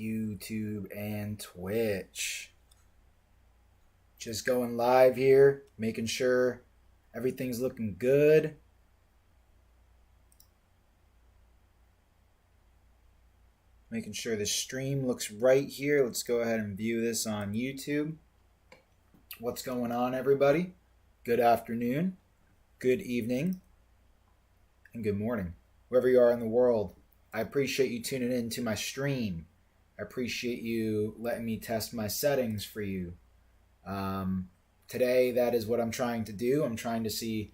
YouTube, and Twitch. Just going live here, making sure everything's looking good. Making sure the stream looks right here. Let's go ahead and view this on YouTube. What's going on, everybody? Good afternoon, good evening, and good morning. Wherever you are in the world, I appreciate you tuning in to my stream. I appreciate you letting me test my settings for you. Today, that is what I'm trying to do. I'm trying to see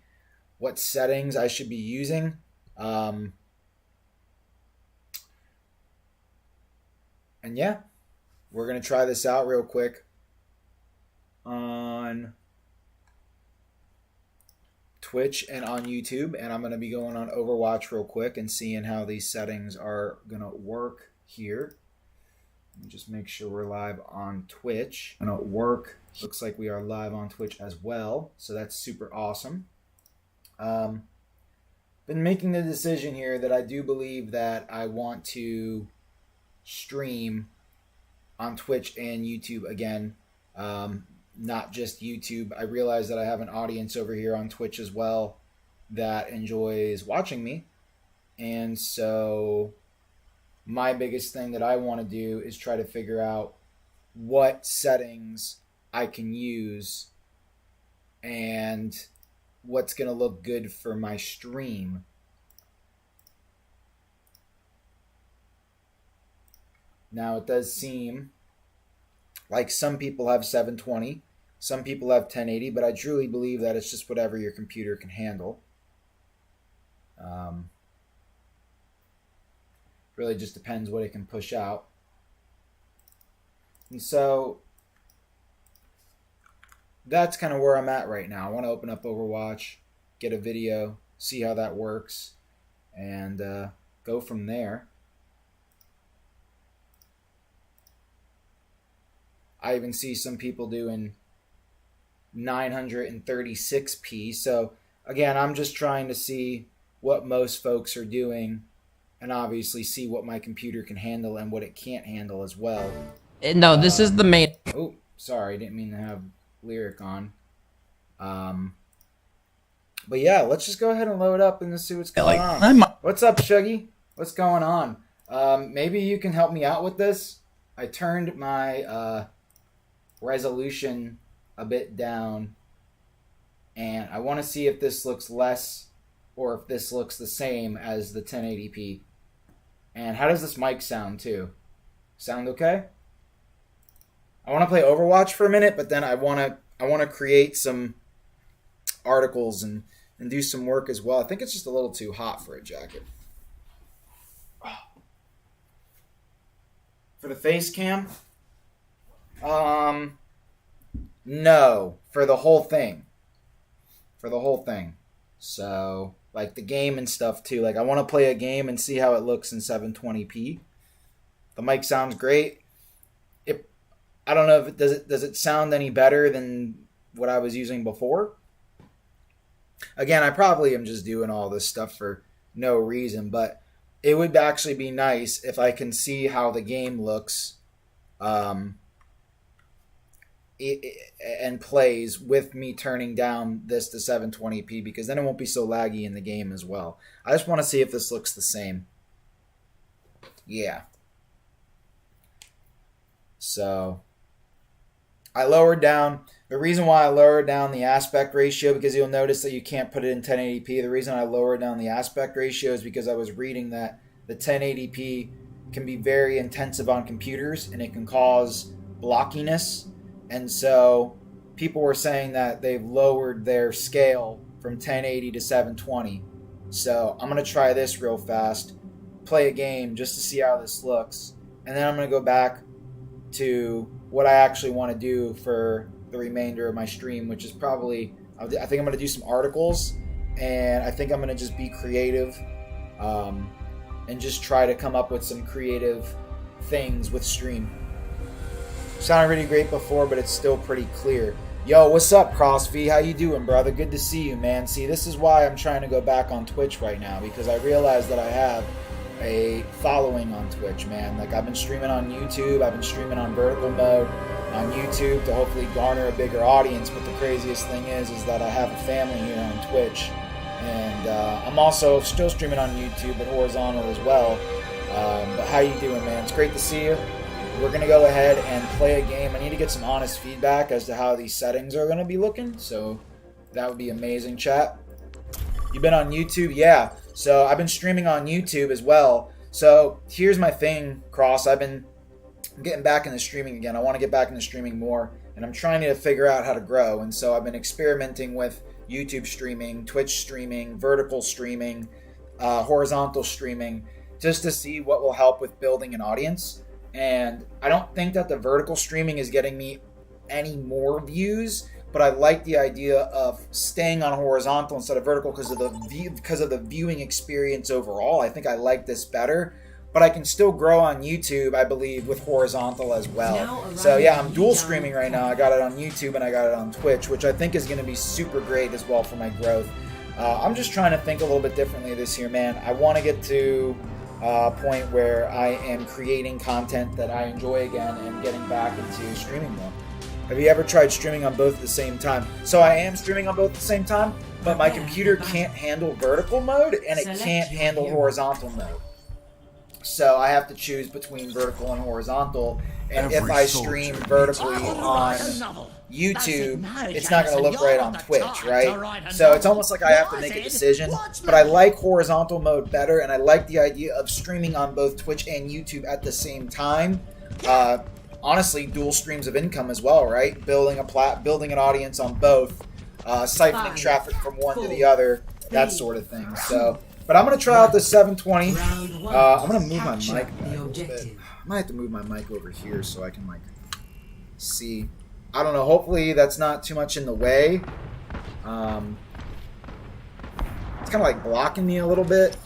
what settings I should be using. And yeah, we're going to try this out real quick on Twitch and on YouTube. And I'm going to be going on Overwatch real quick and seeing how these settings are going to work here. Let me just make sure we're live on Twitch. And it'll work. Looks like we are live on Twitch as well. So that's super awesome. Been making the decision here that I do believe that I want to stream on Twitch and YouTube again, not just YouTube. I realize that I have an audience over here on Twitch as well that enjoys watching me, and so my biggest thing that I want to do is try to figure out what settings I can use and what's going to look good for my stream. Now, it does seem like some people have 720, some people have 1080, but I truly believe that it's just whatever your computer can handle. Really just depends what it can push out. And so that's kind of where I'm at right now. I want to open up Overwatch, get a video, see how that works, and go from there. I even see some people doing 936p. So again, I'm just trying to see what most folks are doing and obviously see what my computer can handle and what it can't handle as well. No, this is the main. Oh, sorry, didn't mean to have lyric on. But yeah, let's just go ahead and load up and see what's going on. What's up, Shuggy? What's going on? Maybe you can help me out with this. I turned my resolution a bit down, and I want to see if this looks less or if this looks the same as the 1080p. And how does this mic sound too? Sound okay? I want to play Overwatch for a minute, but then I want to create some articles and do some work as well. I think it's just a little too hot for a jacket. For the face cam? No, for the whole thing. For the whole thing. So, like the game and stuff too. Like I want to play a game and see how it looks in 720p. The mic sounds great. I don't know if does it sound any better than what I was using before? Again, I probably am just doing all this stuff for no reason, but it would actually be nice if I can see how the game looks and plays with me turning down this to 720p, because then it won't be so laggy in the game as well. I just want to see if this looks the same. Yeah. So I lowered down. The reason why I lowered down the aspect ratio, because you'll notice that you can't put it in 1080p. The reason I lowered down the aspect ratio is because I was reading that the 1080p can be very intensive on computers and it can cause blockiness. And so people were saying that they've lowered their scale from 1080 to 720. So I'm going to try this real fast, play a game just to see how this looks. And then I'm going to go back to what I actually want to do for the remainder of my stream, which is probably, I think I'm going to do some articles, and I think I'm going to just be creative and just try to come up with some creative things with stream. Sounded really great before, but it's still pretty clear. Yo, what's up, CrossV? How you doing, brother? Good to see you, man. See, this is why I'm trying to go back on Twitch right now, because I realize that I have a following on Twitch, man. Like, I've been streaming on YouTube, I've been streaming on vertical mode on YouTube to hopefully garner a bigger audience, but the craziest thing is that I have a family here on Twitch, and I'm also still streaming on YouTube, but horizontal as well. But how you doing, man? It's great to see you. We're going to go ahead and play a game. I need to get some honest feedback as to how these settings are going to be looking, so that would be amazing, chat. You've been on YouTube? Yeah. So I've been streaming on YouTube as well. So here's my thing, Cross. I'm getting back into streaming again. I want to get back into streaming more, and I'm trying to figure out how to grow. And so I've been experimenting with YouTube streaming, Twitch streaming, vertical streaming, horizontal streaming, just to see what will help with building an audience. And I don't think that the vertical streaming is getting me any more views, but I like the idea of staying on horizontal instead of vertical because of the viewing experience overall. I think I like this better, but I can still grow on YouTube, I believe, with horizontal as well. So yeah, I'm dual streaming right now. I got it on YouTube and I got it on Twitch, which I think is going to be super great as well for my growth. I'm just trying to think a little bit differently this year, man. I want to get to point where I am creating content that I enjoy again and getting back into streaming more. Have you ever tried streaming on both at the same time? So I am streaming on both at the same time, but my computer can't handle vertical mode and it can't handle horizontal mode. So I have to choose between vertical and horizontal. And if I stream vertically on YouTube, it's not going to look right on Twitch, right? So it's almost like I have to make a decision. But I like horizontal mode better, and I like the idea of streaming on both Twitch and YouTube at the same time. Honestly, dual streams of income as well, right? Building an audience on both, siphoning traffic from one to the other, that sort of thing. So, but I'm going to try out the 720. I'm going to move my mic back a little bit. I might have to move my mic over here so I can, like, see. I don't know. Hopefully that's not too much in the way. It's kind of like blocking me a little bit.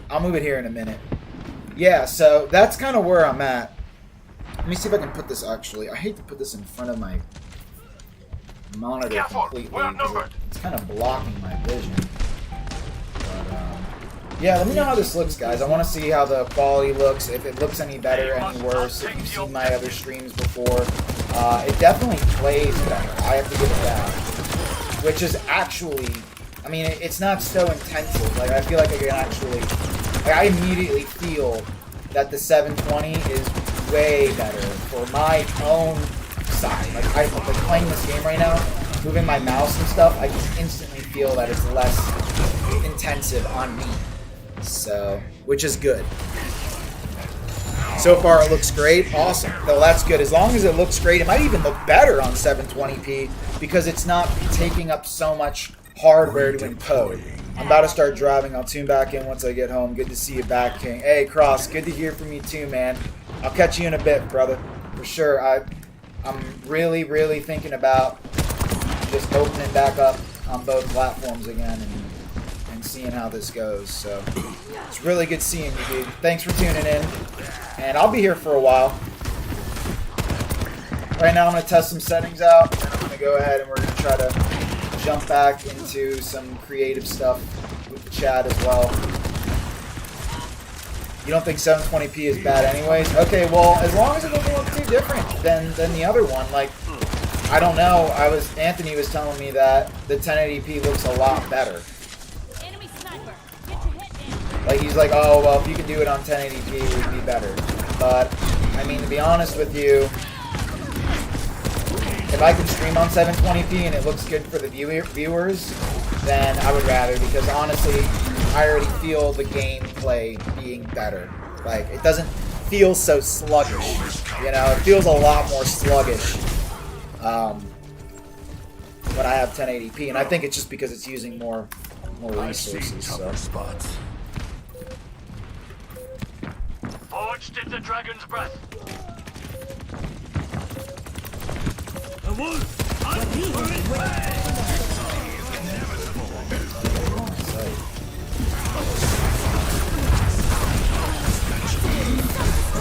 I'll move it here in a minute. Yeah, so that's kind of where I'm at. Let me see if I can put this actually. I hate to put this in front of my monitor completely because it's kind of blocking my vision. But, yeah, let me know how this looks, guys. I want to see how the quality looks, if it looks any better, any worse, if you've seen my other streams before. It definitely plays better. I have to give it that. Which is actually, I mean, it's not so intensive. Like, I feel like I can actually, like, I immediately feel that the 720 is way better for my own side. Like, like playing this game right now, moving my mouse and stuff, I can instantly feel that it's less intensive on me. So, which is good. So far it looks great. Awesome. Well, that's good. As long as it looks great, it might even look better on 720p because it's not taking up so much hardware to encode. I'm about to start driving. I'll tune back in once I get home. Good to see you back, King. Hey, Cross, good to hear from you too, man. I'll catch you in a bit, brother. For sure. I'm really, really thinking about just opening back up on both platforms again and seeing how this goes. So it's really good seeing you, dude. Thanks for tuning in. And I'll be here for a while. Right now I'm going to test some settings out. And I'm going to go ahead and we're going to try to jump back into some creative stuff with the chat as well. You don't think 720p is bad anyways? Okay, well, as long as it doesn't look too different than the other one. Like, I don't know. Anthony was telling me that the 1080p looks a lot better. Like, he's like, oh, well, if you can do it on 1080p, it would be better. But, I mean, to be honest with you, if I can stream on 720p and it looks good for the viewers, then I would rather, because honestly, I already feel the gameplay being better. Like, it doesn't feel so sluggish, you know? It feels a lot more sluggish when I have 1080p, and I think it's just because it's using more resources, so... Forged in the dragon's breath.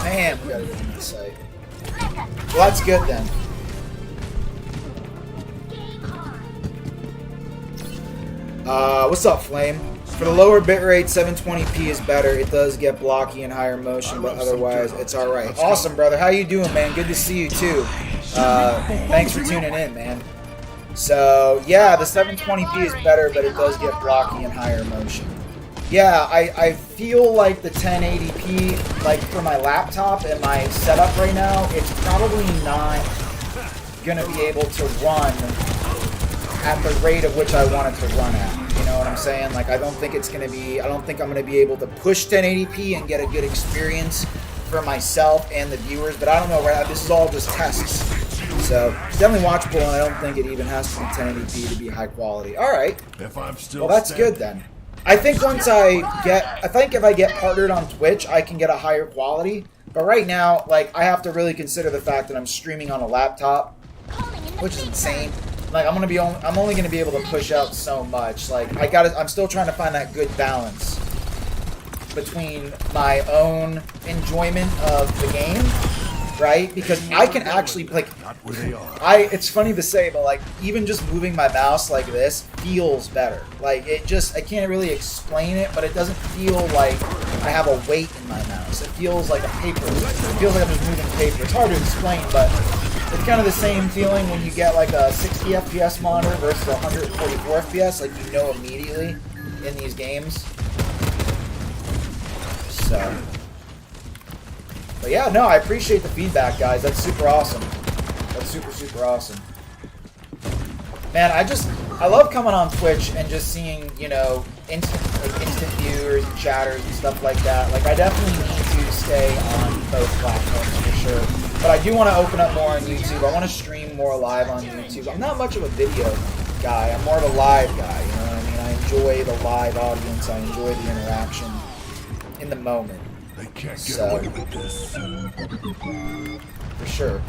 Man, we got it in this site. Well, that's good then. What's up, Flame? For the lower bitrate, 720p is better. It does get blocky and higher motion, but otherwise it's alright. Awesome, brother. How you doing, man? Good to see you, too. Thanks for tuning in, man. So, yeah, the 720p is better, but it does get blocky and higher motion. Yeah, I feel like the 1080p, like for my laptop and my setup right now, it's probably not going to be able to run at the rate of which I want it to run at. You know what I'm saying? Like, I don't think I'm going to be able to push 1080p and get a good experience for myself and the viewers, but I don't know, right? This is all just tests. So, it's definitely watchable, and I don't think it even has to be 1080p to be high quality. Alright. Well, that's good then. I think if I get partnered on Twitch, I can get a higher quality. But right now, like, I have to really consider the fact that I'm streaming on a laptop, which is insane. Like, I'm only gonna be able to push out so much. Like, I'm still trying to find that good balance between my own enjoyment of the game, right? Because I can actually, like, it's funny to say, but, like, even just moving my mouse like this feels better. Like, I can't really explain it, but it doesn't feel like I have a weight in my mouse. It feels like a paper. It feels like I'm just moving paper. It's hard to explain, but it's kind of the same feeling when you get, like, a 60 FPS monitor versus 144 FPS. Like, you know immediately in these games. So, but yeah, no, I appreciate the feedback, guys. That's super awesome. That's super, super awesome. Man, I love coming on Twitch and just seeing, you know, instant viewers and chatters and stuff like that. Like, I definitely need to stay on both platforms for sure. But I do want to open up more on YouTube. I want to stream more live on YouTube. I'm not much of a video guy. I'm more of a live guy, you know what I mean? I enjoy the live audience. I enjoy the interaction in the moment. So, for sure.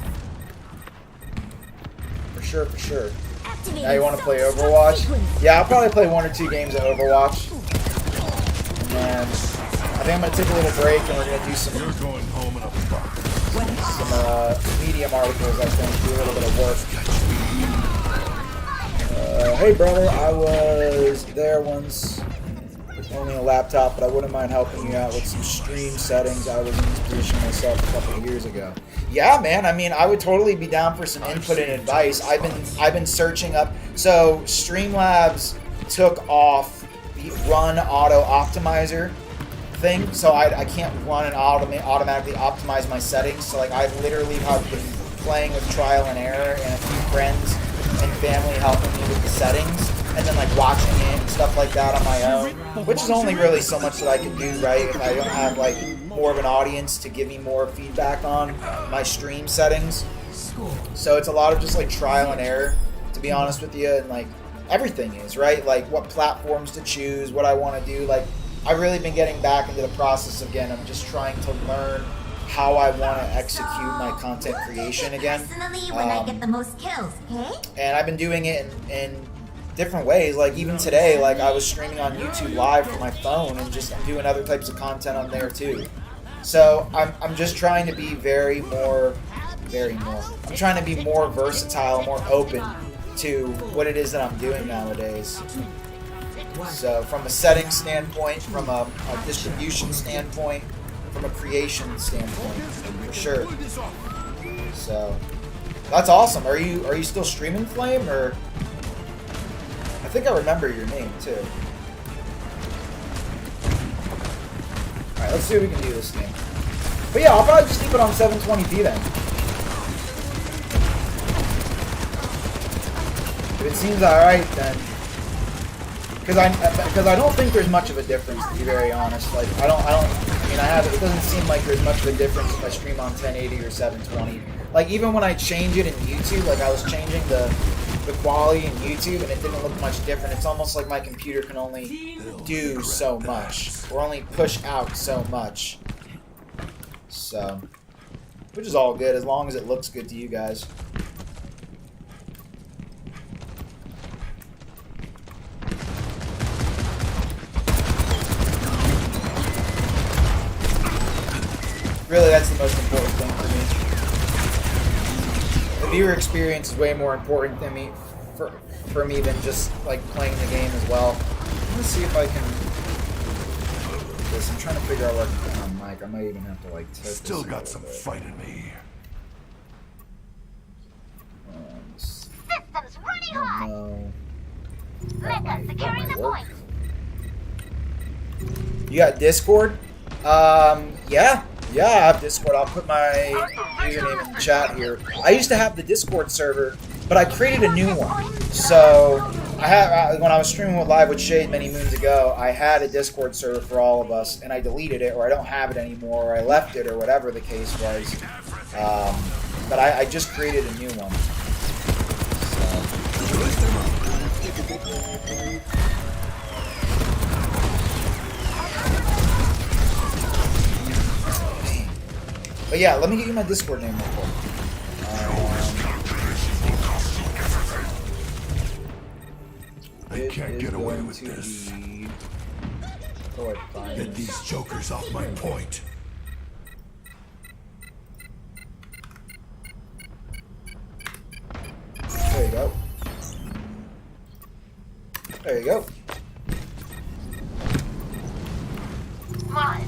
For sure. Now you want to play Overwatch? Yeah, I'll probably play 1 or 2 games of Overwatch. And then I think I'm going to take a little break and we're going to do some Medium articles, I think, do a little bit of work. Hey brother, I was there once with only a laptop, but I wouldn't mind helping you out with some stream settings. I was in this position myself a couple of years ago. Yeah, man, I mean, I would totally be down for some input and advice. I've been searching up. So Streamlabs took off the Run Auto Optimizer thing, so I can't run and automatically optimize my settings. So like, I've literally been playing with trial and error and a few friends and family helping me with the settings, and then like watching it and stuff like that on my own, which is only really so much that I can do, right? If I don't have like more of an audience to give me more feedback on my stream settings. So it's a lot of just like trial and error, to be honest with you, and like everything is, right? Like what platforms to choose, what I want to do. Like, I've really been getting back into the process again. I'm just trying to learn how I want to execute my content creation again. When I get the most kills, okay? And I've been doing it in different ways. Like even today, like I was streaming on YouTube Live from my phone and just doing other types of content on there too. So I'm just trying to be I'm trying to be more versatile, more open to what it is that I'm doing nowadays. So from a setting standpoint, from a distribution standpoint, from a creation standpoint, for sure. So that's awesome. Are you still streaming, Flame? Or I think I remember your name too. All right, let's see if we can do this thing. But yeah, I'll probably just keep it on 720p then. If it seems alright, then. Because I don't think there's much of a difference, to be very honest. Like I mean, it doesn't seem like there's much of a difference if I stream on 1080 or 720. Like even when I change it in YouTube, like I was changing the quality in YouTube and it didn't look much different. It's almost like my computer can only do so much, or only push out so much. So, which is all good as long as it looks good to you guys. Really, that's the most important thing for me. The viewer experience is way more important than for me than just like playing the game as well. Let's see if I can this. I'm trying to figure out where I can put my mic. I might even have to like tilt Still this a got little some bit. fight in me. Systems running hot. No. Mecha securing the point. You got Discord? Yeah. Yeah, I have Discord. I'll put my username in the chat here. I used to have the Discord server, but I created a new one. So, when I was streaming live with Shade many moons ago, I had a Discord server for all of us, and I deleted it, or I don't have it anymore, or I left it, or whatever the case was. But I just created a new one. But yeah, let me get you my Discord name real quick. I can't get away with this. Get these jokers off my point. There you go. There you go. Mine.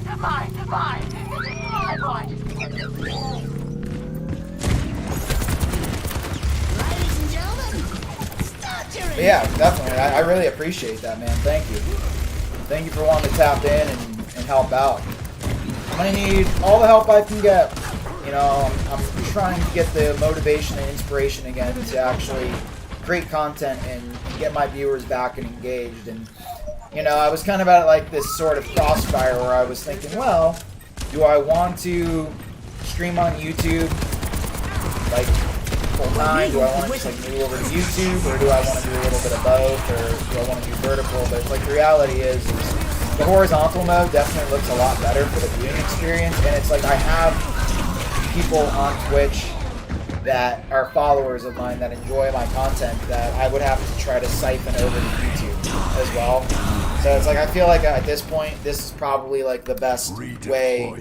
But yeah, definitely. I really appreciate that, man. Thank you. Thank you for wanting to tap in and help out. I'm gonna need all the help I can get. You know, I'm trying to get the motivation and inspiration again to actually create content and get my viewers back and engaged. And you know, I was kind of at like this sort of crossfire where I was thinking, well, do I want to stream on YouTube like full time? Do I want to just like move over to YouTube, or do I want to do a little bit of both, or do I want to do vertical? But like the reality is the horizontal mode definitely looks a lot better for the viewing experience, and it's like I have people on Twitch that are followers of mine that enjoy my content that I would have to try to siphon over to YouTube as well. So it's like I feel like at this point this is probably like the best way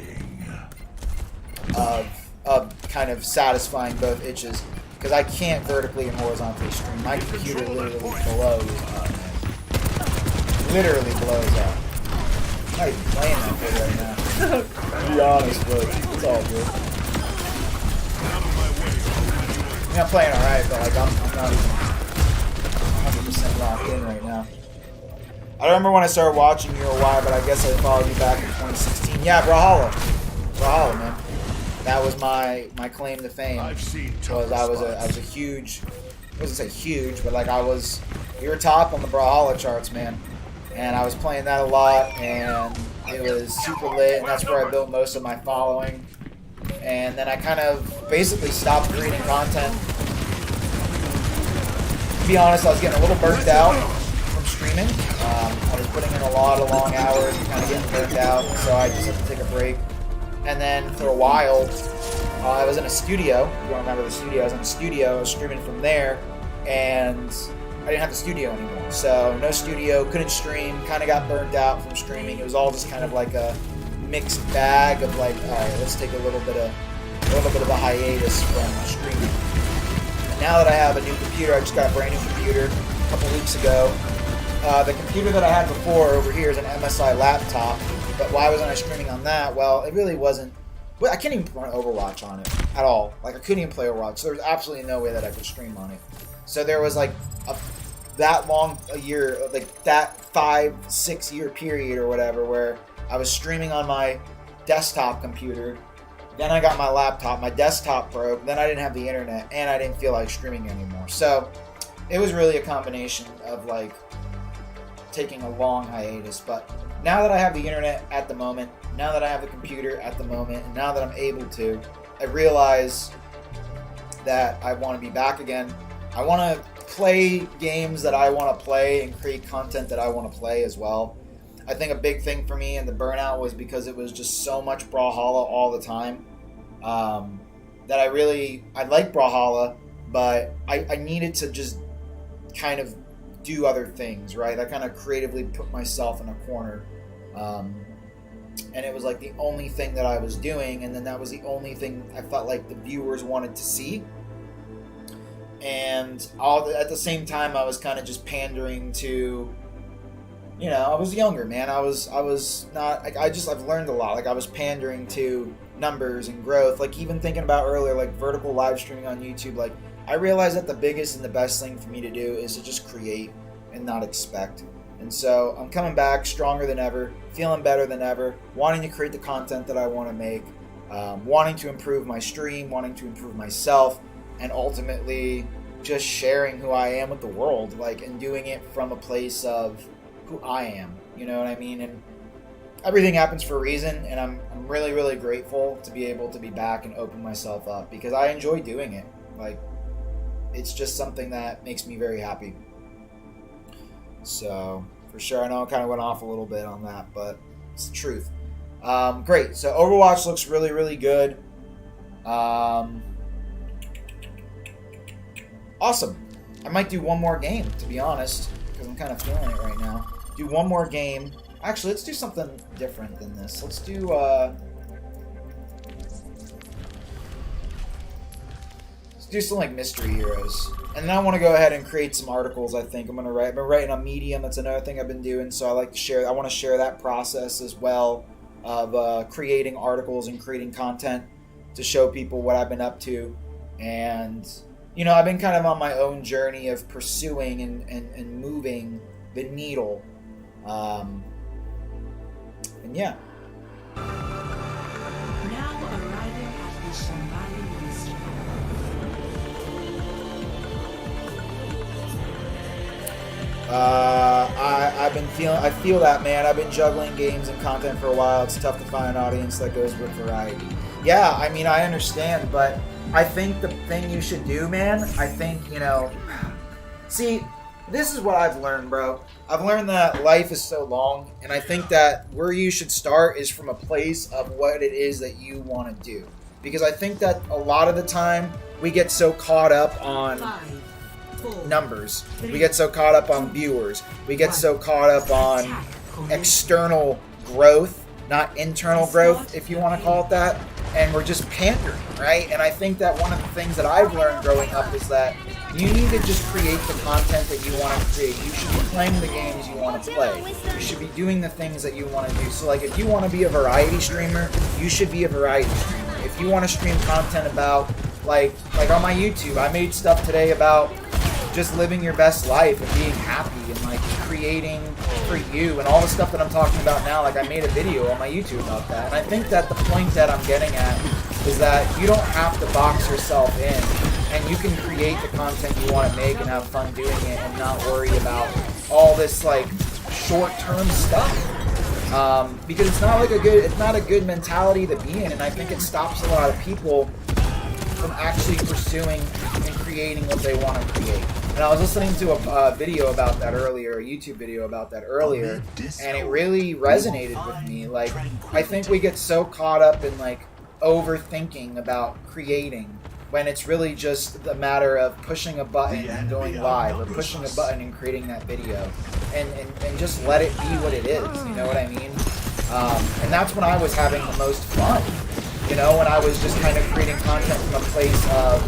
of kind of satisfying both itches, because I can't vertically and horizontally stream. My computer literally blows up. Literally blows up. I'm not even playing that good right now. To be honest, but it's all good. I mean, I'm playing alright, but like I'm not even 100% locked in right now. I don't remember when I started watching you or why, but I guess I followed you back in 2016. Yeah, Brawlhalla, man. That was my claim to fame. Was I was a huge, I wasn't say huge, but like we were top on the Brawlhalla charts, man. And I was playing that a lot, and it was super lit, and that's where I built most of my following. And then I kind of basically stopped creating content. To be honest, I was getting a little burnt out from streaming. I was putting in a lot of long hours and kind of getting burnt out, so I just had to take a break. And then for a while, I was in a studio. If you don't remember the studio, I was in a studio. I was streaming from there, and I didn't have the studio anymore. So no studio, couldn't stream, kind of got burnt out from streaming. It was all just kind of like a mixed bag of like, all right, let's take a little bit of a hiatus from streaming. And now that I have a new computer, I just got a brand new computer a couple weeks ago. The computer that I had before over here is an MSI laptop, but why wasn't I streaming on that? Well, it really wasn't. Well, I can't even run Overwatch on it at all. Like I couldn't even play Overwatch. So there was absolutely no way that I could stream on it. So there was like that long a year, like that 5-6 year period or whatever, where I was streaming on my desktop computer. Then I got my laptop. My desktop broke. Then I didn't have the internet, and I didn't feel like streaming anymore. So it was really a combination of like taking a long hiatus. But now that I have the internet at the moment, now that I have the computer at the moment, and now that I'm able to, I realize that I want to be back again. I want to play games that I want to play and create content that I want to play as well. I think a big thing for me in the burnout was because it was just so much Brawlhalla all the time, that I like Brawlhalla, but I needed to just kind of do other things, right? I kind of creatively put myself in a corner, and it was like the only thing that I was doing, and then that was the only thing I felt like the viewers wanted to see. And at the same time, I was kind of just pandering to you know, I was younger, man. I was not, like, I've learned a lot. Like, I was pandering to numbers and growth. Like, even thinking about earlier, like, vertical live streaming on YouTube, like, I realized that the biggest and the best thing for me to do is to just create and not expect. And so I'm coming back stronger than ever, feeling better than ever, wanting to create the content that I want to make, wanting to improve my stream, wanting to improve myself, and ultimately just sharing who I am with the world, like, and doing it from a place of who I am, you know what I mean? And everything happens for a reason, and I'm really, really grateful to be able to be back and open myself up, because I enjoy doing it. Like, it's just something that makes me very happy. So, for sure, I know I kind of went off a little bit on that, but it's the truth. Great, so Overwatch looks really, really good. Awesome. I might do one more game, to be honest, because I'm kind of feeling it right now. Do one more game. Actually, let's do something different than this. Let's do something like Mystery Heroes. And then I want to go ahead and create some articles, I think. I've been writing on Medium. That's another thing I've been doing. So I like to share. I want to share that process as well of creating articles and creating content to show people what I've been up to. And, you know, I've been kind of on my own journey of pursuing and moving the needle. And yeah. Now arriving at the Shambhala Monastery. I feel that, man. I've been juggling games and content for a while. It's tough to find an audience that goes with variety. Yeah, I mean, I understand, but I think the thing you should do, man, I think, you know, see, this is what I've learned, bro. I've learned that life is so long, and I think that where you should start is from a place of what it is that you want to do. Because I think that a lot of the time, we get so caught up on 5, 4, numbers. We get so caught up on viewers. We get so caught up on external growth, not internal growth, if you want to call it that. And we're just pandering, right? And I think that one of the things that I've learned growing up is that you need to just create the content that you want to create. You should be playing the games you want to play. You should be doing the things that you want to do. So, like, if you want to be a variety streamer, you should be a variety streamer. If you want to stream content about, like on my YouTube, I made stuff today about just living your best life and being happy and, like, creating for you and all the stuff that I'm talking about now. Like, I made a video on my YouTube about that. And I think that the point that I'm getting at is that you don't have to box yourself in, and you can create the content you want to make and have fun doing it and not worry about all this, like, short-term stuff. Because it's not a good mentality to be in, and I think it stops a lot of people from actually pursuing and creating what they want to create. And I was listening to a video about that earlier, a YouTube video about that earlier, and it really resonated with me. Like, I think we get so caught up in, like, overthinking about creating when it's really just a matter of pushing a button and going live, or pushing a button and creating that video, and just let it be what it is, you know what I mean? And that's when I was having the most fun, you know, when I was just kind of creating content from a place of,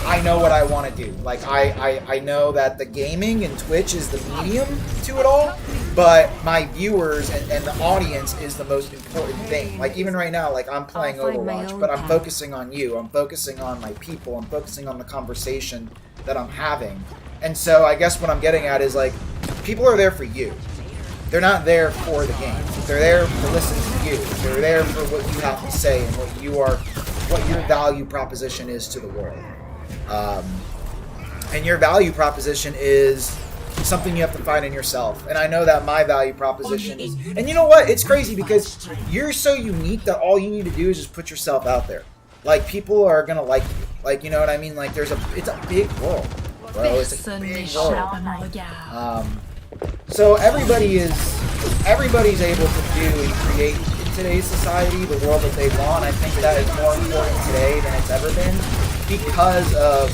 I know what I want to do. Like, I know that the gaming and Twitch is the medium to it all, but my viewers and the audience is the most important thing. Like, even right now, like, I'm playing Overwatch, but I'm focusing on you. I'm focusing on my people. I'm focusing on the conversation that I'm having. And so I guess what I'm getting at is, like, people are there for you. They're not there for the game. They're there to listen to you. They're there for what you have to say and what your value proposition is to the world. And your value proposition is something you have to find in yourself. And I know that my value proposition is... And you know what? It's crazy because you're so unique that all you need to do is just put yourself out there. Like, people are going to like you. Like, you know what I mean? Like, it's a big world, bro. It's a big world. So everybody's able to do and create in today's society the world that they want. I think that is more important today than it's ever been, because of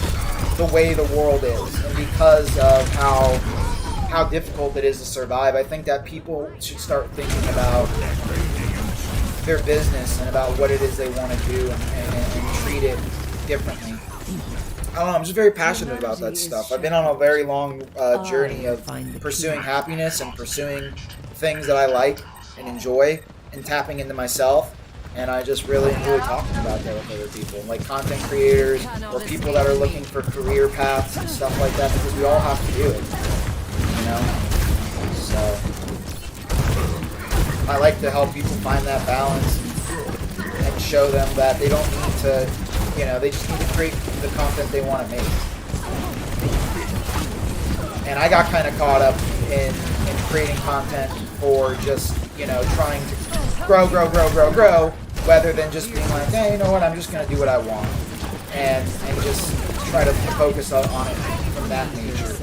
the way the world is and because of how difficult it is to survive. I think that people should start thinking about their business and about what it is they want to do and treat it differently. I don't know, I'm just very passionate about that stuff. I've been on a very long journey of pursuing happiness and pursuing things that I like and enjoy and tapping into myself. And I just really enjoy talking about that with other people, like content creators or people that are looking for career paths and stuff like that, because we all have to do it, you know? So I like to help people find that balance and show them that they don't need to, you know, they just need to create the content they want to make. And I got kind of caught up in creating content for just, you know, trying to grow, rather than just being like, hey, you know what, I'm just going to do what I want. And just try to focus on it from that nature.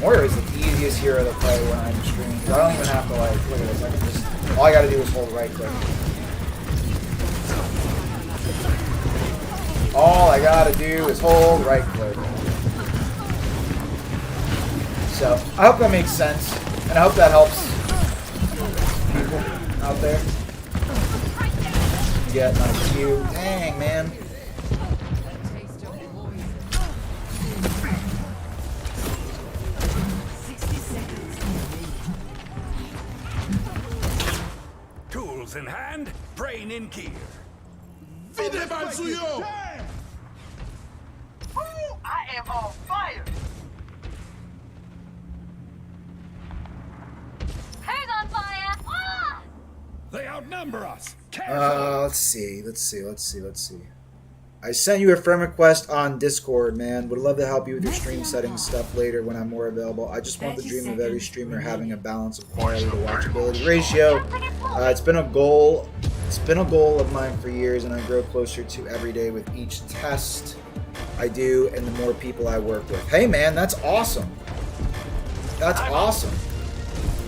Moira is the easiest hero to play when I'm streaming. I don't even have to, like, look at this. I can just, all I got to do is hold right click. All I got to do is hold right click. So, I hope that makes sense. And I hope that helps people out there. Get my Q. Dang, man. Tools in hand, brain in gear. Fide mal suyo! I am on fire! Hang on fire! Ah! They outnumber us. Let's see. I sent you a friend request on Discord, man. Would love to help you with your stream settings stuff later when I'm more available. I just want the dream of every streamer having a balance of quality to watchability ratio. It's been a goal. It's been a goal of mine for years, and I grow closer to every day with each test I do and the more people I work with. Hey, man, that's awesome. That's awesome.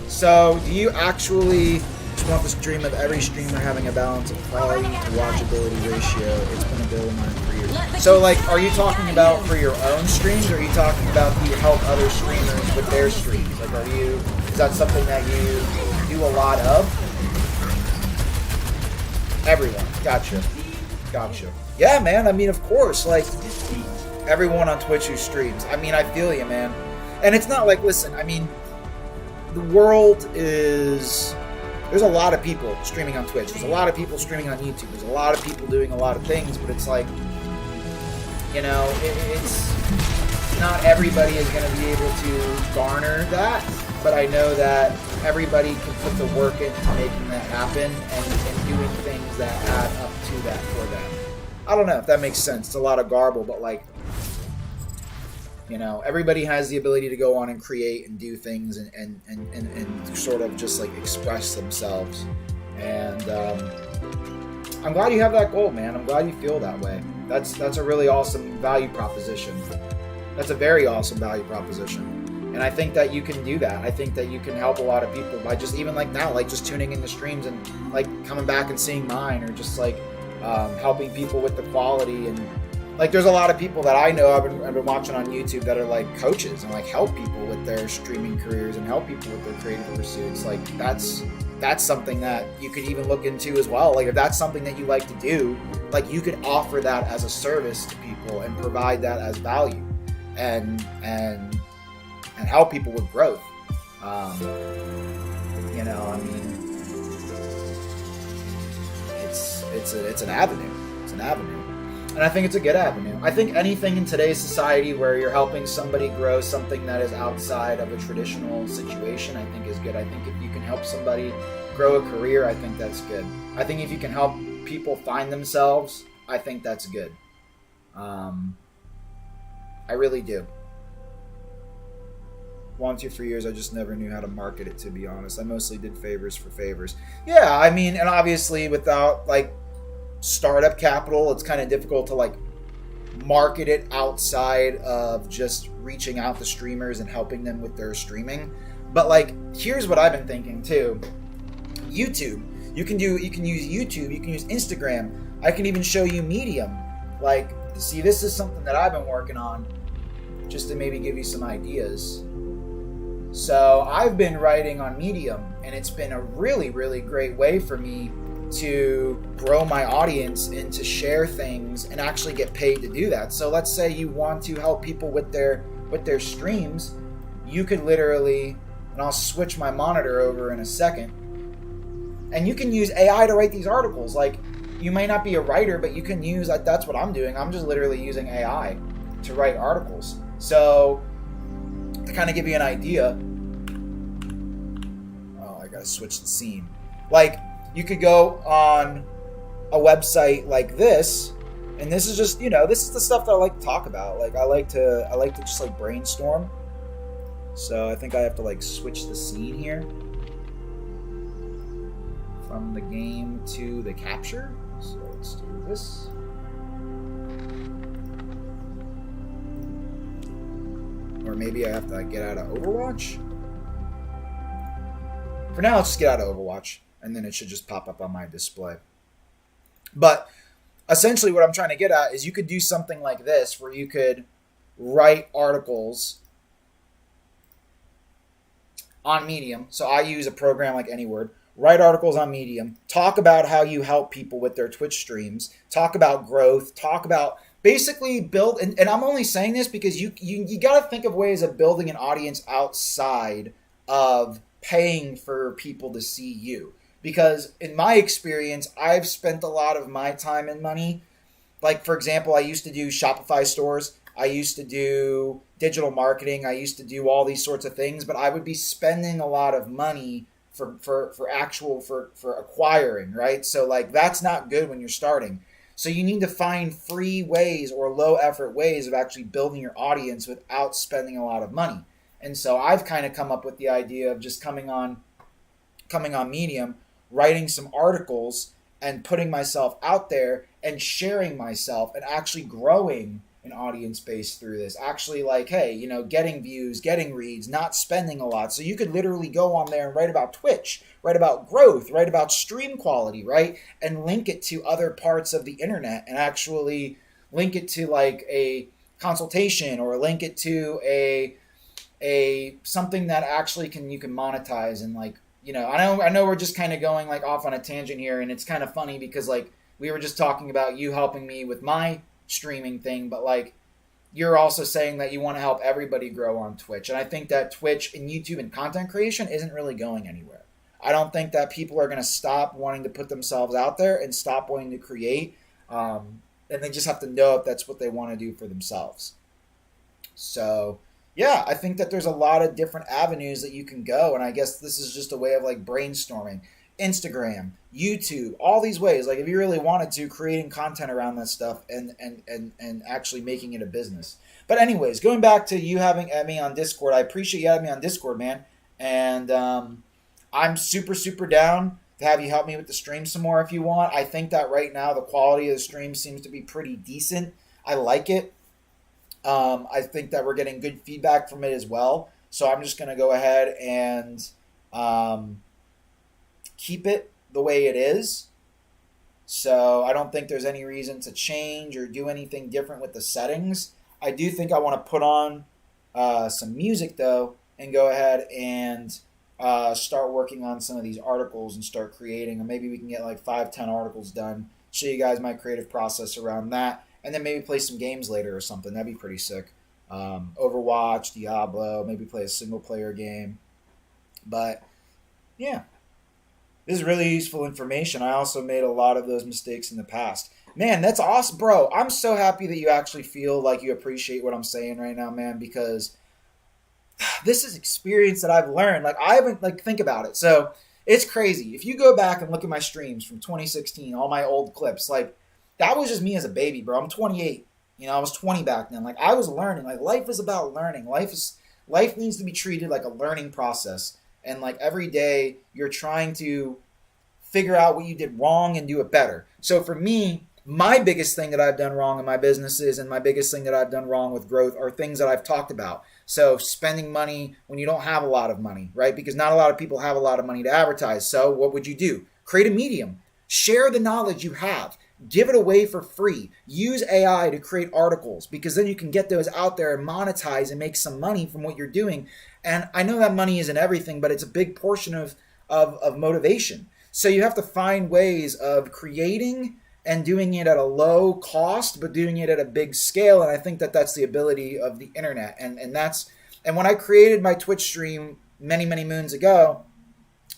So, do you actually just want this dream of every streamer having a balance of quality to watchability ratio? It's been a goal of mine for years. So, like, are you talking about for your own streams, or are you talking about do you help other streamers with their streams? Like, is that something that you do a lot of? Everyone. Gotcha. Yeah, man, I mean, of course, like, everyone on Twitch who streams. I mean, I feel you, man. And it's not like, listen, I mean, the world is... There's a lot of people streaming on Twitch. There's a lot of people streaming on YouTube. There's a lot of people doing a lot of things, but it's like, you know, it's... Not everybody is going to be able to garner that, but I know that everybody can put the work into making that happen and doing things that add up to that for them. I don't know if that makes sense. It's a lot of garble, but like, you know, everybody has the ability to go on and create and do things and sort of just like express themselves. And I'm glad you have that goal, man. I'm glad you feel that way. That's a really awesome value proposition. That's a very awesome value proposition. And I think that you can do that. I think that you can help a lot of people by just even like now, like just tuning in the streams and like coming back and seeing mine, or just like helping people with the quality. And like there's a lot of people that I know I've been watching on YouTube that are like coaches and like help people with their streaming careers and help people with their creative pursuits. Like that's something that you could even look into as well. Like if that's something that you like to do, like you could offer that as a service to people and provide that as value and help people with growth. You know, I mean, it's an avenue. It's an avenue. And I think it's a good avenue. I think anything in today's society where you're helping somebody grow something that is outside of a traditional situation, I think is good. I think if you can help somebody grow a career, I think that's good. I think if you can help people find themselves, I think that's good. I really do. Wanted to for years, I just never knew how to market it, to be honest. I mostly did favors for favors. Yeah, I mean, and obviously without like startup capital, it's kind of difficult to like market it outside of just reaching out to streamers and helping them with their streaming. But like, here's what I've been thinking too. YouTube. You can use YouTube, you can use Instagram. I can even show you Medium. Like, see, this is something that I've been working on just to maybe give you some ideas. So I've been writing on Medium, and it's been a really, really great way for me to grow my audience and to share things and actually get paid to do that. So let's say you want to help people with their streams, you could literally, and I'll switch my monitor over in a second, and you can use AI to write these articles. Like, you may not be a writer, but you can use, that's what I'm doing. I'm just literally using AI to write articles. So to kind of give you an idea, oh, I gotta switch the scene. Like, you could go on a website like this, and this is just, this is the stuff that I like to talk about. Like, I like to just like brainstorm. So I think I have to like switch the scene here from the game to the capture. So let's do this. Or maybe I have to get out of Overwatch. For now, let's just get out of Overwatch, and then it should just pop up on my display. But essentially what I'm trying to get at is you could do something like this where you could write articles on Medium. So I use a program like AnyWord. Write articles on Medium. Talk about how you help people with their Twitch streams. Talk about growth. Talk about basically build. And I'm only saying this because you got to think of ways of building an audience outside of paying for people to see you. Because in my experience, I've spent a lot of my time and money. Like, for example, I used to do Shopify stores. I used to do digital marketing. I used to do all these sorts of things, but I would be spending a lot of money for acquiring, right? So like, that's not good when you're starting. So you need to find free ways or low effort ways of actually building your audience without spending a lot of money. And so I've kind of come up with the idea of just coming on Medium, writing some articles and putting myself out there and sharing myself and actually growing an audience base through this. Actually, like, hey, getting views, getting reads, not spending a lot. So you could literally go on there and write about Twitch, write about growth, write about stream quality, right? And link it to other parts of the internet and actually link it to like a consultation or link it to a something that actually you can monetize. And like, I know we're just kind of going like off on a tangent here, and it's kind of funny because like we were just talking about you helping me with my streaming thing, but like you're also saying that you want to help everybody grow on Twitch. And I think that Twitch and YouTube and content creation isn't really going anywhere. I don't think that people are going to stop wanting to put themselves out there and stop wanting to create. And they just have to know if that's what they want to do for themselves. So yeah, I think that there's a lot of different avenues that you can go. And I guess this is just a way of like brainstorming. Instagram, YouTube, all these ways. Like if you really wanted to, creating content around that stuff and actually making it a business. But anyways, going back to you having me on Discord, I appreciate you having me on Discord, man. And I'm super, super down to have you help me with the stream some more if you want. I think that right now the quality of the stream seems to be pretty decent. I like it. I think that we're getting good feedback from it as well. So I'm just going to go ahead and keep it the way it is. So I don't think there's any reason to change or do anything different with the settings. I do think I want to put on some music though and go ahead and start working on some of these articles and start creating, or maybe we can get like 5-10 articles done, show you guys my creative process around that, and then maybe play some games later or something. That'd be pretty sick. Overwatch, Diablo, maybe play a single player game. But yeah, this is really useful information. I also made a lot of those mistakes in the past. Man, that's awesome, bro. I'm so happy that you actually feel like you appreciate what I'm saying right now, man, because this is experience that I've learned. Like, I haven't, like, think about it. So it's crazy. If you go back and look at my streams from 2016, all my old clips, like, that was just me as a baby, bro. I'm 28. I was 20 back then. Like, I was learning. Like, life is about learning. Life needs to be treated like a learning process. And like every day you're trying to figure out what you did wrong and do it better. So for me, my biggest thing that I've done wrong in my businesses and my biggest thing that I've done wrong with growth are things that I've talked about. So spending money when you don't have a lot of money, right? Because not a lot of people have a lot of money to advertise. So what would you do? Create a medium. Share the knowledge you have. Give it away for free. Use AI to create articles, because then you can get those out there and monetize and make some money from what you're doing. And I know that money isn't everything, but it's a big portion of motivation. So you have to find ways of creating and doing it at a low cost, but doing it at a big scale. And I think that that's the ability of the internet. And when I created my Twitch stream many, many moons ago,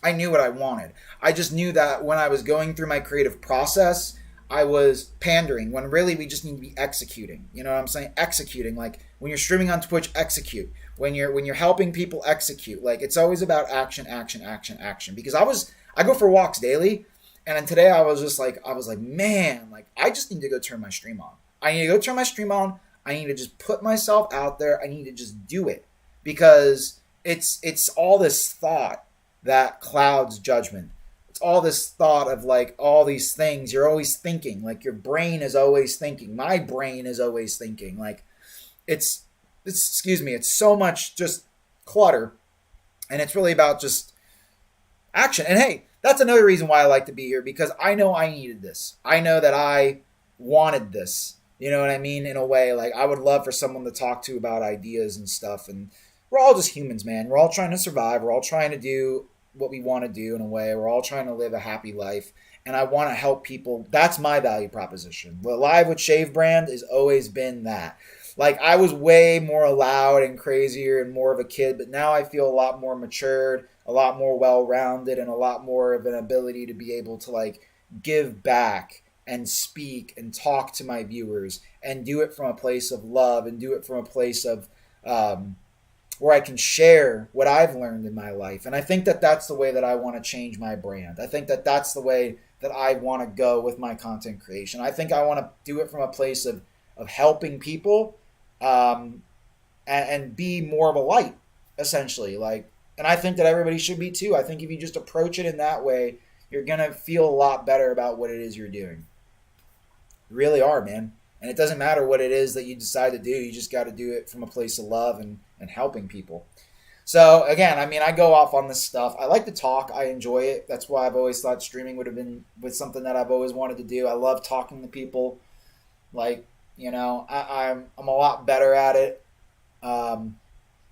I knew what I wanted. I just knew that when I was going through my creative process, I was pandering when really we just need to be executing. You know what I'm saying? Executing. Like when you're streaming on Twitch, execute. When you're helping people, execute. Like it's always about action, action, action, action. Because I go for walks daily, and then today I was like, man, like I just need to go turn my stream on. I need to go turn my stream on. I need to just put myself out there. I need to just do it because it's all this thought that clouds judgment. It's all this thought of like all these things you're always thinking. Like your brain is always thinking. My brain is always thinking. Like it's so much just clutter, and it's really about just action. And hey, that's another reason why I like to be here, because I know I needed this. I know that I wanted this. You know what I mean? In a way, like I would love for someone to talk to about ideas and stuff. And we're all just humans, man. We're all trying to survive. We're all trying to do what we want to do in a way. We're all trying to live a happy life. And I want to help people. That's my value proposition. The Live with Shave brand has always been that. Like I was way more loud and crazier and more of a kid, but now I feel a lot more matured, a lot more well-rounded, and a lot more of an ability to be able to like give back and speak and talk to my viewers and do it from a place of love and do it from a place of where I can share what I've learned in my life. And I think that that's the way that I want to change my brand. I think that that's the way that I want to go with my content creation. I think I want to do it from a place of helping people and be more of a light, essentially. Like, and I think that everybody should be too. I think if you just approach it in that way, you're going to feel a lot better about what it is you're doing. You really are, man. And it doesn't matter what it is that you decide to do. You just got to do it from a place of love and helping people. So again, I mean, I go off on this stuff. I like to talk. I enjoy it. That's why I've always thought streaming would have been with something that I've always wanted to do. I love talking to people. Like, you know, I'm a lot better at it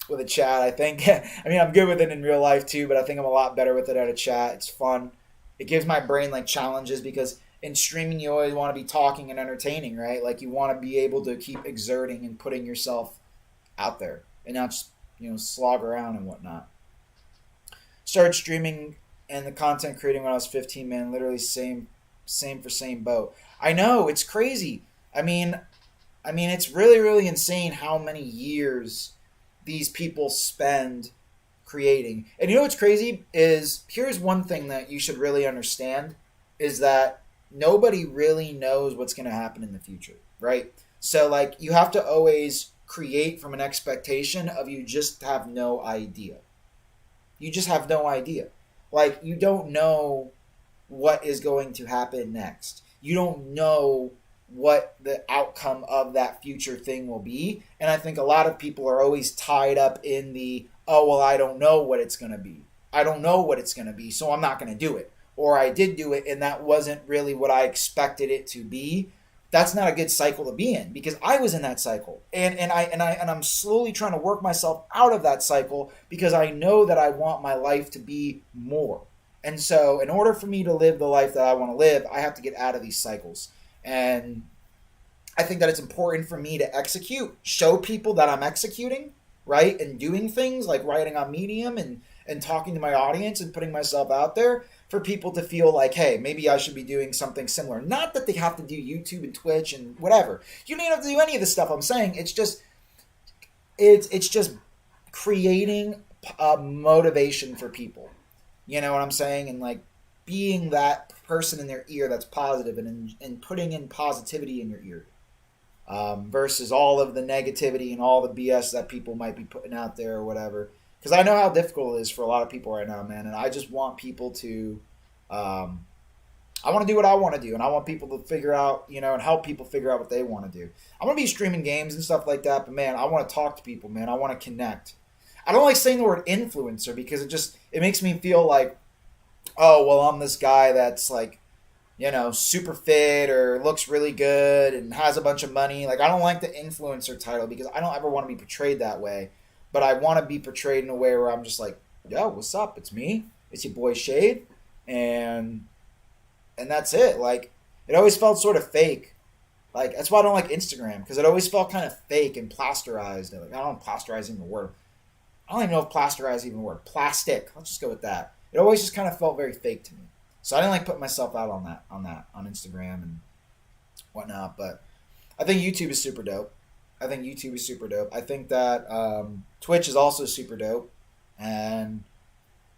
with a chat, I think. I mean, I'm good with it in real life too, but I think I'm a lot better with it at a chat. It's fun. It gives my brain like challenges, because in streaming you always want to be talking and entertaining, right? Like you want to be able to keep exerting and putting yourself out there and not just, you know, slog around and whatnot. Started streaming and the content creating when I was 15, man. Literally same for same boat. I know, it's crazy. I mean, it's really, really insane how many years these people spend creating. And you know what's crazy is, here's one thing that you should really understand, is that nobody really knows what's going to happen in the future, right? So like you have to always create from an expectation of you just have no idea. You just have no idea. Like you don't know what is going to happen next. You don't know what the outcome of that future thing will be. And I think a lot of people are always tied up in the, oh, well, I don't know what it's going to be. I don't know what it's going to be, so I'm not going to do it. Or I did do it and that wasn't really what I expected it to be. That's not a good cycle to be in, because I was in that cycle. And I'm slowly trying to work myself out of that cycle, because I know that I want my life to be more. And so in order for me to live the life that I want to live, I have to get out of these cycles. And I think that it's important for me to execute, show people that I'm executing, right? And doing things like writing on Medium and talking to my audience and putting myself out there, for people to feel like, hey, maybe I should be doing something similar. Not that they have to do YouTube and Twitch and whatever. You don't have to do any of the stuff I'm saying. It's just creating a motivation for people. You know what I'm saying? And like being that person in their ear that's positive and putting in positivity in your ear. Versus all of the negativity and all the BS that people might be putting out there or whatever. Because I know how difficult it is for a lot of people right now, man. And I just want people to, I want to do what I want to do. And I want people to figure out, you know, and help people figure out what they want to do. I'm going to be streaming games and stuff like that. But, man, I want to talk to people, man. I want to connect. I don't like saying the word influencer, because it makes me feel like, oh, well, I'm this guy that's like, you know, super fit or looks really good and has a bunch of money. Like, I don't like the influencer title, because I don't ever want to be portrayed that way. But I want to be portrayed in a way where I'm just like, yo, what's up? It's me. It's your boy Shade. and that's it. Like, it always felt sort of fake. Like, that's why I don't like Instagram, because it always felt kind of fake and plasterized. Like, I don't know if plasterized even a word. I don't even know if plasterized even a word. Plastic. Let's just go with that. It always just kind of felt very fake to me. So I didn't like put myself out on Instagram and whatnot. But I think YouTube is super dope. I think that Twitch is also super dope. And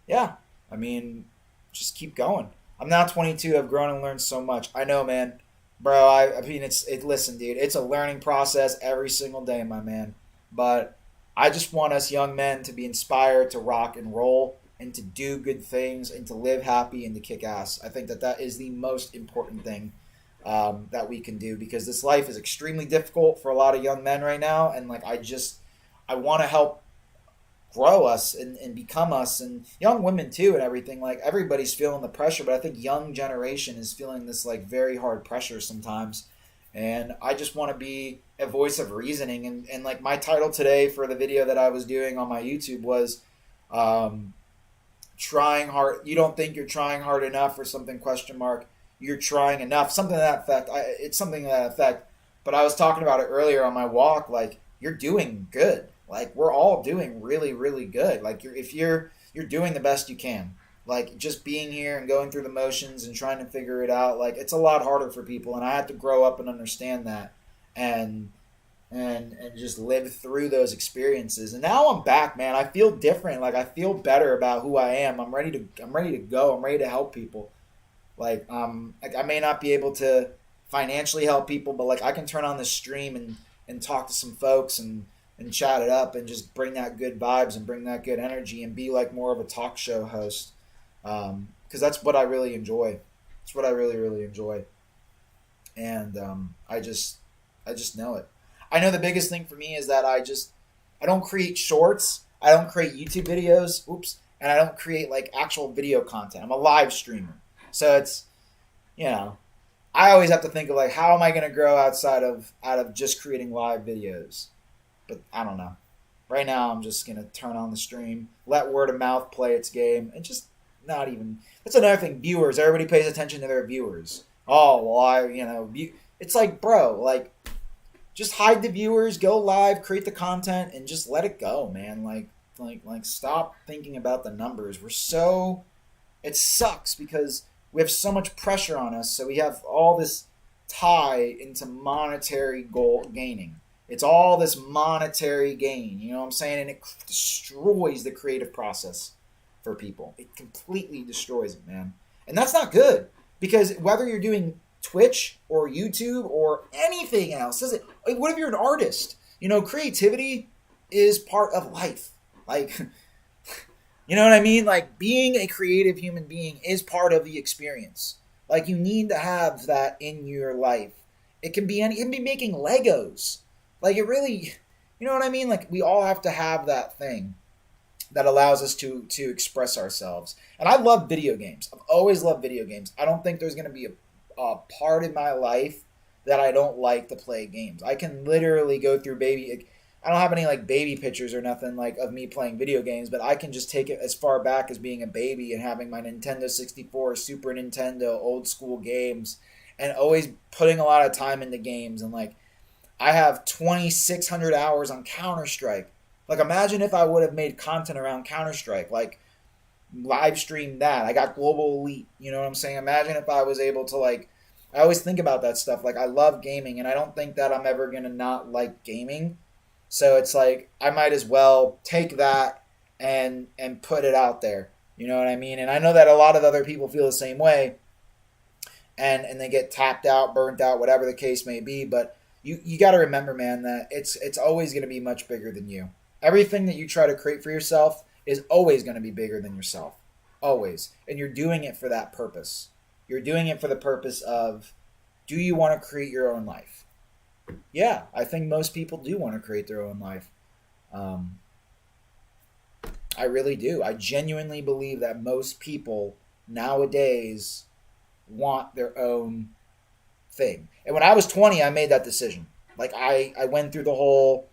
yeah, I mean, just keep going. I'm now 22. I've grown and learned so much. I know, man. Bro, I mean, listen, dude, it's a learning process every single day, my man. But I just want us young men to be inspired to rock and roll and to do good things and to live happy and to kick ass. I think that that is the most important thing that we can do, because this life is extremely difficult for a lot of young men right now. And like, I want to help grow us and become us, and young women too, and everything. Like, everybody's feeling the pressure, but I think young generation is feeling this like very hard pressure sometimes. And I just want to be a voice of reasoning. And like, my title today for the video that I was doing on my YouTube was trying hard. You don't think you're trying hard enough or something, ? You're trying enough, something to that effect. It's something to that effect. But I was talking about it earlier on my walk. Like, you're doing good. Like, we're all doing really, really good. Like, you're doing the best you can. Like, just being here and going through the motions and trying to figure it out. Like, it's a lot harder for people, and I had to grow up and understand that, and just live through those experiences. And now I'm back, man. I feel different. Like, I feel better about who I am. I'm ready to go. I'm ready to help people. Like I may not be able to financially help people, but like, I can turn on the stream and talk to some folks and chat it up and just bring that good vibes and bring that good energy and be like more of a talk show host. Because that's what I really enjoy. It's what I really, really enjoy. And I just know it. I know the biggest thing for me is that I don't create shorts. I don't create YouTube videos. And I don't create like actual video content. I'm a live streamer. So it's, I always have to think of like, how am I going to grow outside of just creating live videos? But I don't know. Right now, I'm just going to turn on the stream, let word of mouth play its game, and just not even. That's another thing. Viewers. Everybody pays attention to their viewers. Oh, well, it's like, bro, like, just hide the viewers, go live, create the content, and just let it go, man. Like, stop thinking about the numbers. It sucks because we have so much pressure on us. So we have all this tie into monetary goal gaining. It's all this monetary gain, you know what I'm saying? And it destroys the creative process for people. It completely destroys it, man. And that's not good, because whether you're doing Twitch or YouTube or anything else, what if you're an artist? Creativity is part of life. Like, you know what I mean? Like, being a creative human being is part of the experience. Like, you need to have that in your life. It can be making Legos. Like, it really, you know what I mean? Like, we all have to have that thing that allows us to express ourselves. And I love video games. I've always loved video games. I don't think there's going to be a part in my life that I don't like to play games. I can literally go through I don't have any like baby pictures or nothing like of me playing video games, but I can just take it as far back as being a baby and having my Nintendo 64, Super Nintendo, old school games, and always putting a lot of time into games. And like, I have 2,600 hours on Counter-Strike. Like, imagine if I would have made content around Counter-Strike, like live stream that. I got Global Elite, you know what I'm saying? Imagine if I was able to, like, I always think about that stuff. Like, I love gaming, and I don't think that I'm ever going to not like gaming. So it's like, I might as well take that and put it out there. You know what I mean? And I know that a lot of other people feel the same way, and they get tapped out, burnt out, whatever the case may be. But you got to remember, man, that it's always going to be much bigger than you. Everything that you try to create for yourself is always going to be bigger than yourself. Always. And you're doing it for that purpose. You're doing it for the purpose of, do you want to create your own life? Yeah, I think most people do want to create their own life. I really do. I genuinely believe that most people nowadays want their own thing. And when I was 20, I made that decision. Like, I went through the whole,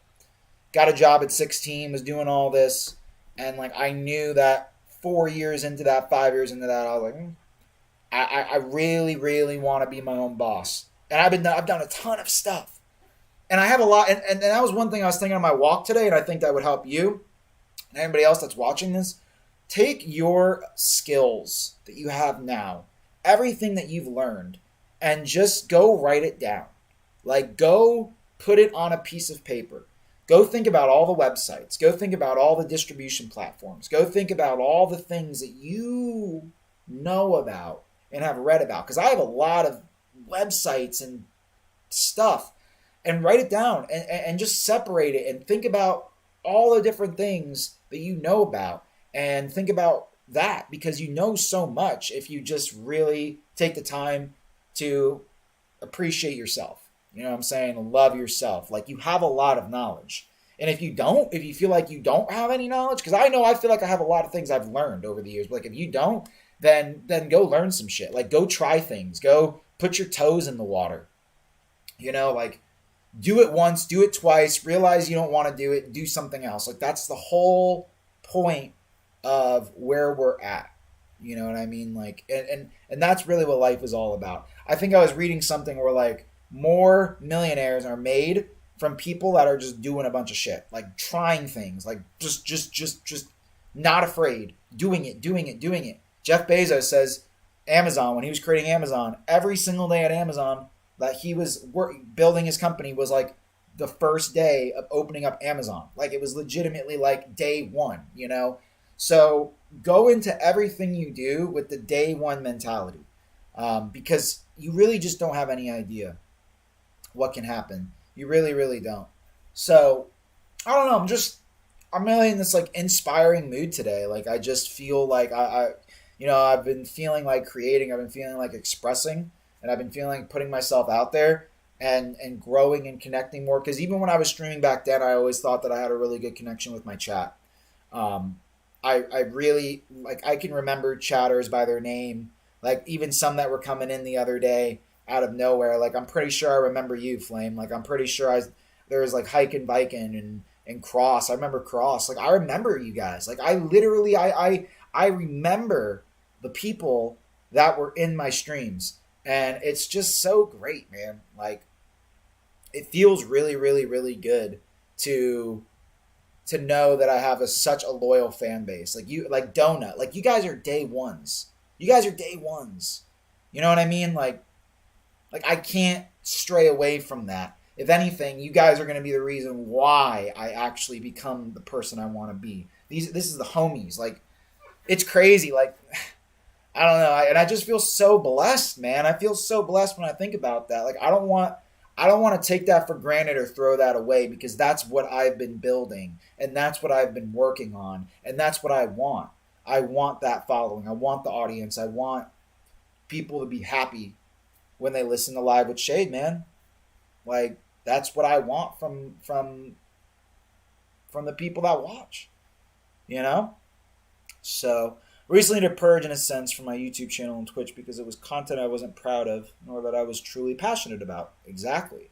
got a job at 16, was doing all this, and like, I knew that 4 years into that, 5 years into that, I was like, I really, really want to be my own boss. And I've done a ton of stuff. And I have a lot, and that was one thing I was thinking on my walk today, and I think that would help you and anybody else that's watching this. Take your skills that you have now, everything that you've learned, and just go write it down. Like, go put it on a piece of paper. Go think about all the websites. Go think about all the distribution platforms. Go think about all the things that you know about and have read about. Because I have a lot of websites and stuff. And write it down and just separate it and think about all the different things that you know about. And think about that, because you know so much if you just really take the time to appreciate yourself. You know what I'm saying? Love yourself. Like, you have a lot of knowledge. And if you feel like you don't have any knowledge, because I feel like I have a lot of things I've learned over the years. But like, if you don't, then go learn some shit. Like, go try things. Go put your toes in the water. You know, like, do it once, do it twice, realize you don't want to do it, do something else. Like, that's the whole point of where we're at. You know what I mean? Like, and that's really what life is all about. I think I was reading something where, like, more millionaires are made from people that are just doing a bunch of shit, like trying things, like just not afraid, doing it. Jeff Bezos says Amazon, when he was creating Amazon, every single day at Amazon that he was building his company was like the first day of opening up Amazon. Like, it was legitimately like day one, you know? So go into everything you do with the day one mentality, because you really just don't have any idea what can happen. You really, really don't. So I don't know. I'm really in this like inspiring mood today. Like, I just feel like I've been feeling like creating. I've been feeling like expressing. And I've been feeling like putting myself out there and growing and connecting more. Because even when I was streaming back then, I always thought that I had a really good connection with my chat. I really, like, I can remember chatters by their name. Like, even some that were coming in the other day out of nowhere. Like, I'm pretty sure I remember you, Flame. Like, I'm pretty sure there was like Hike and Viking and Cross. I remember Cross. Like, I remember you guys. Like, I literally, I remember the people that were in my streams. And it's just so great, man. Like, it feels really, really, really good to know that I have such a loyal fan base. Like, you, like Donut, like, you guys are day ones. You guys are day ones. You know what I mean? Like I can't stray away from that. If anything, you guys are going to be the reason why I actually become the person I want to be. This is the homies. Like, it's crazy. Like, I don't know. And I just feel so blessed, man. I feel so blessed when I think about that. Like, I don't want to take that for granted or throw that away, because that's what I've been building and that's what I've been working on and that's what I want. I want that following. I want the audience. I want people to be happy when they listen to Live with Shade, man. Like, that's what I want from the people that watch, you know? So, recently to purge, in a sense, from my YouTube channel and Twitch, because it was content I wasn't proud of, nor that I was truly passionate about. Exactly.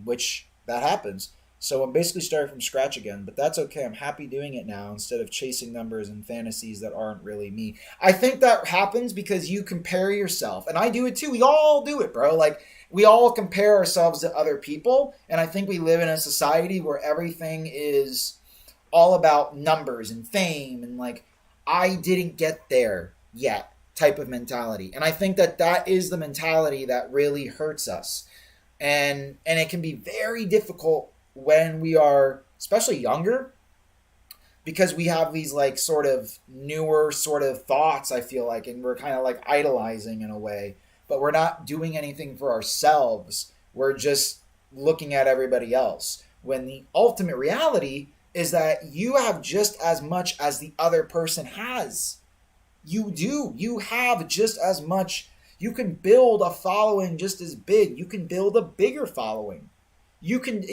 Which, that happens. So I'm basically starting from scratch again, but that's okay. I'm happy doing it now instead of chasing numbers and fantasies that aren't really me. I think that happens because you compare yourself, and I do it too. We all do it, bro. Like, we all compare ourselves to other people, and I think we live in a society where everything is all about numbers and fame and, like, I didn't get there yet type of mentality. And I think that is the mentality that really hurts us. And it can be very difficult when we are, especially younger, because we have these like sort of newer sort of thoughts, I feel like, and we're kind of like idolizing in a way, but we're not doing anything for ourselves. We're just looking at everybody else, when the ultimate reality is that you have just as much as the other person has. You do. You have just as much. You can build a following just as big. You can build a bigger following. You can.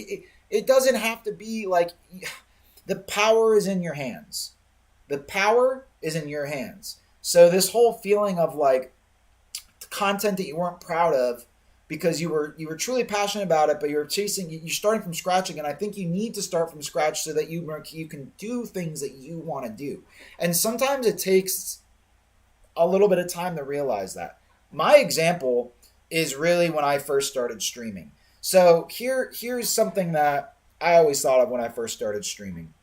It doesn't have to be like, the power is in your hands. The power is in your hands. So this whole feeling of like content that you weren't proud of because you were truly passionate about it, but you're starting from scratch again. I think you need to start from scratch so that you can do things that you want to do. And sometimes it takes a little bit of time to realize that. My example is really when I first started streaming. So here's something that I always thought of when I first started streaming.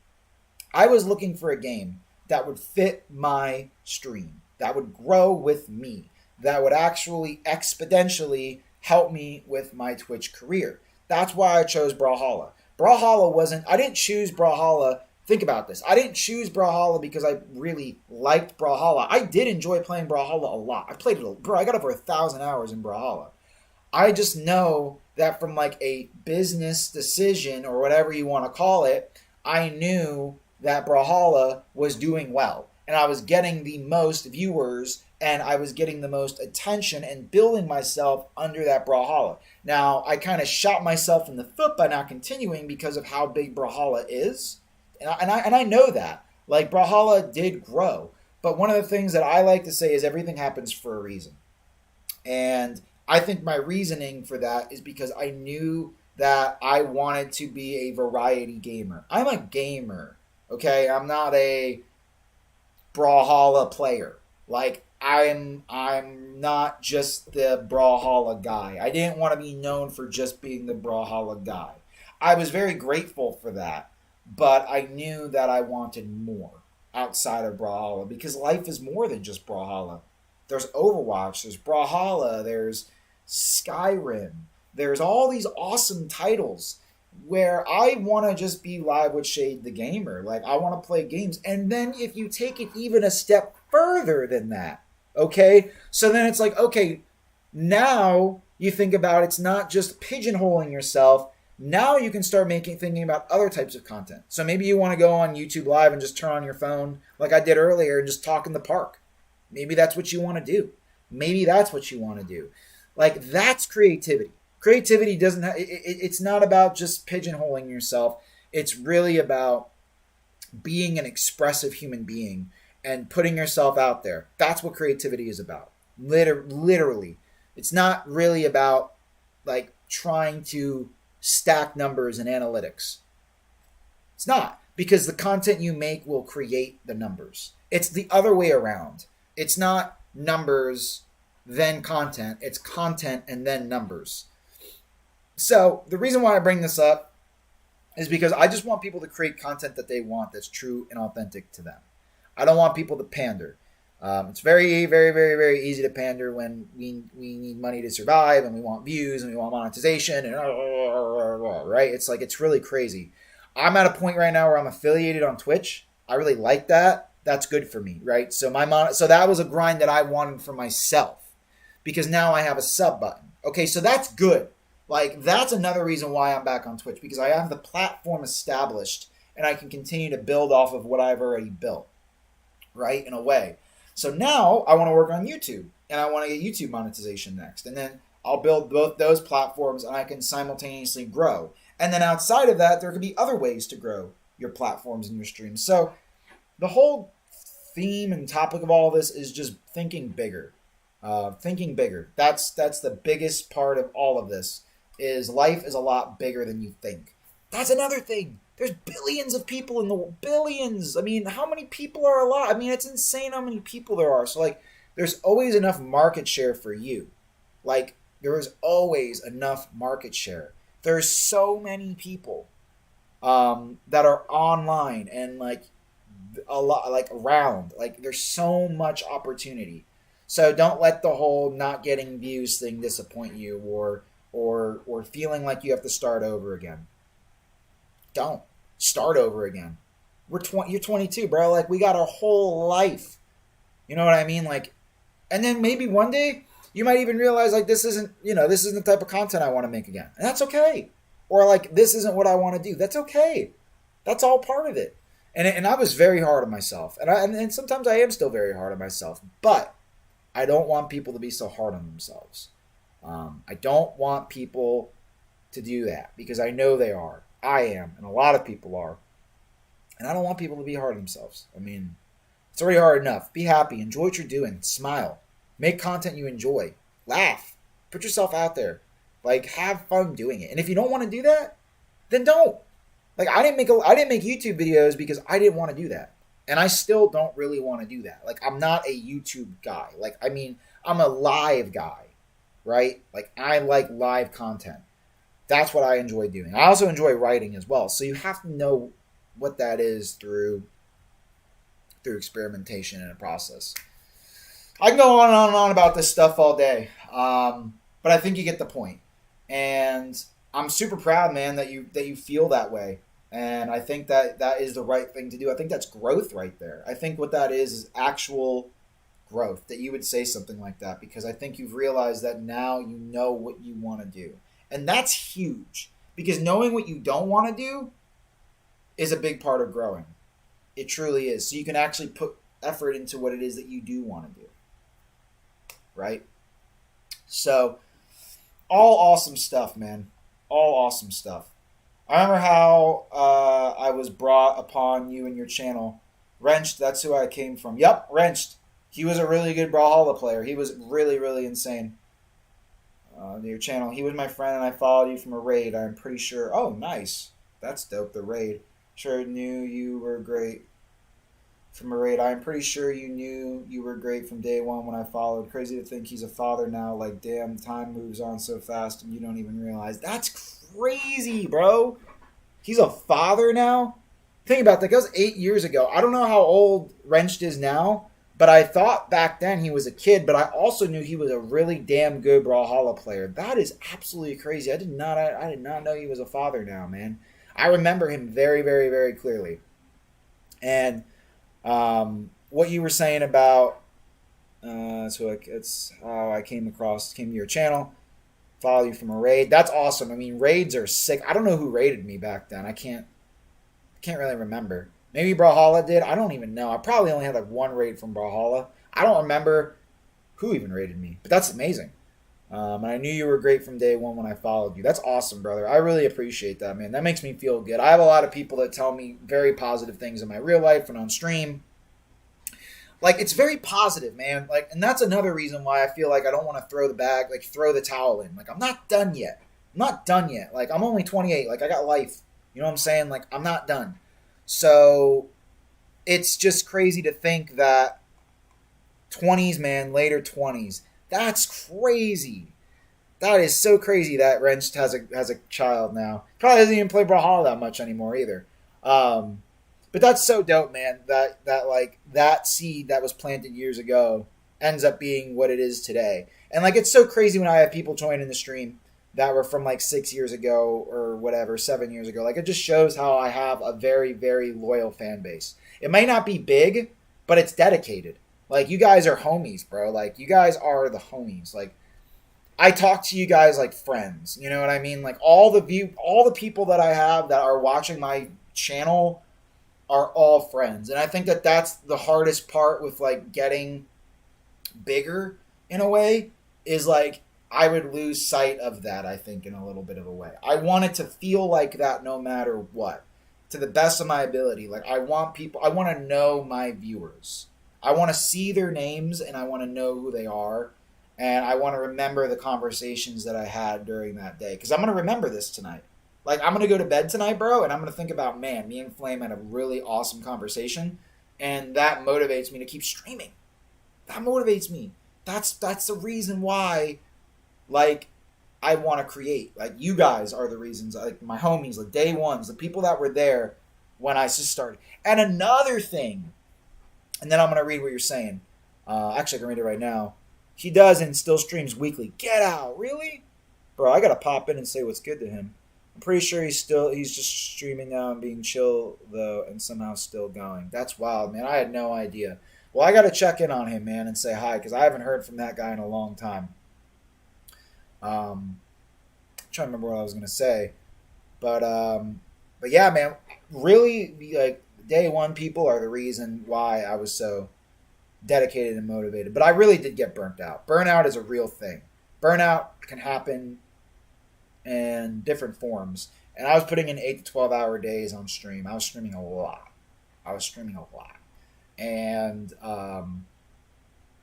I was looking for a game that would fit my stream, that would grow with me, that would actually exponentially help me with my Twitch career. That's why I chose Brawlhalla. I didn't choose Brawlhalla. Think about this. I didn't choose Brawlhalla because I really liked Brawlhalla. I did enjoy playing Brawlhalla a lot. I played it, I got over 1,000 hours in Brawlhalla. I just know that from like a business decision or whatever you want to call it, I knew that Brawlhalla was doing well. And I was getting the most viewers and I was getting the most attention and building myself under that Brawlhalla. Now, I kind of shot myself in the foot by not continuing because of how big Brawlhalla is. And I know that. Like, Brawlhalla did grow. But one of the things that I like to say is everything happens for a reason. And I think my reasoning for that is because I knew that I wanted to be a variety gamer. I'm a gamer, okay? I'm not a Brawlhalla player. Like, I'm not just the Brawlhalla guy. I didn't want to be known for just being the Brawlhalla guy. I was very grateful for that. But I knew that I wanted more outside of Brawlhalla because life is more than just Brawlhalla. There's Overwatch, there's Brawlhalla, there's Skyrim. There's all these awesome titles where I want to just be live with Shade the Gamer. Like, I want to play games. And then if you take it even a step further than that, okay? So then it's like, okay, now you think about it's not just pigeonholing yourself. Now you can start thinking about other types of content. So maybe you want to go on YouTube Live and just turn on your phone like I did earlier and just talk in the park. Maybe that's what you want to do. Maybe that's what you want to do. Like, that's creativity. Creativity doesn't it's not about just pigeonholing yourself. It's really about being an expressive human being and putting yourself out there. That's what creativity is about. Literally. It's not really about like trying to stack numbers and analytics. It's not, because the content you make will create the numbers. It's the other way around. It's not numbers then content. It's content and then numbers. So the reason why I bring this up is because I just want people to create content that they want that's true and authentic to them. I don't want people to pander. It's very, very, very, very easy to pander when we need money to survive and we want views and we want monetization and right? It's like, it's really crazy. I'm at a point right now where I'm affiliated on Twitch. I really like that. That's good for me, right? So so that was a grind that I wanted for myself because now I have a sub button. Okay, so that's good. Like, that's another reason why I'm back on Twitch, because I have the platform established and I can continue to build off of what I've already built, right? In a way. So now I want to work on YouTube and I want to get YouTube monetization next. And then I'll build both those platforms and I can simultaneously grow. And then outside of that, there could be other ways to grow your platforms and your streams. So the whole theme and topic of all this is just thinking bigger. Thinking bigger. That's the biggest part of all of this, is life is a lot bigger than you think. That's another thing. There's billions of people in the world. Billions. I mean, how many people are alive? I mean, it's insane how many people there are. So, like, there's always enough market share for you. Like, there is always enough market share. There's so many people that are online and, like, a lot, like, around. Like, there's so much opportunity. So don't let the whole not getting views thing disappoint you or feeling like you have to start over again. Don't start over again. You're 22, bro. Like, we got our whole life. You know what I mean? Like, and then maybe one day you might even realize, like, this isn't the type of content I want to make again. And that's okay. Or, like, this isn't what I want to do. That's okay. That's all part of it. And I was very hard on myself. And sometimes I am still very hard on myself. But I don't want people to be so hard on themselves. I don't want people to do that because I know they are. I am, and a lot of people are. And I don't want people to be hard on themselves. I mean, it's already hard enough. Be happy. Enjoy what you're doing. Smile. Make content you enjoy. Laugh. Put yourself out there. Like, have fun doing it. And if you don't want to do that, then don't. Like, I didn't make YouTube videos because I didn't want to do that. And I still don't really want to do that. Like, I'm not a YouTube guy. Like, I mean, I'm a live guy, right? Like, I like live content. That's what I enjoy doing. I also enjoy writing as well. So you have to know what that is through experimentation and a process. I can go on and on and on about this stuff all day, but I think you get the point. And I'm super proud, man, that you feel that way. And I think that is the right thing to do. I think that's growth right there. I think what that is actual growth, that you would say something like that, because I think you've realized that now you know what you want to do. And that's huge, because knowing what you don't want to do is a big part of growing. It truly is. So you can actually put effort into what it is that you do want to do. Right? So, all awesome stuff, man. All awesome stuff. I remember how I was brought upon you and your channel. Wrenched, that's who I came from. Yep, Wrenched. He was a really good Brawlhalla player. He was really, really insane. Your channel. He was my friend, and I followed you from a raid. I'm pretty sure. Oh, nice. That's dope, the raid. Sure knew you were great from a raid. I'm pretty sure you knew you were great from day one when I followed. Crazy to think he's a father now. Like, damn, time moves on so fast and you don't even realize. That's crazy, bro. He's a father now? Think about that. That was 8 years ago. I don't know how old Wrenched is now, but I thought back then he was a kid, but I also knew he was a really damn good Brawlhalla player. That is absolutely crazy. I did not know he was a father now, man. I remember him very, very, very clearly. And what you were saying about it's how I came to your channel, follow you from a raid. That's awesome. I mean, raids are sick. I don't know who raided me back then. I can't really remember. Maybe Brawlhalla did. I don't even know. I probably only had like one raid from Brawlhalla. I don't remember who even raided me, but that's amazing. And I knew you were great from day one when I followed you. That's awesome, brother. I really appreciate that, man. That makes me feel good. I have a lot of people that tell me very positive things in my real life and on stream. Like, it's very positive, man. Like, and that's another reason why I feel like I don't want to throw the towel in. Like, I'm not done yet. Like, I'm only 28. Like, I got life. You know what I'm saying? Like, I'm not done. So, it's just crazy to think that 20s, man, later 20s. That's crazy. That is so crazy that Wrenched has a child now. Probably doesn't even play Brawlhalla that much anymore either. But that's so dope, man. That seed that was planted years ago ends up being what it is today. And like, it's so crazy when I have people join in the stream that were from like 6 years ago or whatever, 7 years ago. Like, it just shows how I have a very, very loyal fan base. It may not be big, but it's dedicated. Like, you guys are homies, bro. Like, you guys are the homies. Like, I talk to you guys like friends. You know what I mean? Like, all the people that I have that are watching my channel are all friends. And I think that that's the hardest part with like getting bigger in a way, is like, I would lose sight of that, I think, in a little bit of a way. I want it to feel like that no matter what, to the best of my ability. Like, I want to know my viewers. I want to see their names and I want to know who they are. And I want to remember the conversations that I had during that day. Because I'm going to remember this tonight. Like, I'm going to go to bed tonight, bro, and I'm going to think about, man, me and Flame had a really awesome conversation. And that motivates me to keep streaming. That motivates me. That's the reason why, like, I want to create. Like, you guys are the reasons. Like, my homies, like, day ones, the people that were there when I just started. And another thing, and then I'm going to read what you're saying. Actually, I can read it right now. He does and still streams weekly. Get out. Really? Bro, I got to pop in and say what's good to him. I'm pretty sure he's just streaming now and being chill, though, and somehow still going. That's wild, man. I had no idea. Well, I got to check in on him, man, and say hi, because I haven't heard from that guy in a long time. I'm trying to remember what I was going to say. But yeah, man, really, like, day one people are the reason why I was so dedicated and motivated. But I really did get burnt out. Burnout is a real thing. Burnout can happen in different forms. And I was putting in 8 to 12 hour days on stream. I was streaming a lot. And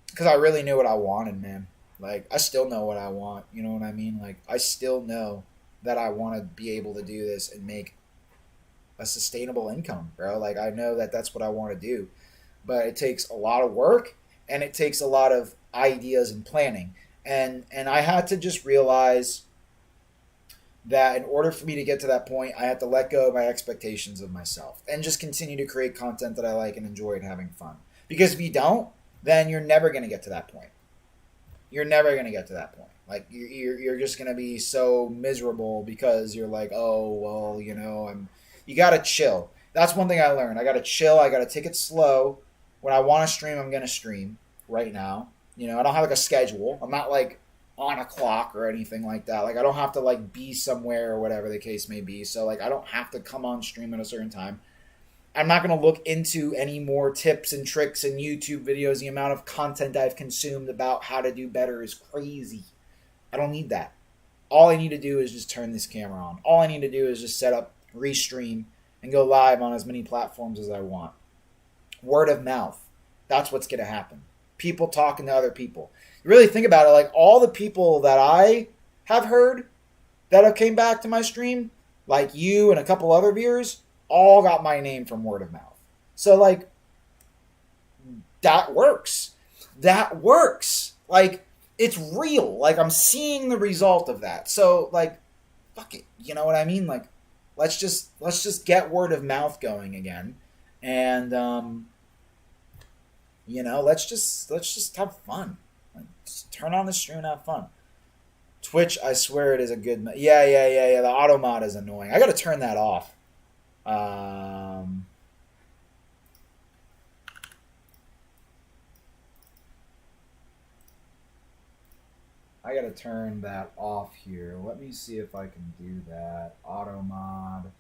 because I really knew what I wanted, man. Like, I still know what I want. You know what I mean? Like, I still know that I want to be able to do this and make a sustainable income, bro. Like I know that that's what I want to do, but it takes a lot of work and it takes a lot of ideas and planning. And I had to just realize that in order for me to get to that point, I had to let go of my expectations of myself and just continue to create content that I like and enjoy and having fun. Because if you don't, then you're never going to get to that point. You're never going to get to that point. Like you're just going to be so miserable because you're like, oh, well, you got to chill. That's one thing I learned. I got to chill. I got to take it slow. When I want to stream, I'm going to stream right now. I don't have like a schedule. I'm not like on a clock or anything like that. Like I don't have to like be somewhere or whatever the case may be. So like I don't have to come on stream at a certain time. I'm not going to look into any more tips and tricks and YouTube videos. The amount of content I've consumed about how to do better is crazy. I don't need that. All I need to do is just turn this camera on. All I need to do is just set up, restream, and go live on as many platforms as I want. Word of mouth. That's what's going to happen. People talking to other people. You really think about it, like all the people that I have heard that have came back to my stream, like you and a couple other viewers, all got my name from word of mouth. So like that works. That works. Like it's real. Like I'm seeing the result of that. So like fuck it. You know what I mean? Like let's just get word of mouth going again. And let's just have fun. Just turn on the stream and have fun. Twitch, I swear it is a good... Yeah. The auto mod is annoying. I got to turn that off. I got to turn that off here. Let me see if I can do that. Auto mod.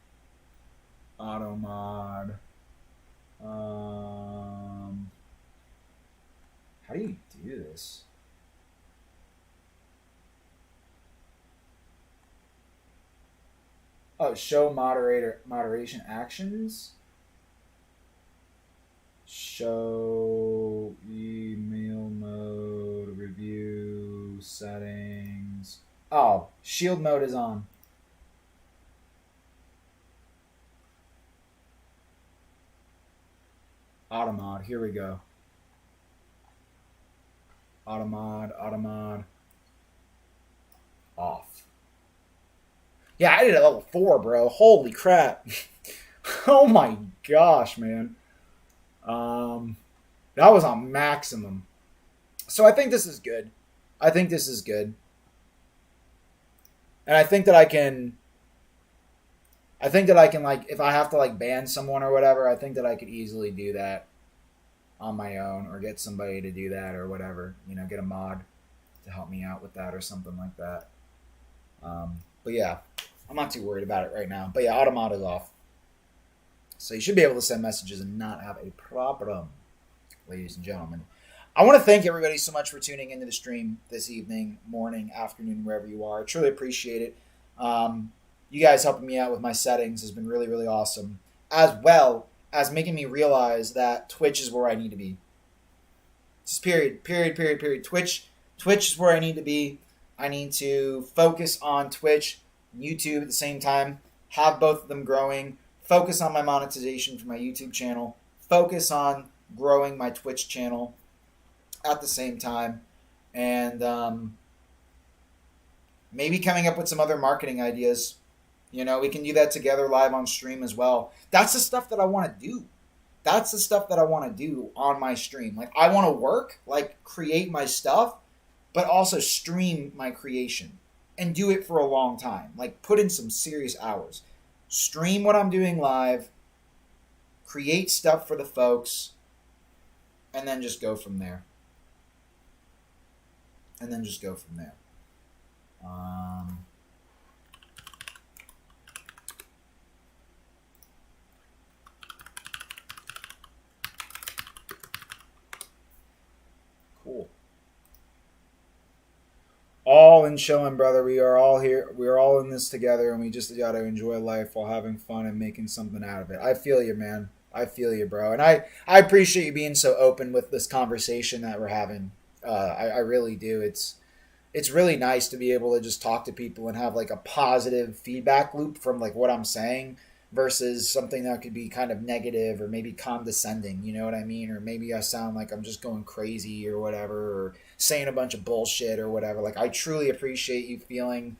How do you do this? Oh, show moderation actions. Show email mode, review settings. Oh, shield mode is on. Automod, here we go. Automod. Off. Yeah, I did it at level 4, bro. Holy crap. Oh my gosh, man. That was on maximum. So I think this is good. And I think that I can like, if I have to like ban someone or whatever, I think that I could easily do that on my own or get somebody to do that or whatever, get a mod to help me out with that or something like that. But yeah, I'm not too worried about it right now. But yeah, automod is off. So you should be able to send messages and not have a problem, ladies and gentlemen. I want to thank everybody so much for tuning into the stream this evening, morning, afternoon, wherever you are. I truly appreciate it. You guys helping me out with my settings has been really, really awesome. As well as making me realize that Twitch is where I need to be. Just period. Twitch is where I need to be. I need to focus on Twitch and YouTube at the same time. Have both of them growing. Focus on my monetization for my YouTube channel. Focus on growing my Twitch channel at the same time. And maybe coming up with some other marketing ideas. We can do that together live on stream as well. That's the stuff that I want to do. That's the stuff that I want to do on my stream. Like, I want to work, like, create my stuff, but also stream my creation and do it for a long time. Like, put in some serious hours. Stream what I'm doing live, create stuff for the folks, and then just go from there. Cool. All in chilling, brother. We are all here. We are all in this together, and we just got to enjoy life while having fun and making something out of it. I feel you, man. I feel you, bro. And I appreciate you being so open with this conversation that we're having. I really do. It's really nice to be able to just talk to people and have like a positive feedback loop from like what I'm saying. versus something that could be kind of negative or maybe condescending, you know what I mean? Or maybe I sound like I'm just going crazy or whatever, or saying a bunch of bullshit or whatever. Like, I truly appreciate you feeling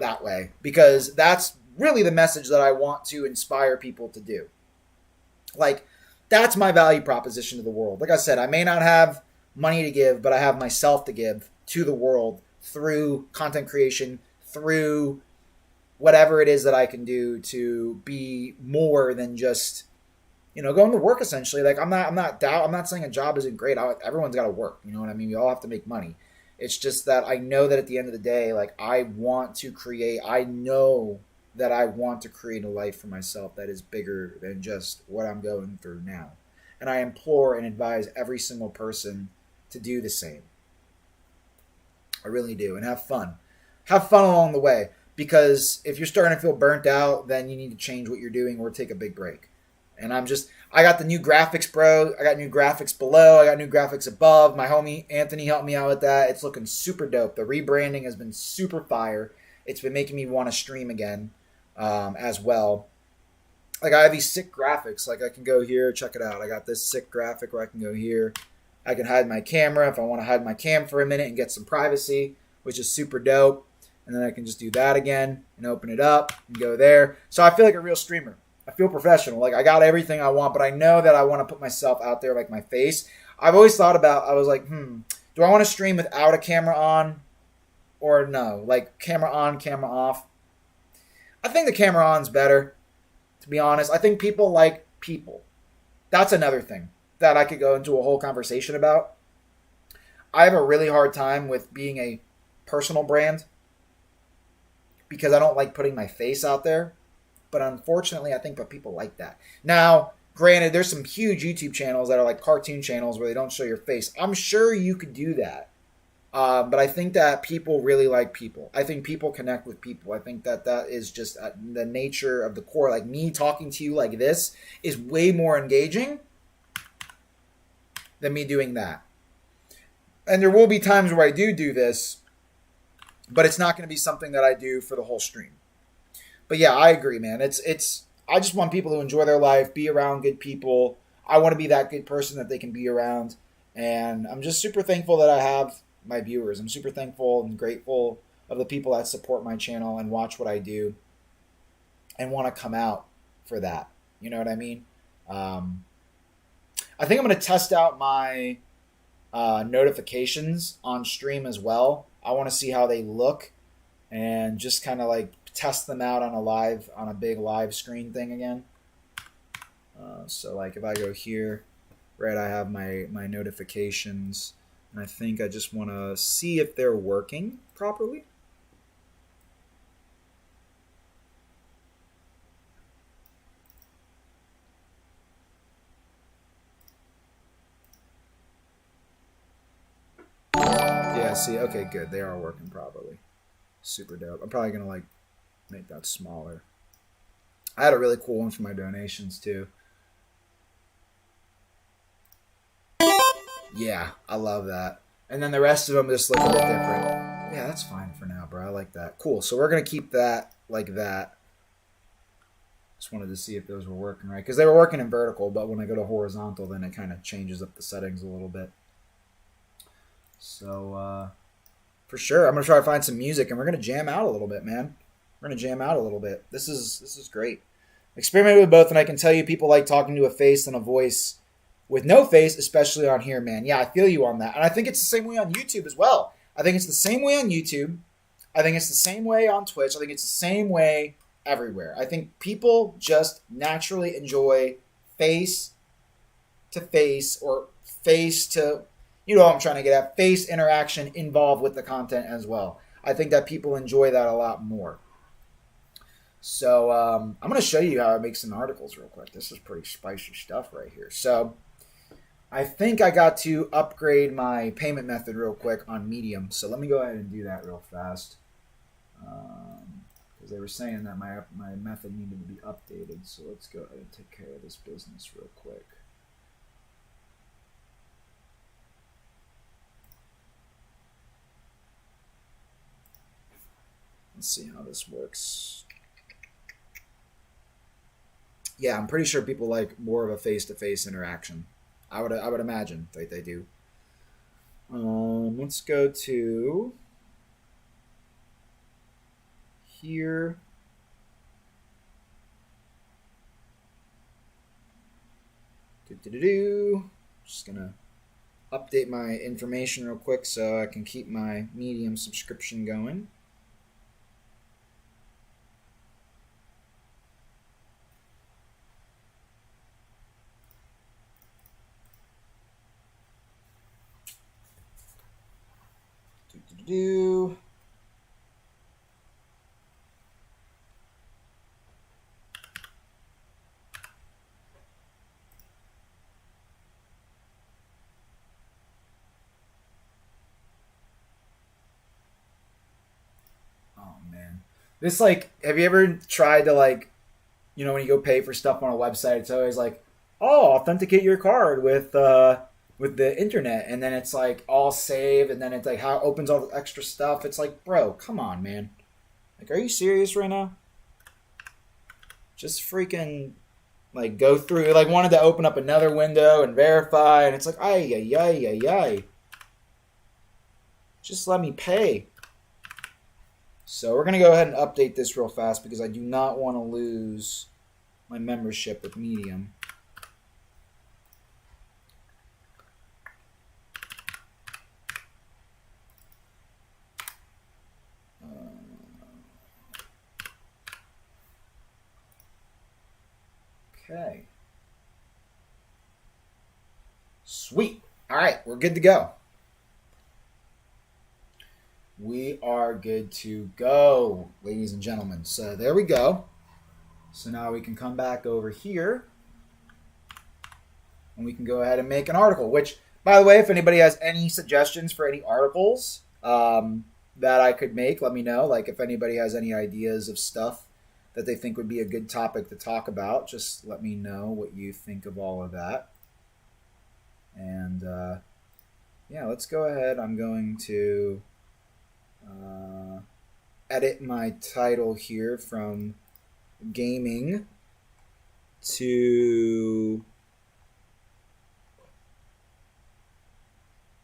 that way, because that's really the message that I want to inspire people to do. Like, that's my value proposition to the world. Like I said, I may not have money to give, but I have myself to give to the world through content creation, through whatever it is that I can do to be more than just, going to work essentially. Like, I'm not saying a job isn't great. Everyone's got to work. You know what I mean? We all have to make money. It's just that I know that at the end of the day, like, I know that I want to create a life for myself that is bigger than just what I'm going through now. And I implore and advise every single person to do the same. I really do. And have fun. Have fun along the way. Because if you're starting to feel burnt out, then you need to change what you're doing or take a big break. And I got the new graphics, bro. I got new graphics below. I got new graphics above. My homie Anthony helped me out with that. It's looking super dope. The rebranding has been super fire. It's been making me want to stream again as well. Like, I have these sick graphics. Like, I can go here, check it out. I got this sick graphic where I can go here. I can hide my camera if I want to hide my cam for a minute and get some privacy, which is super dope. And then I can just do that again and open it up and go there. So I feel like a real streamer. I feel professional. Like, I got everything I want, but I know that I want to put myself out there, like my face. I've always thought about, I was like, do I want to stream without a camera on or no? Like, camera on, camera off. I think the camera on's better, to be honest. I think people like people. That's another thing that I could go into a whole conversation about. I have a really hard time with being a personal brand, because I don't like putting my face out there. But unfortunately, I think that people like that. Now, granted, there's some huge YouTube channels that are like cartoon channels where they don't show your face. I'm sure you could do that. But I think that people really like people. I think people connect with people. I think that is just the nature of the core. Like, me talking to you like this is way more engaging than me doing that. And there will be times where I do this, but it's not going to be something that I do for the whole stream. But yeah, I agree, man. I just want people to enjoy their life, be around good people. I want to be that good person that they can be around. And I'm just super thankful that I have my viewers. I'm super thankful and grateful of the people that support my channel and watch what I do and want to come out for that. You know what I mean? I think I'm going to test out my notifications on stream as well. I want to see how they look and just kind of like test them out on a big live screen thing again. So like if I go here, right, I have my notifications, and I think I just want to see if they're working properly. Yeah, see, okay, good. They are working properly. Super dope. I'm probably going to like make that smaller. I had a really cool one for my donations too. Yeah, I love that. And then the rest of them just look a bit different. Yeah, that's fine for now, bro. I like that. Cool. So we're going to keep that like that. Just wanted to see if those were working right. Because they were working in vertical, but when I go to horizontal, then it kind of changes up the settings a little bit. So, for sure, I'm going to try to find some music, and we're going to jam out a little bit, man. We're going to jam out a little bit. This is great. Experimented with both, and I can tell you people like talking to a face and a voice with no face, especially on here, man. Yeah, I feel you on that. And I think it's the same way on YouTube as well. I think it's the same way on YouTube. I think it's the same way on Twitch. I think it's the same way everywhere. I think people just naturally enjoy face to face or face to, you know what I'm trying to get at, face interaction involved with the content as well. I think that people enjoy that a lot more. So I'm going to show you how I make some articles real quick. This is pretty spicy stuff right here. So I think I got to upgrade my payment method real quick on Medium. So let me go ahead and do that real fast. Because they were saying that my method needed to be updated. So let's go ahead and take care of this business real quick. Let's see how this works. Yeah, I'm pretty sure people like more of a face-to-face interaction. I would imagine that they do. Let's go to here. Just gonna update my information real quick so I can keep my Medium subscription going. Do. Oh man, this like, have you ever tried to like, when you go pay for stuff on a website, it's always like, oh, authenticate your card with the internet, and then it's like all saved, and then it's like how it opens all the extra stuff. It's like, bro, come on, man. Like, are you serious right now? Just freaking like go through. Like wanted to open up another window and verify, and it's like, ay ay ay ay ay. Just let me pay. So we're gonna go ahead and update this real fast because I do not want to lose my membership with Medium. Okay. Sweet. All right, we're good to go. We are good to go, ladies and gentlemen. So there we go. So now we can come back over here and we can go ahead and make an article, which, by the way, if anybody has any suggestions for any articles that I could make, let me know. Like if anybody has any ideas of stuff that they think would be a good topic to talk about, just let me know what you think of all of that. And yeah, let's go ahead. I'm going to edit my title here from gaming to,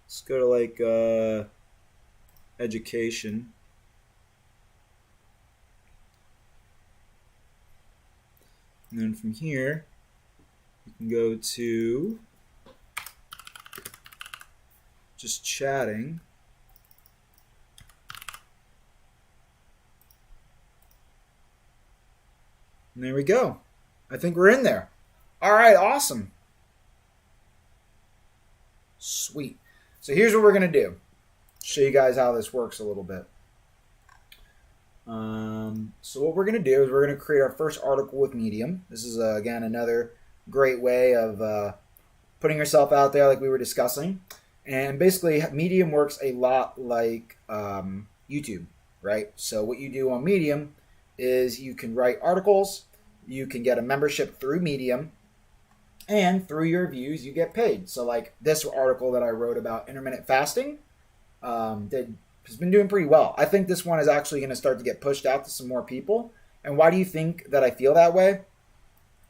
let's go to like education. And then from here, you can go to just chatting. And there we go. I think we're in there. All right, awesome. Sweet. So here's what we're going to do. Show you guys how this works a little bit. So what we're going to do is we're going to create our first article with Medium. This is, again, another great way of putting yourself out there like we were discussing. And basically, Medium works a lot like YouTube, right? So what you do on Medium is you can write articles, you can get a membership through Medium, and through your views, you get paid. So like this article that I wrote about intermittent fasting has been doing pretty well. I think this one is actually going to start to get pushed out to some more people. And why do you think that I feel that way?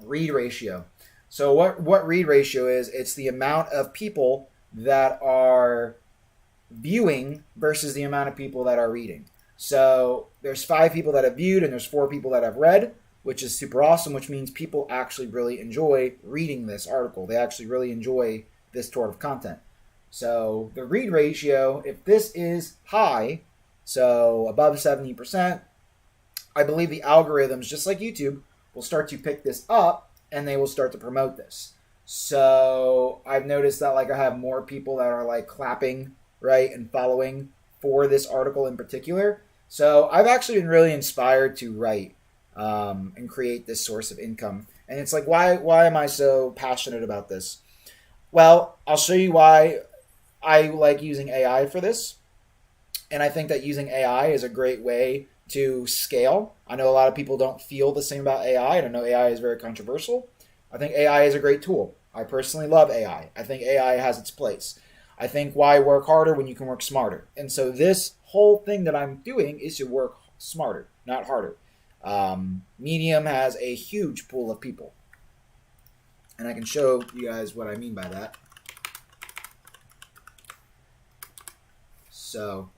Read ratio. So what read ratio is, it's the amount of people that are viewing versus the amount of people that are reading. So there's 5 people that have viewed and there's 4 people that have read, which is super awesome, which means people actually really enjoy reading this article. They actually really enjoy this sort of content. So the read ratio, if this is high, so above 70%, I believe the algorithms, just like YouTube, will start to pick this up and they will start to promote this. So I've noticed that like I have more people that are like clapping, right, and following for this article in particular. So I've actually been really inspired to write and create this source of income. And it's like, why am I so passionate about this? Well, I'll show you why I like using AI for this. And I think that using AI is a great way to scale. I know a lot of people don't feel the same about AI, and I know AI is very controversial. I think AI is a great tool. I personally love AI. I think AI has its place. I think why work harder when you can work smarter? And so this whole thing that I'm doing is to work smarter, not harder. Medium has a huge pool of people. And I can show you guys what I mean by that. So,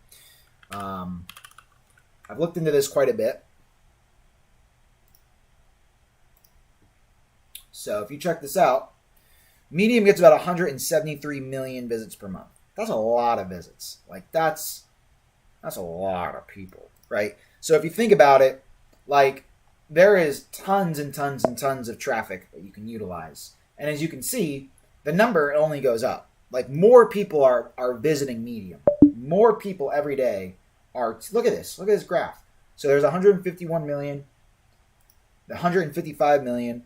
I've looked into this quite a bit. So if you check this out, Medium gets about 173 million visits per month. That's a lot of visits. Like that's a lot of people, right? So if you think about it, like there is tons and tons and tons of traffic that you can utilize. And as you can see, the number only goes up. Like more people are visiting Medium. More people every day are, look at this graph. So there's 151 million, 155 million,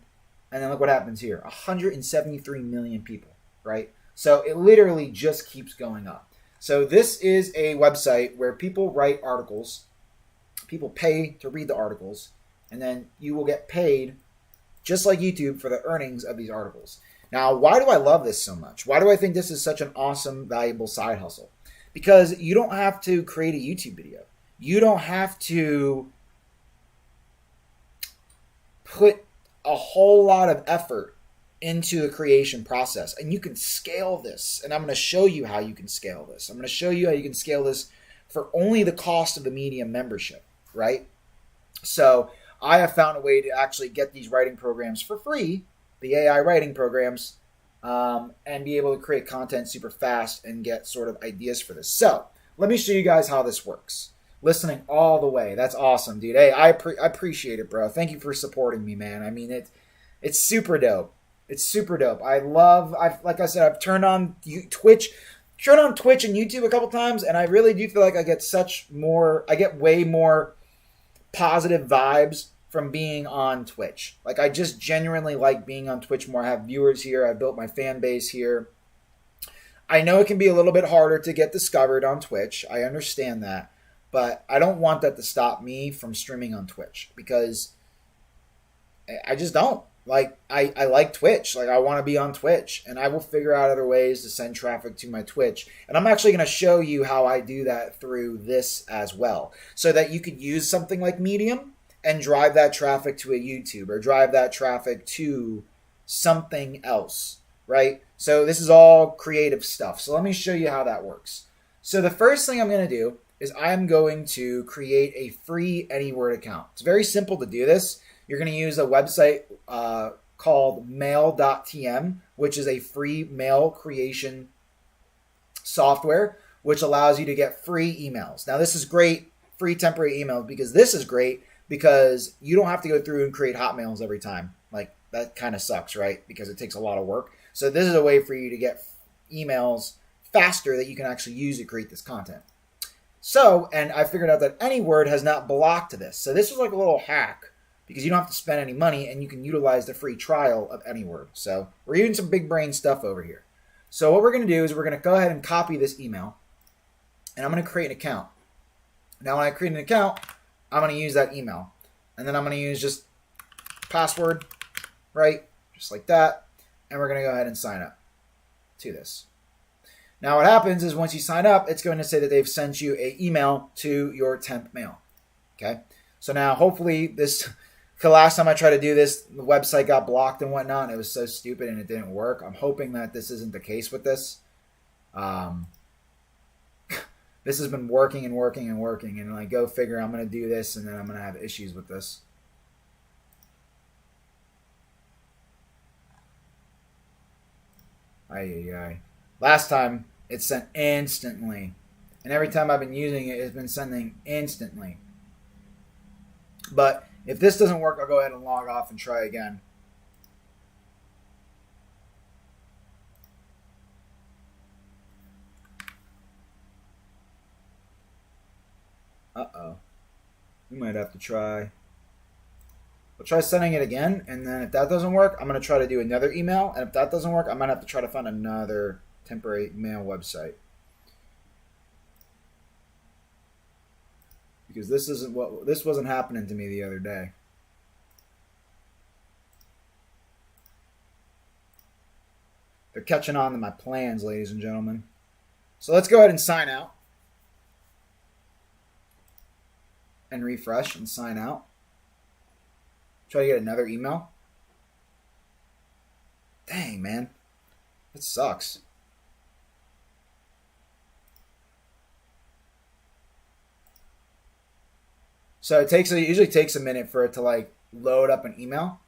and then look what happens here. 173 million people, right? So it literally just keeps going up. So this is a website where people write articles. People pay to read the articles, and then you will get paid just like YouTube for the earnings of these articles. Now, why do I love this so much? Why do I think this is such an awesome, valuable side hustle? Because you don't have to create a YouTube video. You don't have to put a whole lot of effort into the creation process. And you can scale this. And I'm going to show you how you can scale this. I'm going to show you how you can scale this for only the cost of the Medium membership, right? So I have found a way to actually get these writing programs for free, the AI writing programs, and be able to create content super fast and get sort of ideas for this. So let me show you guys how this works. Listening all the way. That's awesome, dude. Hey, I appreciate it, bro. Thank you for supporting me, man. I mean, it's super dope. It's super dope. Like I said, I've turned on Twitch and YouTube a couple times, and I really do feel like I get way more positive vibes from being on Twitch. Like, I just genuinely like being on Twitch more. I have viewers here. I've built my fan base here. I know it can be a little bit harder to get discovered on Twitch. I understand that. But I don't want that to stop me from streaming on Twitch, because I just don't. Like, I like Twitch. Like, I want to be on Twitch, and I will figure out other ways to send traffic to my Twitch. And I'm actually going to show you how I do that through this as well, so that you could use something like Medium and drive that traffic to a YouTube or drive that traffic to something else, right? So this is all creative stuff. So let me show you how that works. So the first thing I'm going to do is I'm going to create a free AnyWord account. It's very simple to do this. You're going to use a website called mail.tm, which is a free mail creation software, which allows you to get free emails. Now, this is great, free temporary emails, because this is great because you don't have to go through and create Hotmails every time. Like, that kind of sucks, right? Because it takes a lot of work. So this is a way for you to get emails faster that you can actually use to create this content. So, and I figured out that AnyWord has not blocked this. So this is like a little hack, because you don't have to spend any money and you can utilize the free trial of AnyWord. So we're using some big brain stuff over here. So what we're going to do is we're going to go ahead and copy this email, and I'm going to create an account. Now when I create an account, I'm going to use that email, and then I'm going to use just password, right? Just like that. And we're going to go ahead and sign up to this. Now what happens is once you sign up, it's going to say that they've sent you an email to your temp mail. Okay. So now hopefully this, the last time I tried to do this, the website got blocked and whatnot, and it was so stupid and it didn't work. I'm hoping that this isn't the case with this. This has been working and working and working, and like, go figure, I'm going to do this and then I'm going to have issues with this. Ay. Last time it sent instantly, and every time I've been using it, it's been sending instantly. But if this doesn't work, I'll go ahead and log off and try again. Uh-oh. We might have to try. We'll try sending it again, and then if that doesn't work, I'm going to try to do another email, and if that doesn't work, I might have to try to find another temporary mail website. Because this wasn't happening to me the other day. They're catching on to my plans, ladies and gentlemen. So let's go ahead and sign out. And refresh and sign out. Try to get another email. Dang, man. It sucks. So it usually takes a minute for it to like load up an email.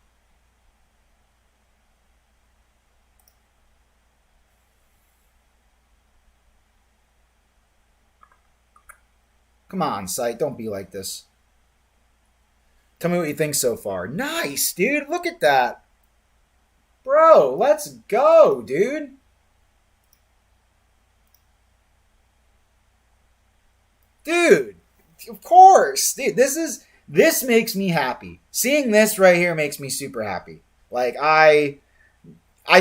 Come on, site, don't be like this. Tell me what you think so far. Nice, dude. Look at that. Bro, let's go, dude. Dude, of course. Dude, this makes me happy. Seeing this right here makes me super happy. Like I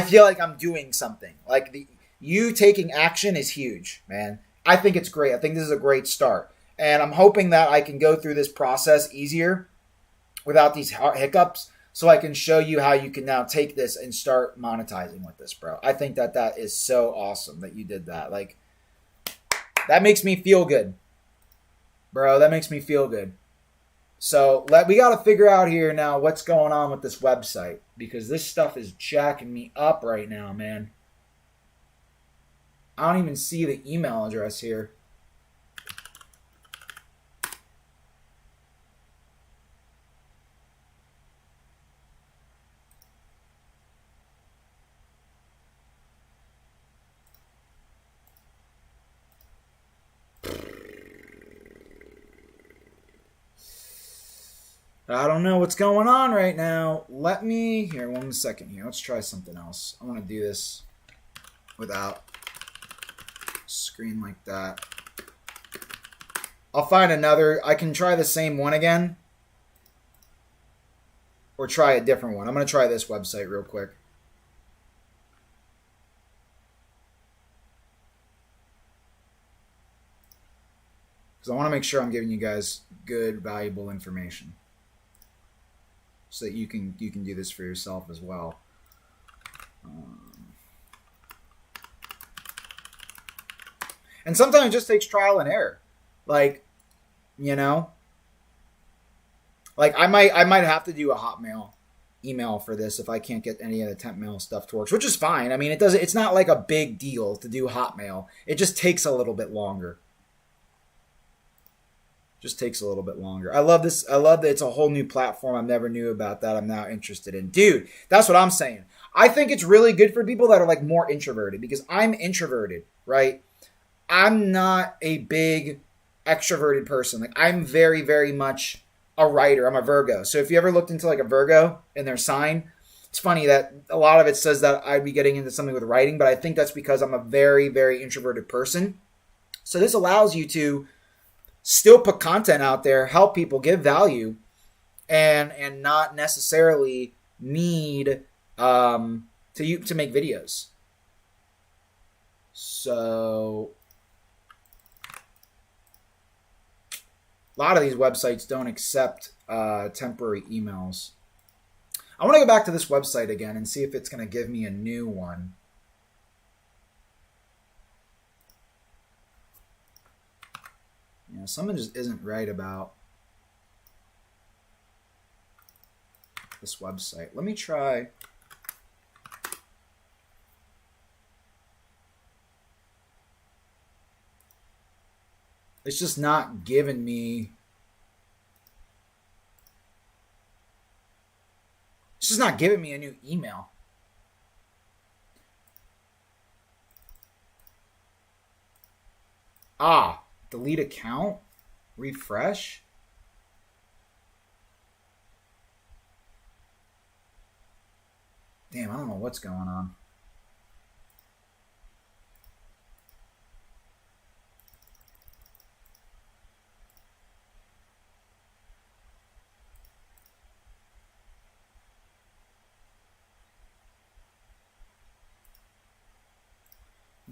feel like I'm doing something. Like you taking action is huge, man. I think it's great. I think this is a great start. And I'm hoping that I can go through this process easier without these hiccups so I can show you how you can now take this and start monetizing with this, bro. I think that is so awesome that you did that. Like, that makes me feel good. Bro, that makes me feel good. So we got to figure out here now what's going on with this website because this stuff is jacking me up right now, man. I don't even see the email address here. I don't know what's going on right now. Here, 1 second here. Let's try something else. I want to do this without screen like that. I'll find another. I can try the same one again. Or try a different one. I'm going to try this website real quick. Because I want to make sure I'm giving you guys good, valuable information. So that you can do this for yourself as well. And sometimes it just takes trial and error. Like, you know, like I might have to do a Hotmail email for this if I can't get any of the temp mail stuff to work, which is fine. I mean, it's not like a big deal to do Hotmail. It just takes a little bit longer. Just takes a little bit longer. I love this. I love that it's a whole new platform. I never knew about that. I'm now interested in. Dude, that's what I'm saying. I think it's really good for people that are like more introverted because I'm introverted, right? I'm not a big extroverted person. Like I'm very, very much a writer. I'm a Virgo. So if you ever looked into like a Virgo and their sign, it's funny that a lot of it says that I'd be getting into something with writing, but I think that's because I'm a very, very introverted person. So this allows you to still put content out there, help people, give value, and not necessarily need to make videos. So a lot of these websites don't accept temporary emails. I want to go back to this website again and see if it's going to give me a new one. You know, something just isn't right about this website. Let me try. It's just not giving me. It's just not giving me a new email. Delete account, refresh. Damn, I don't know what's going on.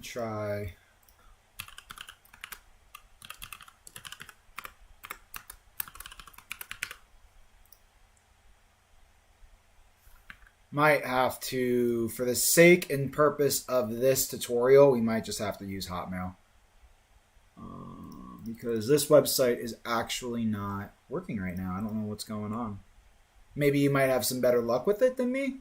Try. Might have to, for the sake and purpose of this tutorial, we might just have to use Hotmail. Because this website is actually not working right now. I don't know what's going on. Maybe you might have some better luck with it than me.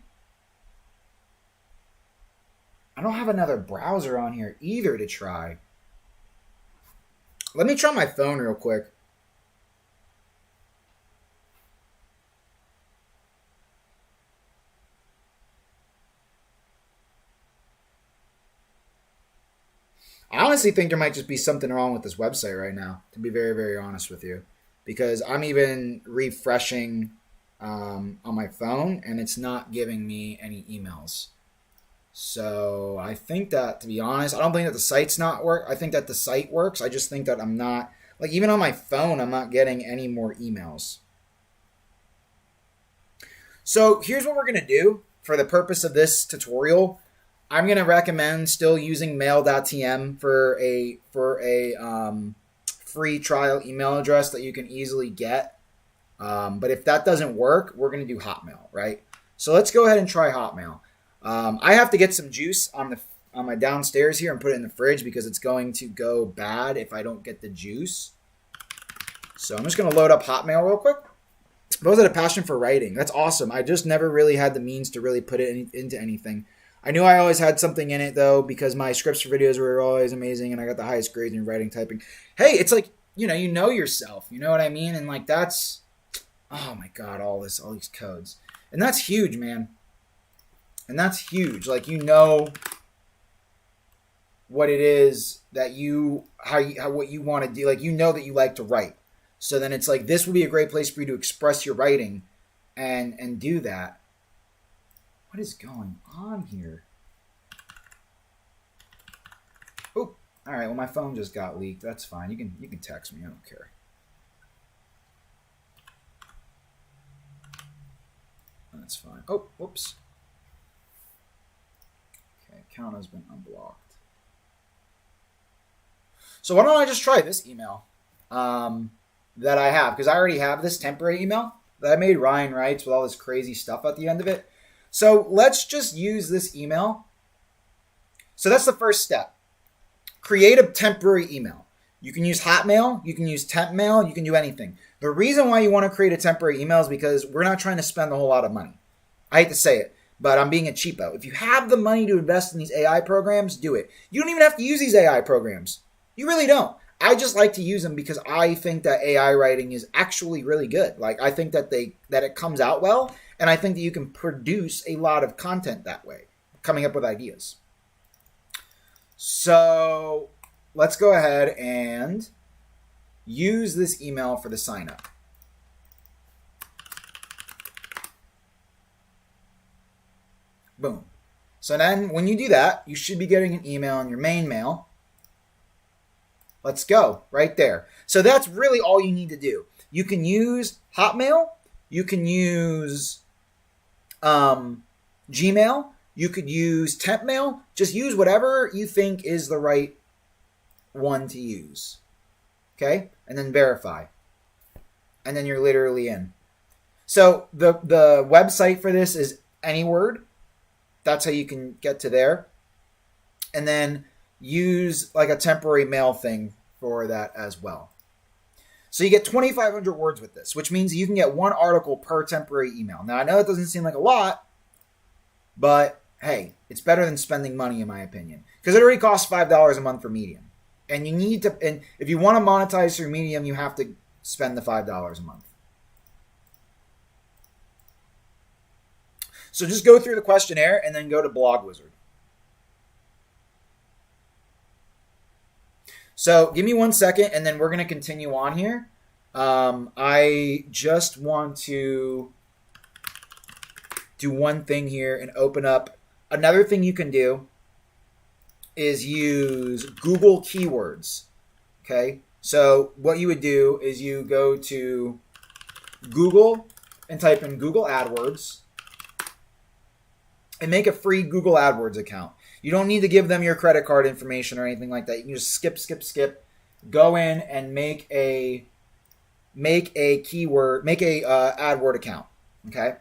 I don't have another browser on here either to try. Let me try my phone real quick. I honestly think there might just be something wrong with this website right now, to be very, very honest with you. Because I'm even refreshing on my phone, and it's not giving me any emails. So I think that, to be honest, I don't think that the site's not work. I think that the site works. I just think that I'm not, like, even on my phone, I'm not getting any more emails. So here's what we're going to do for the purpose of this tutorial. I'm going to recommend still using mail.tm for a free trial email address that you can easily get. But if that doesn't work, we're going to do Hotmail, right? So let's go ahead and try Hotmail. I have to get some juice on my downstairs here and put it in the fridge because it's going to go bad if I don't get the juice. So I'm just going to load up Hotmail real quick. I've always had a passion for writing. That's awesome. I just never really had the means to really put it into anything. I knew I always had something in it, though, because my scripts for videos were always amazing, and I got the highest grades in writing, typing. Hey, it's like, you know yourself. You know what I mean? And, like, that's, oh, my God, all these codes. And that's huge, man. And that's huge. Like, you know what it is that what you want to do. Like, you know that you like to write. So then it's like, this would be a great place for you to express your writing and do that. What is going on here? Oh, all right. Well, my phone just got leaked. That's fine. You can text me. I don't care. That's fine. Oh, whoops. Okay, account has been unblocked. So why don't I just try this email that I have? Because I already have this temporary email that I made, Ryan Writes, with all this crazy stuff at the end of it. So let's just use this email. So that's the first step. Create a temporary email. You can use Hotmail, you can use TempMail, you can do anything. The reason why you want to create a temporary email is because we're not trying to spend a whole lot of money. I hate to say it, but I'm being a cheapo. If you have the money to invest in these AI programs, do it. You don't even have to use these AI programs. You really don't. I just like to use them because I think that AI writing is actually really good. Like, I think that it comes out well, and I think that you can produce a lot of content that way, coming up with ideas. So let's go ahead and use this email for the sign up. Boom. So then when you do that, you should be getting an email on your main mail. Let's go right there. So that's really all you need to do. You can use Hotmail. You can use Gmail. You could use TempMail. Just use whatever you think is the right one to use. Okay? And then verify. And then you're literally in. So the website for this is AnyWord. That's how you can get to there. And then use like a temporary mail thing for that as well. So you get 2,500 words with this, which means you can get one article per temporary email. Now, I know it doesn't seem like a lot, but hey, it's better than spending money in my opinion, because it already costs $5 a month for Medium. And you need to, and if you want to monetize through Medium, you have to spend the $5 a month. So just go through the questionnaire and then go to Blog Wizard. So give me 1 second, and then we're going to continue on here. I just want to do one thing here and open up. Another thing you can do is use Google Keywords. Okay, so what you would do is you go to Google and type in Google AdWords and make a free Google AdWords account. You don't need to give them your credit card information or anything like that. You can just skip. Go in and make a AdWord account. Okay?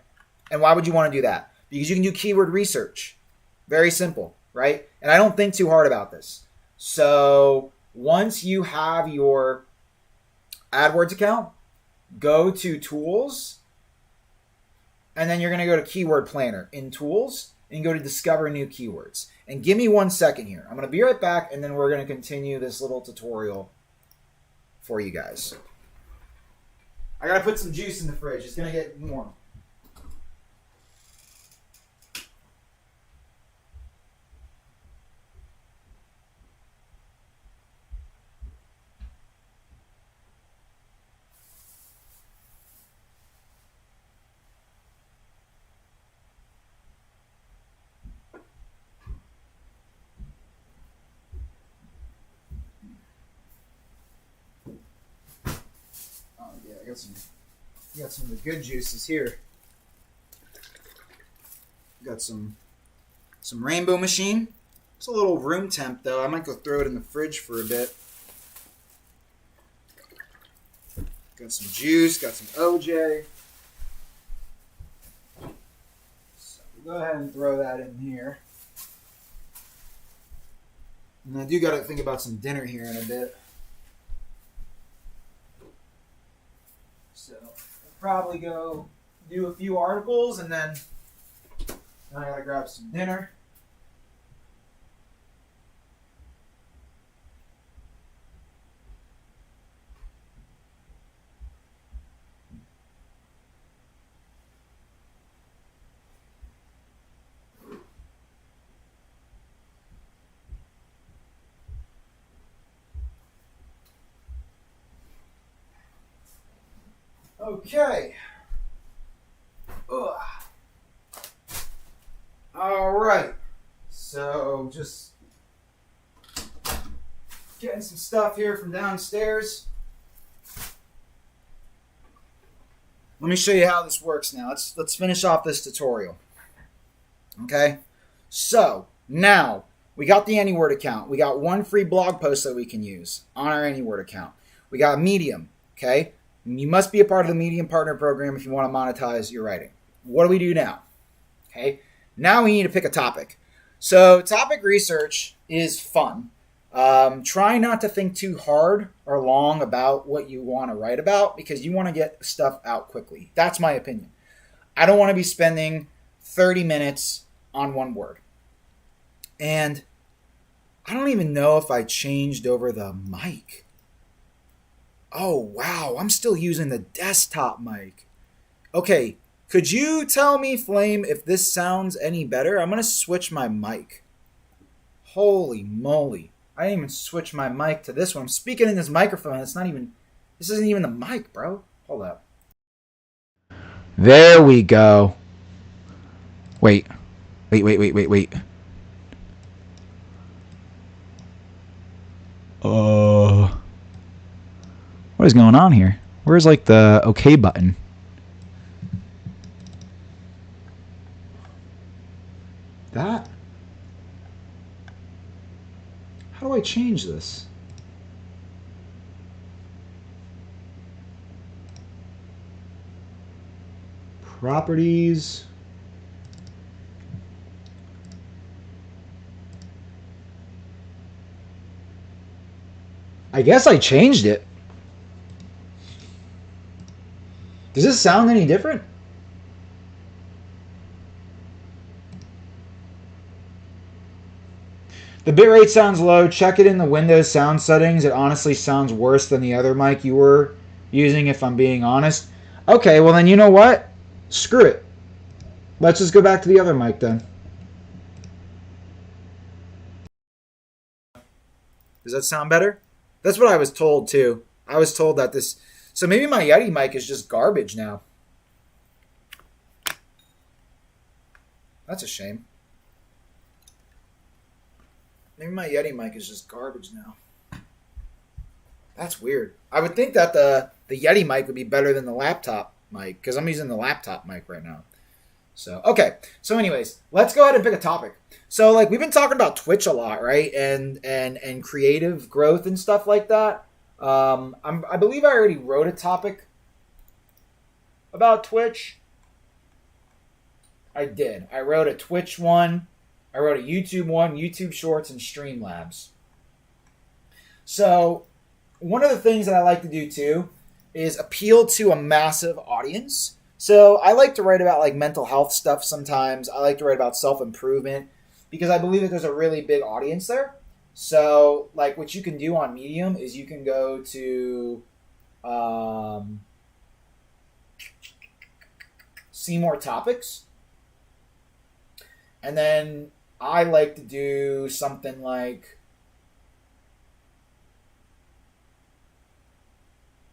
And why would you want to do that? Because you can do keyword research. Very simple, right? And I don't think too hard about this. So once you have your AdWords account, go to Tools, and then you're going to go to Keyword Planner. In Tools, and go to discover new keywords. And give me 1 second here. I'm going to be right back, and then we're going to continue this little tutorial for you guys. I got to put some juice in the fridge. It's going to get warm. Got some of the good juices here. Got some Rainbow Machine. It's a little room temp though. I might go throw it in the fridge for a bit. Got some juice. Got some OJ. So we'll go ahead and throw that in here. And I do got to think about some dinner here in a bit. So I'll probably go do a few articles and then I gotta grab some dinner. Okay. Ugh. All right. So just getting some stuff here from downstairs. Let me show you how this works now. Let's finish off this tutorial. Okay. So now we got the AnyWord account. We got one free blog post that we can use on our AnyWord account. We got Medium. Okay. You must be a part of the Medium Partner Program if you want to monetize your writing. What do we do now? Okay, now we need to pick a topic. So topic research is fun. Try not to think too hard or long about what you want to write about because you want to get stuff out quickly. That's my opinion. I don't want to be spending 30 minutes on one word. And I don't even know if I changed over the mic. Oh, wow, I'm still using the desktop mic. Okay, could you tell me, Flame, if this sounds any better? I'm going to switch my mic. Holy moly. I didn't even switch my mic to this one. I'm speaking in this microphone. This isn't even the mic, bro. Hold up. There we go. Wait. What is going on here? Where's like the OK button? That? How do I change this? Properties. I guess I changed it. Does this sound any different? The bitrate sounds low. Check it in the Windows sound settings. It honestly sounds worse than the other mic you were using, if I'm being honest. Okay, well then you know what? Screw it. Let's just go back to the other mic then. Does that sound better? That's what I was told too. I was told that this... So maybe my Yeti mic is just garbage now. That's a shame. Maybe my Yeti mic is just garbage now. That's weird. I would think that the Yeti mic would be better than the laptop mic because I'm using the laptop mic right now. So, okay. So anyways, let's go ahead and pick a topic. So like we've been talking about Twitch a lot, right? And creative growth and stuff like that. I believe I already wrote a topic about Twitch. I did. I wrote a Twitch one. I wrote a YouTube one, YouTube Shorts, and Streamlabs. So one of the things that I like to do too is appeal to a massive audience So I like to write about like mental health stuff sometimes. I like to write about self-improvement because I believe that there's a really big audience there. So like what you can do on Medium is you can go to see more topics. And then I like to do something like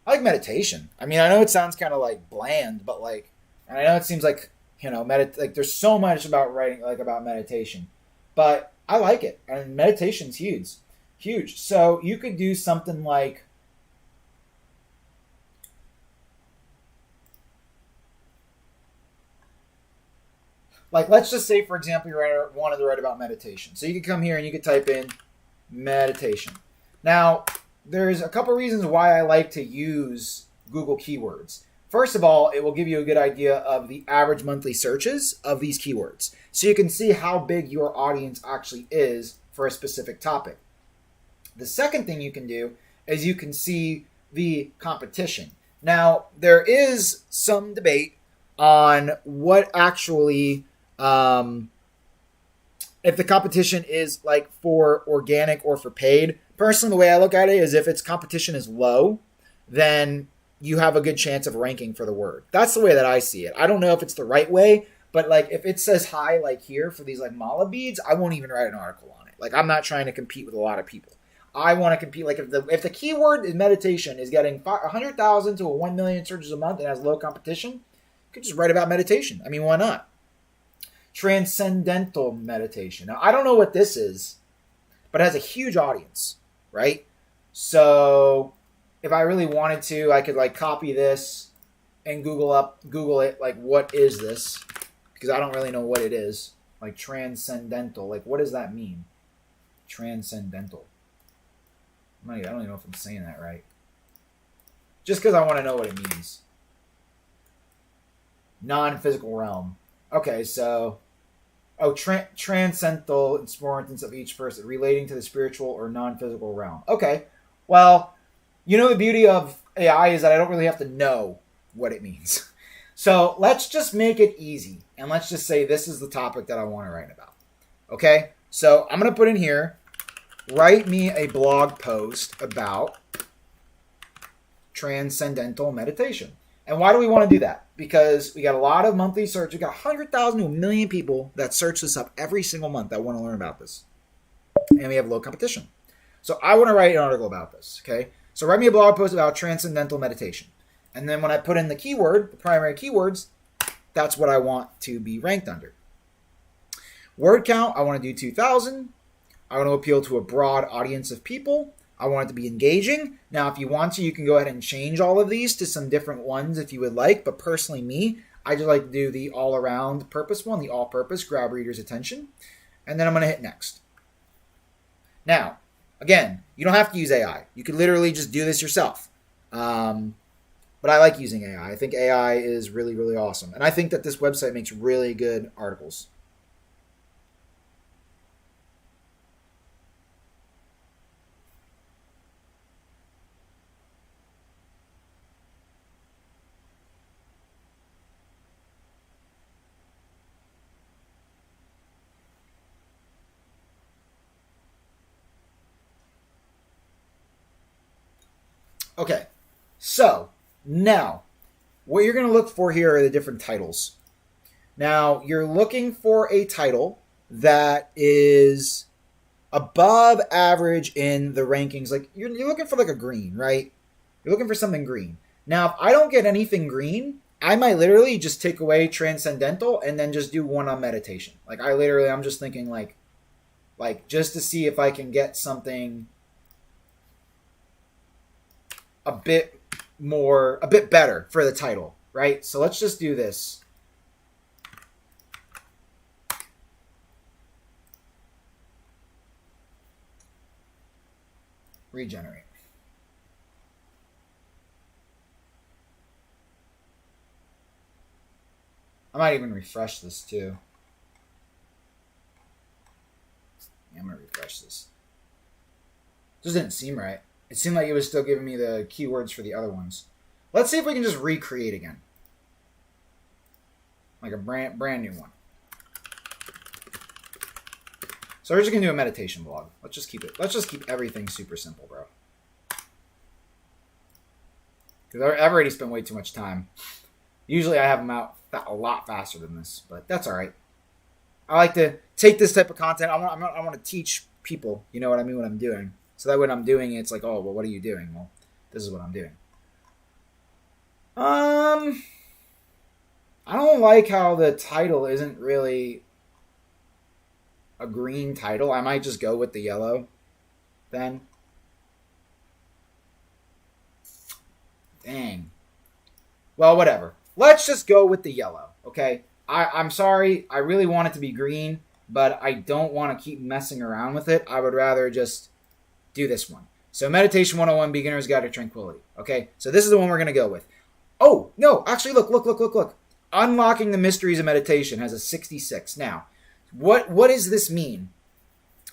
I like meditation. I mean, I know it sounds kind of like bland, but like, and I know it seems like like there's so much about writing like about meditation, but I like it, and meditation's huge, huge. So you could do something like let's just say, for example, wanted to write about meditation. So you could come here and you could type in meditation. Now, there's a couple reasons why I like to use Google keywords. First of all, it will give you a good idea of the average monthly searches of these keywords. So you can see how big your audience actually is for a specific topic. The second thing you can do is you can see the competition. Now, there is some debate on what actually, if the competition is like for organic or for paid. Personally, the way I look at it is if its competition is low, then you have a good chance of ranking for the word. That's the way that I see it. I don't know if it's the right way, but like if it says high like here for these like mala beads, I won't even write an article on it. Like I'm not trying to compete with a lot of people. I want to compete. Like if the keyword is meditation is getting 100,000 to 1 million searches a month and has low competition, you could just write about meditation. I mean, why not? Transcendental meditation. Now, I don't know what this is, but it has a huge audience, right? So if I really wanted to, I could like copy this and Google it, like what is this? Because I don't really know what it is. Like transcendental, like what does that mean? Transcendental. I don't even know if I'm saying that right. Just because I want to know what it means. Non-physical realm. Okay, so transcendental importance of each person relating to the spiritual or non-physical realm. Okay, well, you know the beauty of AI is that I don't really have to know what it means. So let's just make it easy, and let's just say this is the topic that I want to write about. Okay, so I'm going to put in here, write me a blog post about transcendental meditation. And why do we want to do that? Because we got a lot of monthly search. We got 100,000 to a million people that search this up every single month that want to learn about this. And we have low competition. So I want to write an article about this, okay? So write me a blog post about transcendental meditation. And then when I put in the keyword, the primary keywords, that's what I want to be ranked under. Word count, I want to do 2,000. I want to appeal to a broad audience of people. I want it to be engaging. Now, if you want to, you can go ahead and change all of these to some different ones if you would like. But personally, me, I just like to do the all-around purpose one, the all-purpose, grab readers' attention. And then I'm going to hit next. Now, again, you don't have to use AI. You could literally just do this yourself. But I like using AI. I think AI is really, really awesome. And I think that this website makes really good articles. Okay, so now what you're going to look for here are the different titles. Now, you're looking for a title that is above average in the rankings. Like you're looking for like a green, right? You're looking for something green. Now, if I don't get anything green, I might literally just take away transcendental and then just do one on meditation. Like I'm just thinking like just to see if I can get something a bit better for the title, right? So let's just do this. Regenerate. I might even refresh this too. Yeah, I'm gonna refresh this. This didn't seem right. It seemed like it was still giving me the keywords for the other ones. Let's see if we can just recreate again. like a brand new one. So we're just gonna do a meditation vlog. Let's just keep everything super simple, bro. Because I've already spent way too much time. Usually I have them out a lot faster than this, but that's all right. I like to take this type of content. I want to teach people, you know what I mean, what I'm doing. So that when I'm doing it, it's like, oh, well, what are you doing? Well, this is what I'm doing. I don't like how the title isn't really a green title. I might just go with the yellow then. Dang. Well, whatever. Let's just go with the yellow, okay? I'm sorry. I really want it to be green, but I don't want to keep messing around with it. I would rather just do this one. So Meditation 101, Beginner's Guide to Tranquility. Okay, so this is the one we're going to go with. Oh, no, actually, look. Unlocking the Mysteries of Meditation has a 66. Now, what does this mean?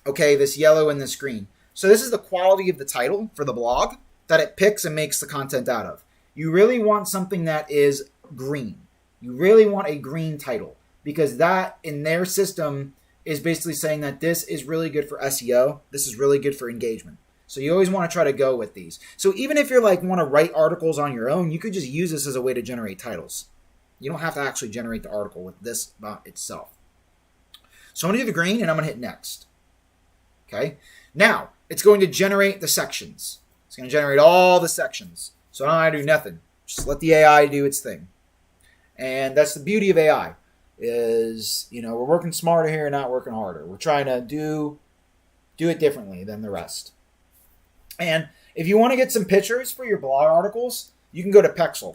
Okay, this yellow and this green. So this is the quality of the title for the blog that it picks and makes the content out of. You really want something that is green. You really want a green title because that, in their system, is basically saying that this is really good for SEO. This is really good for engagement. So you always want to try to go with these. So even if you're like want to write articles on your own, you could just use this as a way to generate titles. You don't have to actually generate the article with this by itself. So I'm going to do the green and I'm going to hit next. Okay. Now it's going to generate the sections. It's going to generate all the sections. So I don't have to do nothing. Just let the AI do its thing. And that's the beauty of AI is, you know, we're working smarter here, not working harder. We're trying to do it differently than the rest. And if you want to get some pictures for your blog articles, you can go to Pexel.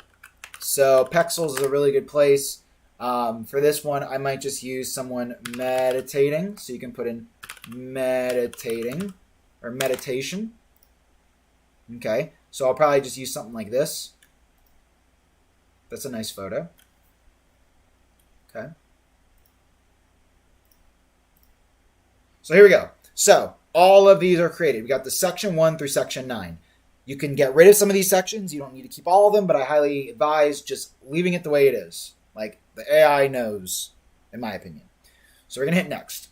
So Pexels is a really good place. For this one, I might just use someone meditating. So you can put in meditating or meditation. Okay. So I'll probably just use something like this. That's a nice photo. Okay. So here we go. So all of these are created. We got the section 1 through section 9. You can get rid of some of these sections. You don't need to keep all of them, but I highly advise just leaving it the way it is. Like the AI knows, in my opinion. So we're going to hit next.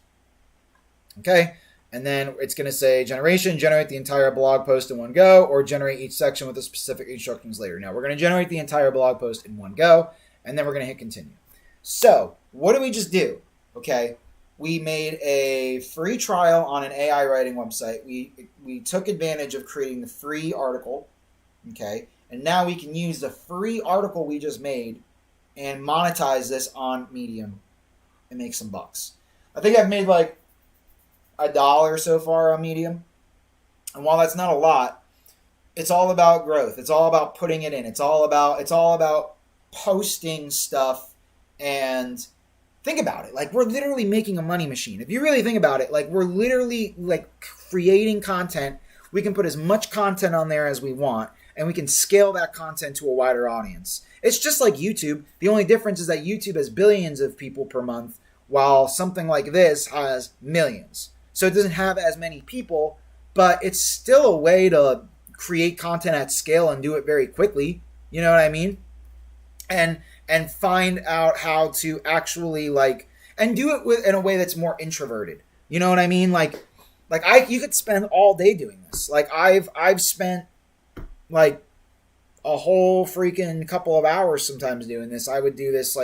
Okay. And then it's going to say generate the entire blog post in one go, or generate each section with the specific instructions later. Now we're going to generate the entire blog post in one go, and then we're going to hit continue. So what did we just do? Okay. We made a free trial on an AI writing website. We took advantage of creating the free article. Okay. And now we can use the free article we just made and monetize this on Medium and make some bucks. I think I've made like $1 so far on Medium. And while that's not a lot, it's all about growth. It's all about putting it in. It's all about posting stuff. And think about it. Like, we're literally making a money machine. If you really think about it, like, we're literally like creating content. We can put as much content on there as we want, and we can scale that content to a wider audience. It's just like YouTube. The only difference is that YouTube has billions of people per month, while something like this has millions. So it doesn't have as many people, but it's still a way to create content at scale and do it very quickly. You know what I mean? And find out how to actually and do it in a way that's more introverted. You know what I mean? You could spend all day doing this. Like I've spent like a whole freaking couple of hours sometimes doing this. I would do this,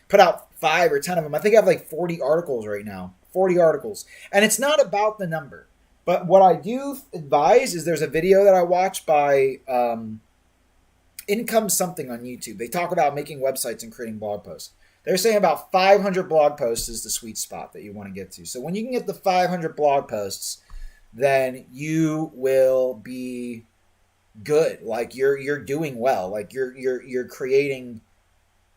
put out 5 or 10 of them. I think I have like 40 articles right now. 40 articles. And it's not about the number. But what I do advise is there's a video that I watch by Income Something on YouTube. They talk about making websites and creating blog posts. They're saying about 500 blog posts is the sweet spot that you want to get to. So when you can get the 500 blog posts, then you will be good. Like you're doing well. Like you're creating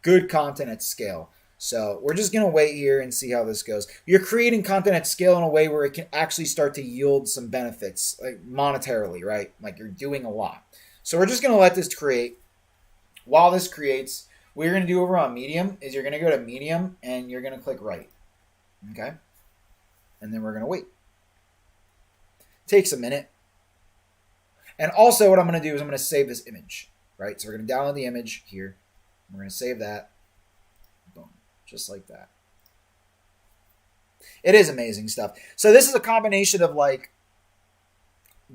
good content at scale. So we're just going to wait here and see how this goes. You're creating content at scale in a way where it can actually start to yield some benefits, like monetarily, right? Like you're doing a lot. So we're just going to let this create. While this creates, what you're going to do over on Medium is you're going to go to Medium and you're going to click write. Okay? And then we're going to wait. Takes a minute. And also what I'm going to do is I'm going to save this image, right? So we're going to download the image here. We're going to save that. Boom. Just like that. It is amazing stuff. So this is a combination of like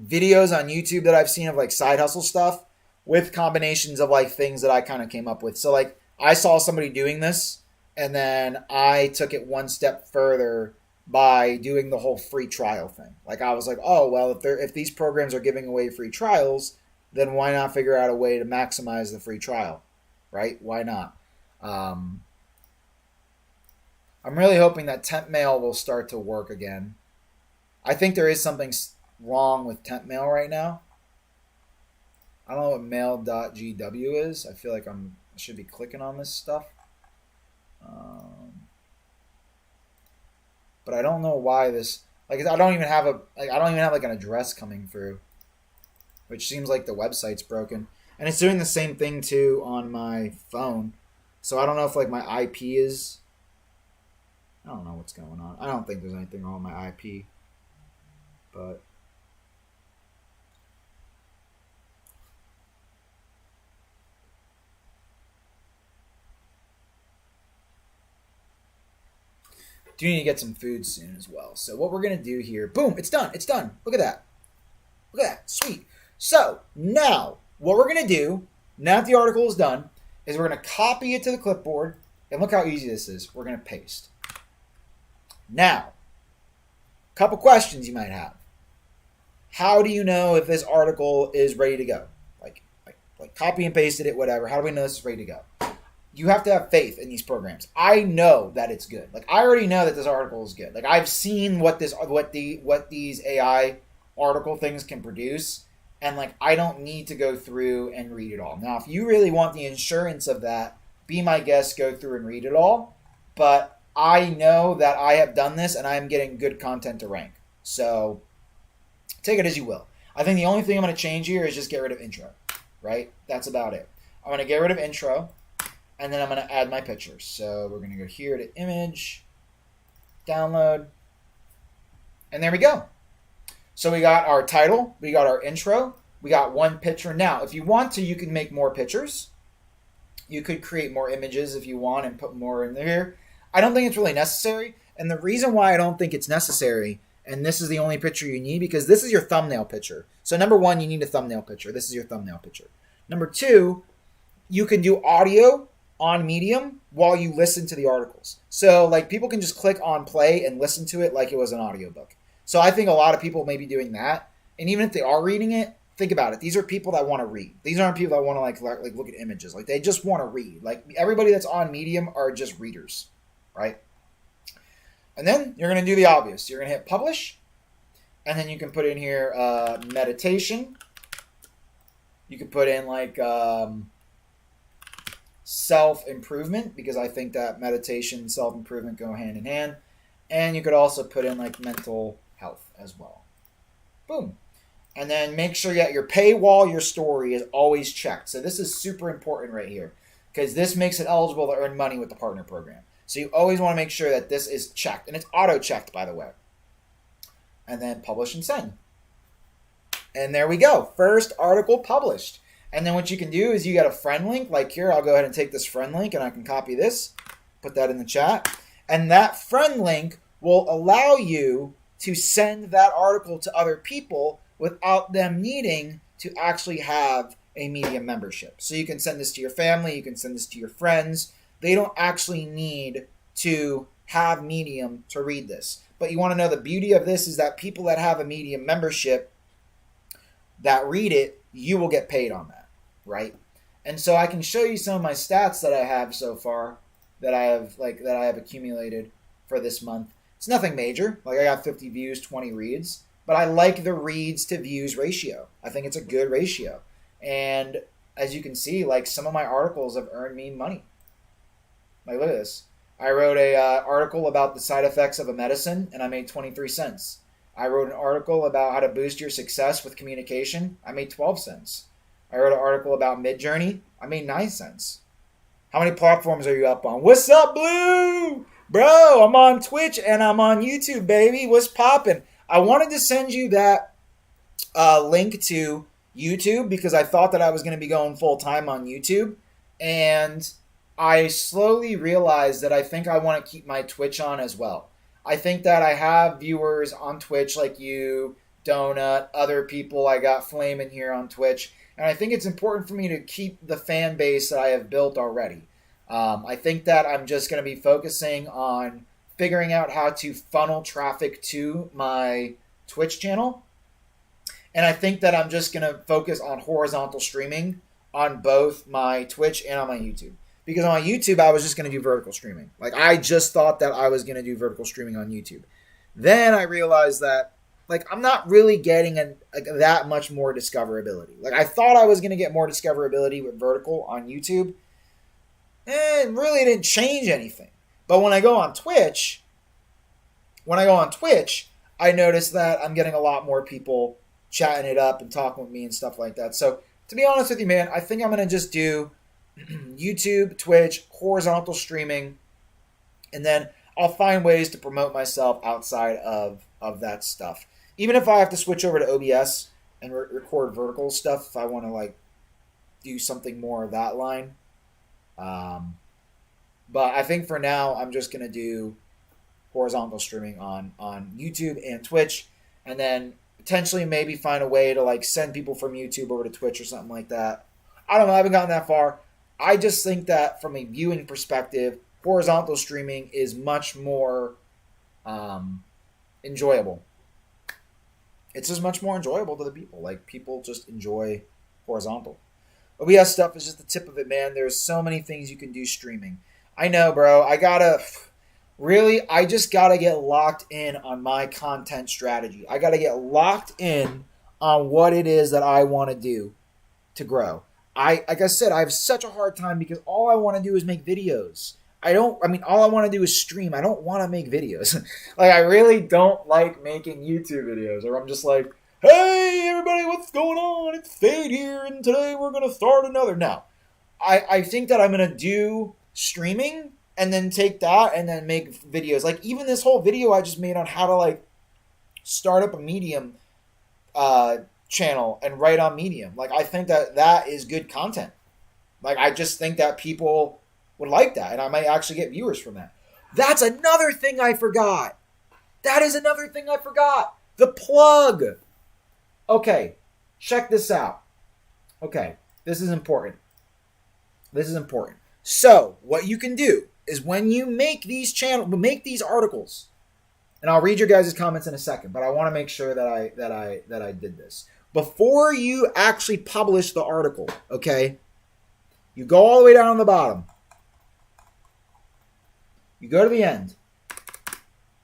videos on YouTube that I've seen of like side hustle stuff with combinations of like things that I kind of came up with. So like I saw somebody doing this and then I took it one step further by doing the whole free trial thing. Like I was like, oh, well, if these programs are giving away free trials, then why not figure out a way to maximize the free trial, right? Why not? I'm really hoping that temp mail will start to work again. I think there is something wrong with temp mail right now. I don't know what mail.gw is. I feel like I should be clicking on this stuff. But I don't know why this, like, I don't even have like an address coming through, which seems like the website's broken. And it's doing the same thing too on my phone. So I don't know if like my IP is, I don't know what's going on. I don't think there's anything wrong with my IP, but do need to get some food soon as well. So what we're going to do here, boom, it's done. It's done. Look at that. Look at that. Sweet. So now what we're going to do, now that the article is done, is we're going to copy it to the clipboard. And look how easy this is. We're going to paste. Now, a couple questions you might have. How do you know if this article is ready to go? Like copy and pasted it, whatever. How do we know this is ready to go? You have to have faith in these programs. I know that it's good. Like I already know that this article is good. Like I've seen what these AI article things can produce, and like I don't need to go through and read it all. Now, if you really want the insurance of that, be my guest, go through and read it all. But I know that I have done this and I am getting good content to rank. So take it as you will. I think the only thing I'm going to change here is just get rid of intro, right? That's about it. I'm going to get rid of intro. And then I'm going to add my pictures. So we're going to go here to image, download, and there we go. So we got our title, we got our intro, we got one picture. Now, if you want to, you can make more pictures. You could create more images if you want and put more in there. I don't think it's really necessary. And the reason why I don't think it's necessary, and this is the only picture you need, because this is your thumbnail picture. So number one, you need a thumbnail picture. This is your thumbnail picture. Number two, you can do audio on Medium while you listen to the articles. So like people can just click on play and listen to it like it was an audiobook. So I think a lot of people may be doing that. And even if they are reading it, think about it. These are people that want to read. These aren't people that want to like look at images. Like they just want to read. Like everybody that's on Medium are just readers, right? And then you're going to do the obvious. You're going to hit publish. And then you can put in here meditation. You could put in like self-improvement, because I think that meditation and self-improvement go hand in hand. And you could also put in like mental health as well. Boom. And then make sure that your paywall, your story is always checked. So this is super important right here, because this makes it eligible to earn money with the partner program. So you always want to make sure that this is checked. And it's auto-checked, by the way. And then publish and send. And there we go. First article published. And then what you can do is you got a friend link. Like here, I'll go ahead and take this friend link and I can copy this, put that in the chat. And that friend link will allow you to send that article to other people without them needing to actually have a Medium membership. So you can send this to your family. You can send this to your friends. They don't actually need to have Medium to read this. But you want to know the beauty of this is that people that have a Medium membership that read it, you will get paid on that, right? And so I can show you some of my stats that I have so far that I have accumulated for this month. It's nothing major. Like I got 50 views, 20 reads, but I like the reads to views ratio. I think it's a good ratio. And as you can see, like some of my articles have earned me money. Like look at this. I wrote a article about the side effects of a medicine and I made 23 cents. I wrote an article about how to boost your success with communication. I made 12 cents. I wrote an article about Midjourney. I made 9 cents. How many platforms are you up on? What's up, Blue? Bro, I'm on Twitch and I'm on YouTube, baby. What's poppin'? I wanted to send you that link to YouTube because I thought that I was going to be going full time on YouTube. And I slowly realized that I think I want to keep my Twitch on as well. I think that I have viewers on Twitch like you, Donut, other people. I got Flame in here on Twitch. And I think it's important for me to keep the fan base that I have built already. I think that I'm just going to be focusing on figuring out how to funnel traffic to my Twitch channel. And I think that I'm just going to focus on horizontal streaming on both my Twitch and on my YouTube. Because on my YouTube, I was just going to do vertical streaming. Like, I just thought that I was going to do vertical streaming on YouTube. Then I realized that, like, I'm not really getting that much more discoverability. Like, I thought I was going to get more discoverability with vertical on YouTube. It really didn't change anything. But when I go on Twitch, I notice that I'm getting a lot more people chatting it up and talking with me and stuff like that. So, to be honest with you, man, I think I'm going to just do YouTube, Twitch, horizontal streaming, and then I'll find ways to promote myself outside of that stuff. Even if I have to switch over to OBS and record vertical stuff, if I want to like do something more of that line. But I think for now, I'm just going to do horizontal streaming on YouTube and Twitch, and then potentially maybe find a way to like send people from YouTube over to Twitch or something like that. I don't know. I haven't gotten that far. I just think that from a viewing perspective, horizontal streaming is much more enjoyable. It's just much more enjoyable to the people. Like, people just enjoy horizontal. OBS stuff is just the tip of it, man. There's so many things you can do streaming. I know, bro. I just gotta get locked in on my content strategy. I gotta get locked in on what it is that I want to do to grow. Like I said, I have such a hard time because all I want to do is make videos. All I want to do is stream. I don't want to make videos. Like, I really don't like making YouTube videos, or I'm just like, hey, everybody, what's going on? It's Fade here, and today we're going to start another. No. I think that I'm going to do streaming and then take that and then make videos. Like, even this whole video I just made on how to, like, start up a Medium channel and write on Medium. Like, I think that is good content. Like, I just think that people would like that, and I might actually get viewers from that. That's another thing I forgot. The plug. Okay, check this out. Okay, this is important. So, what you can do is when you make these articles, and I'll read your guys' comments in a second, but I want to make sure that I did this. Before you actually publish the article, okay, you go all the way down on the bottom. You go to the end.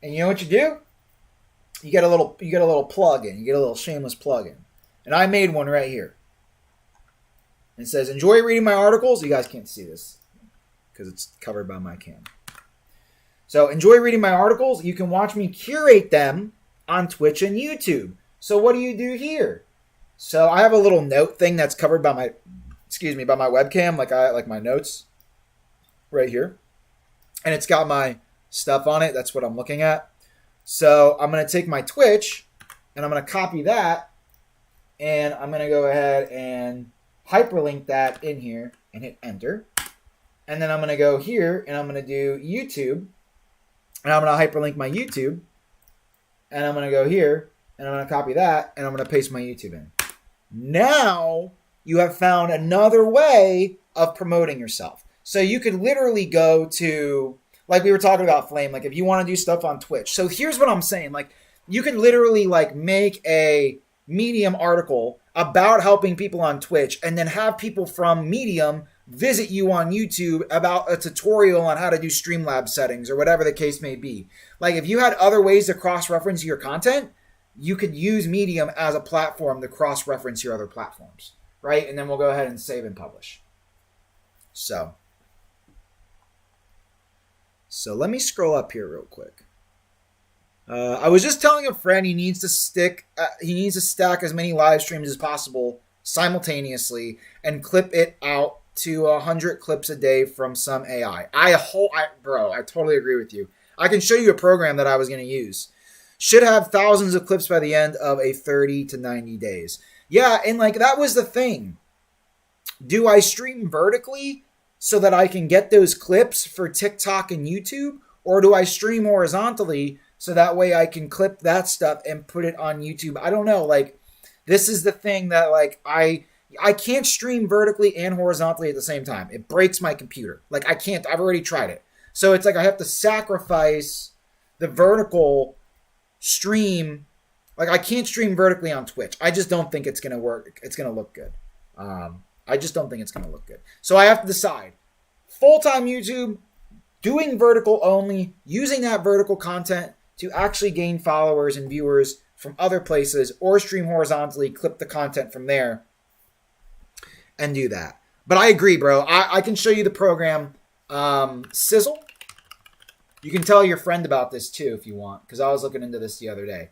And you know what you do? You get a little plug-in. You get a little shameless plug-in. And I made one right here. It says, enjoy reading my articles. You guys can't see this because it's covered by my cam. So, enjoy reading my articles. You can watch me curate them on Twitch and YouTube. So, what do you do here? So, I have a little note thing that's covered by my webcam, like my notes right here. And it's got my stuff on it. That's what I'm looking at. So I'm going to take my Twitch and I'm going to copy that. And I'm going to go ahead and hyperlink that in here and hit enter. And then I'm going to go here and I'm going to do YouTube. And I'm going to hyperlink my YouTube. And I'm going to go here and I'm going to copy that. And I'm going to paste my YouTube in. Now you have found another way of promoting yourself. So you could literally go to, like we were talking about Flame, like if you want to do stuff on Twitch. So here's what I'm saying. Like, you can literally like make a Medium article about helping people on Twitch and then have people from Medium visit you on YouTube about a tutorial on how to do Streamlabs settings or whatever the case may be. Like, if you had other ways to cross-reference your content, you could use Medium as a platform to cross-reference your other platforms, right? And then we'll go ahead and save and publish. So let me scroll up here real quick. I was just telling a friend he needs to stack as many live streams as possible simultaneously and clip it out to 100 clips a day from some AI. Bro, I totally agree with you. I can show you a program that I was going to use. Should have thousands of clips by the end of a 30 to 90 days. Yeah, and like that was the thing. Do I stream vertically so that I can get those clips for TikTok and YouTube? Or do I stream horizontally so that way I can clip that stuff and put it on YouTube? I don't know. Like, this is the thing that, like, I can't stream vertically and horizontally at the same time. It breaks my computer. Like, I can't. I've already tried it. So it's like I have to sacrifice the vertical stream. Like, I can't stream vertically on Twitch. I just don't think it's going to work. It's going to look good. I just don't think it's going to look good. So I have to decide. Full-time YouTube, doing vertical only, using that vertical content to actually gain followers and viewers from other places, or stream horizontally, clip the content from there, and do that. But I agree, bro. I can show you the program. Sizzle. You can tell your friend about this too if you want, because I was looking into this the other day.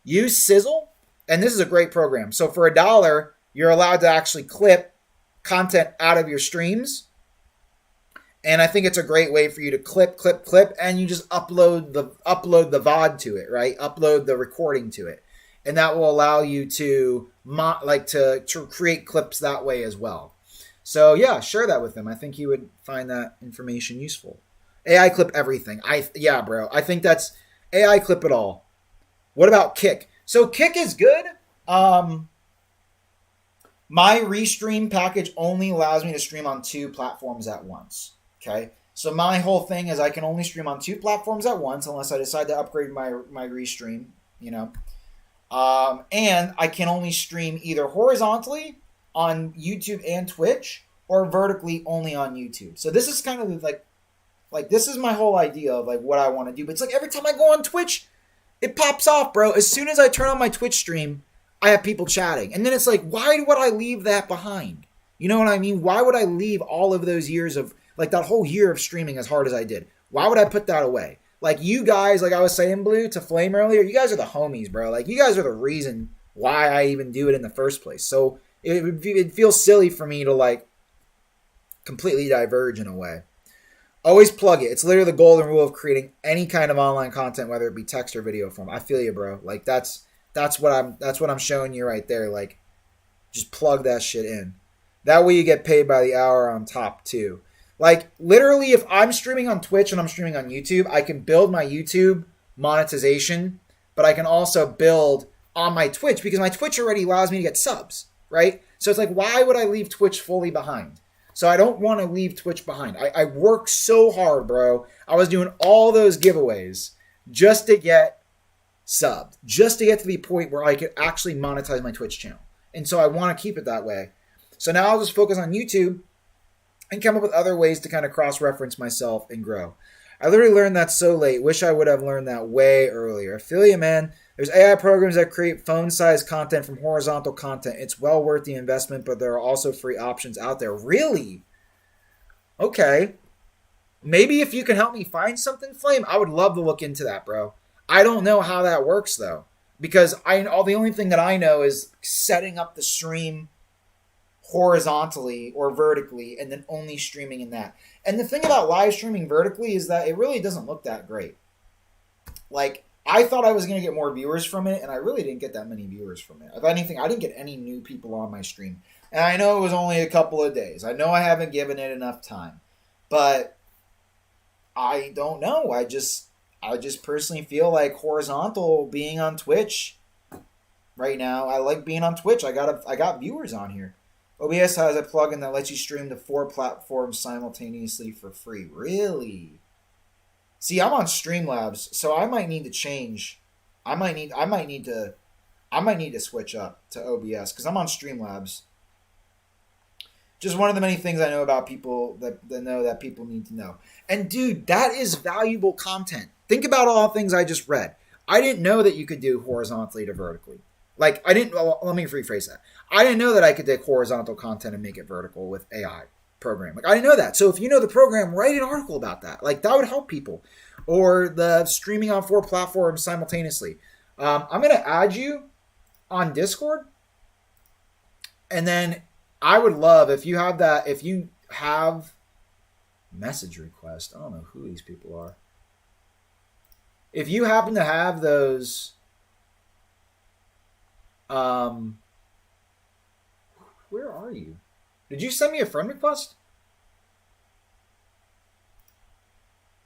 Use Sizzle, and this is a great program. So for $1, you're allowed to actually clip content out of your streams. And I think it's a great way for you to clip, and you just upload the VOD to it, right? Upload the recording to it. And that will allow you to to create clips that way as well. So yeah, share that with him. I think he would find that information useful. AI clip everything. Yeah, bro. I think that's AI clip it all. What about Kick? So Kick is good. My Restream package only allows me to stream on 2 platforms at once. Okay, so my whole thing is I can only stream on 2 platforms at once unless I decide to upgrade my Restream, and I can only stream either horizontally on YouTube and Twitch or vertically only on YouTube. So this is kind of like this is my whole idea of like what I want to do. But it's like every time I go on Twitch, it pops off, bro. As soon as I turn on my Twitch stream, I have people chatting, and then it's like, why would I leave that behind? You know what I mean? Why would I leave all of those years of like that whole year of streaming as hard as I did? Why would I put that away? Like you guys, like I was saying, Blue, to Flame earlier, you guys are the homies, bro. Like you guys are the reason why I even do it in the first place. So it feels silly for me to like completely diverge in a way. Always plug it. It's literally the golden rule of creating any kind of online content, whether it be text or video form. I feel you, bro. Like that's what I'm showing you right there. Like just plug that shit in. That way you get paid by the hour on top too. Like, literally, if I'm streaming on Twitch and I'm streaming on YouTube, I can build my YouTube monetization, but I can also build on my Twitch because my Twitch already allows me to get subs, right? So it's like, why would I leave Twitch fully behind? So I don't want to leave Twitch behind. I worked so hard, bro. I was doing all those giveaways just to get subbed, just to get to the point where I could actually monetize my Twitch channel. And so I want to keep it that way. So now I'll just focus on YouTube and come up with other ways to kind of cross-reference myself and grow. I literally learned that so late. Wish I would have learned that way earlier. I feel you, man. There's AI programs that create phone-sized content from horizontal content. It's well worth the investment, but there are also free options out there. Really? Okay. Maybe if you can help me find something, Flame, I would love to look into that, bro. I don't know how that works, though, because the only thing that I know is setting up the stream horizontally or vertically and then only streaming in that. And the thing about live streaming vertically is that it really doesn't look that great. Like, I thought I was going to get more viewers from it, and I really didn't get that many viewers from it. If anything, I didn't get any new people on my stream. And I know it was only a couple of days. I know I haven't given it enough time. But I don't know. I just personally feel like horizontal being on Twitch right now. I like being on Twitch. I got viewers on here. OBS has a plugin that lets you stream to 4 platforms simultaneously for free. Really? See, I'm on Streamlabs, so I might need to change. I might need to switch up to OBS because I'm on Streamlabs. Just one of the many things I know about people that know that people need to know. And dude, that is valuable content. Think about all the things I just read. I didn't know that you could do horizontally to vertically. Like, let me rephrase that. I didn't know that I could take horizontal content and make it vertical with AI program. Like, I didn't know that. So if you know the program, write an article about that. Like, that would help people. Or the streaming on 4 platforms simultaneously. I'm going to add you on Discord. And then I would love if you have that, if you have message request. I don't know who these people are. If you happen to have those, where are you? Did you send me a friend request?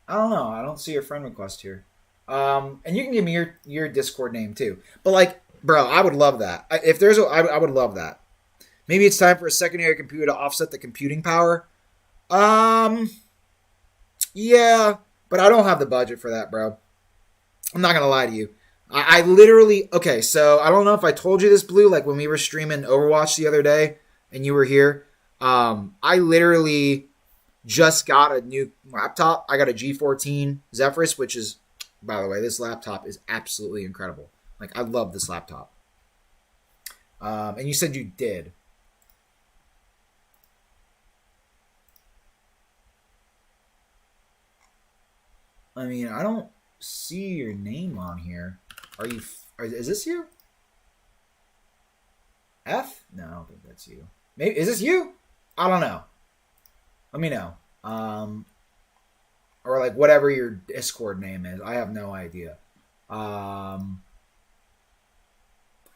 I don't know. I don't see your friend request here. And you can give me your Discord name too. But like, bro, I would love that. If there's I would love that. Maybe it's time for a secondary computer to offset the computing power. Yeah, but I don't have the budget for that, bro. I'm not gonna lie to you. I literally, okay, so I don't know if I told you this, Blue, like when we were streaming Overwatch the other day and you were here. I literally just got a new laptop. I got a G14 Zephyrus, which is, by the way, this laptop is absolutely incredible. Like, I love this laptop. And you said you did. I mean, I don't see your name on here. Is this you? F? No, I don't think that's you. Maybe, is this you? I don't know. Let me know. Or like whatever your Discord name is. I have no idea. Boy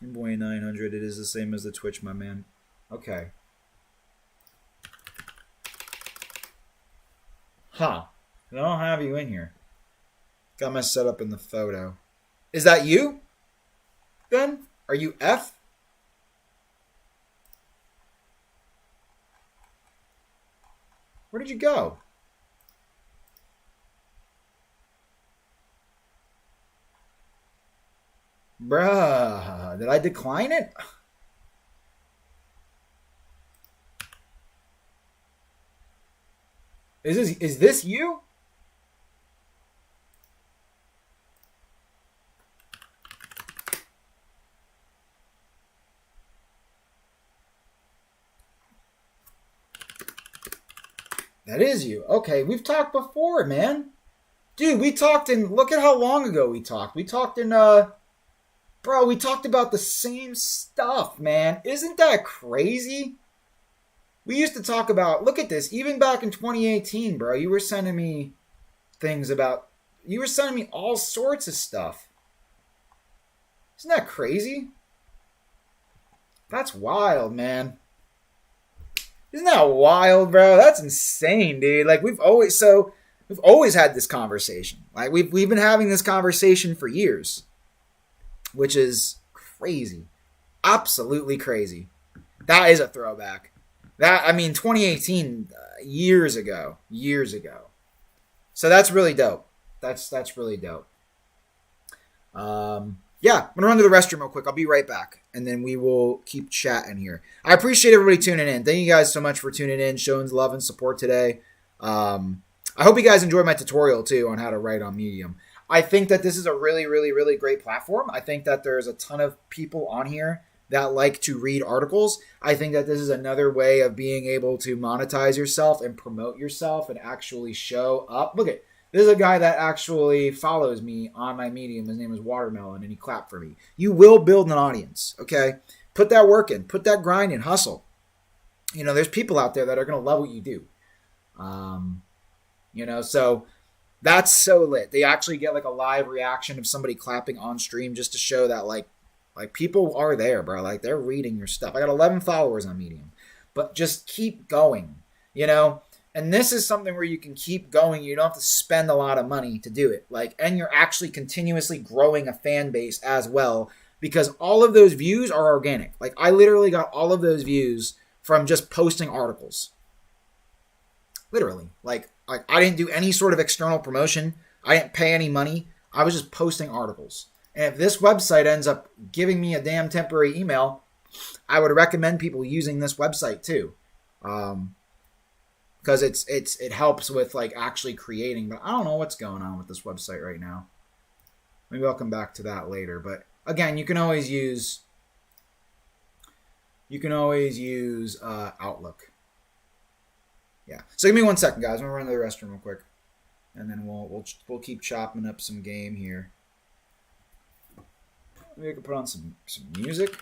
900, it is the same as the Twitch, my man. Okay. Huh. I don't have you in here. Got my setup in the photo. Is that you, Ben? Are you F? Where did you go? Bruh, did I decline it? Is this you? That is you. Okay, we've talked before, man. Dude, we talked in... Look at how long ago we talked. We talked in, Bro, we talked about the same stuff, man. Isn't that crazy? We used to talk about... Look at this. Even back in 2018, bro, you were sending me things about... You were sending me all sorts of stuff. Isn't that crazy? That's wild, man. Isn't that wild, bro? That's insane, dude. Like, we've always had this conversation. Like, we've been having this conversation for years, which is crazy. Absolutely crazy. That is a throwback. 2018, years ago. So that's really dope. That's really dope. Yeah, I'm going to run to the restroom real quick. I'll be right back, and then we will keep chatting here. I appreciate everybody tuning in. Thank you guys so much for tuning in, showing love and support today. I hope you guys enjoyed my tutorial, too, on how to write on Medium. I think that this is a really, really, really great platform. I think that there's a ton of people on here that like to read articles. I think that this is another way of being able to monetize yourself and promote yourself and actually show up. Look at this is a guy that actually follows me on my Medium. His name is Watermelon, and he clapped for me. You will build an audience, okay? Put that work in. Put that grind in. Hustle. You know, there's people out there that are going to love what you do. So that's so lit. They actually get like a live reaction of somebody clapping on stream just to show that like people are there, bro. Like, they're reading your stuff. I got 11 followers on Medium. But just keep going, you know? And this is something where you can keep going. You don't have to spend a lot of money to do it. And you're actually continuously growing a fan base as well, because all of those views are organic. Like, I literally got all of those views from just posting articles. Literally. Like I didn't do any sort of external promotion. I didn't pay any money. I was just posting articles. And if this website ends up giving me a damn temporary email, I would recommend people using this website too. Because it helps with like actually creating, but I don't know what's going on with this website right now. Maybe I'll come back to that later. But again, you can always use Outlook. Yeah. So give me 1 second, guys. I'm gonna run to the restroom real quick, and then we'll keep chopping up some game here. Maybe I could put on some music.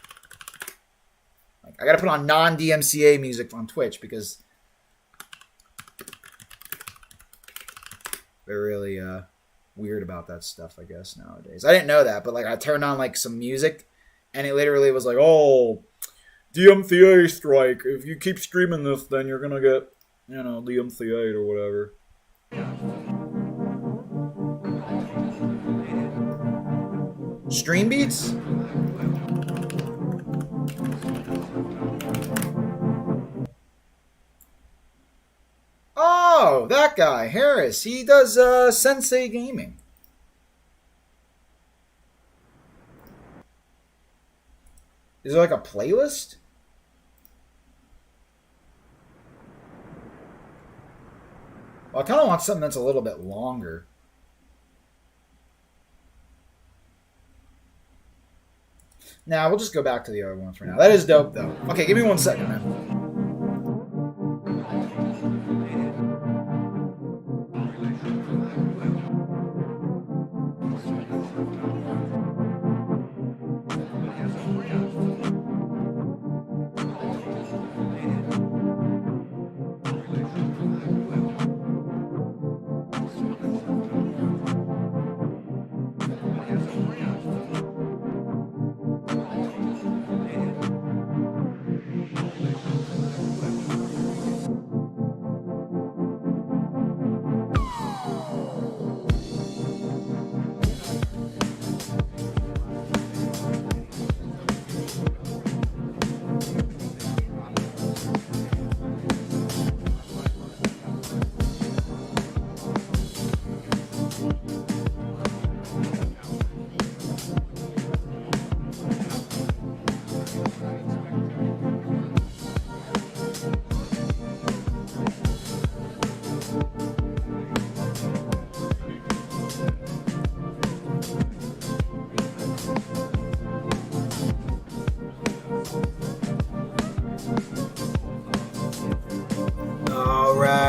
I gotta put on non-DMCA music on Twitch because they're really weird about that stuff, I guess, nowadays. I didn't know that, but I turned on some music, and it literally was like, oh, DMCA strike. If you keep streaming this, then you're gonna get, DMCA or whatever. Stream beats? Oh, that guy, Harris. He does Sensei Gaming. Is there like a playlist? Well, I kind of want something that's a little bit longer. Nah, we'll just go back to the other one for now. That is dope, though. Okay, give me 1 second, man.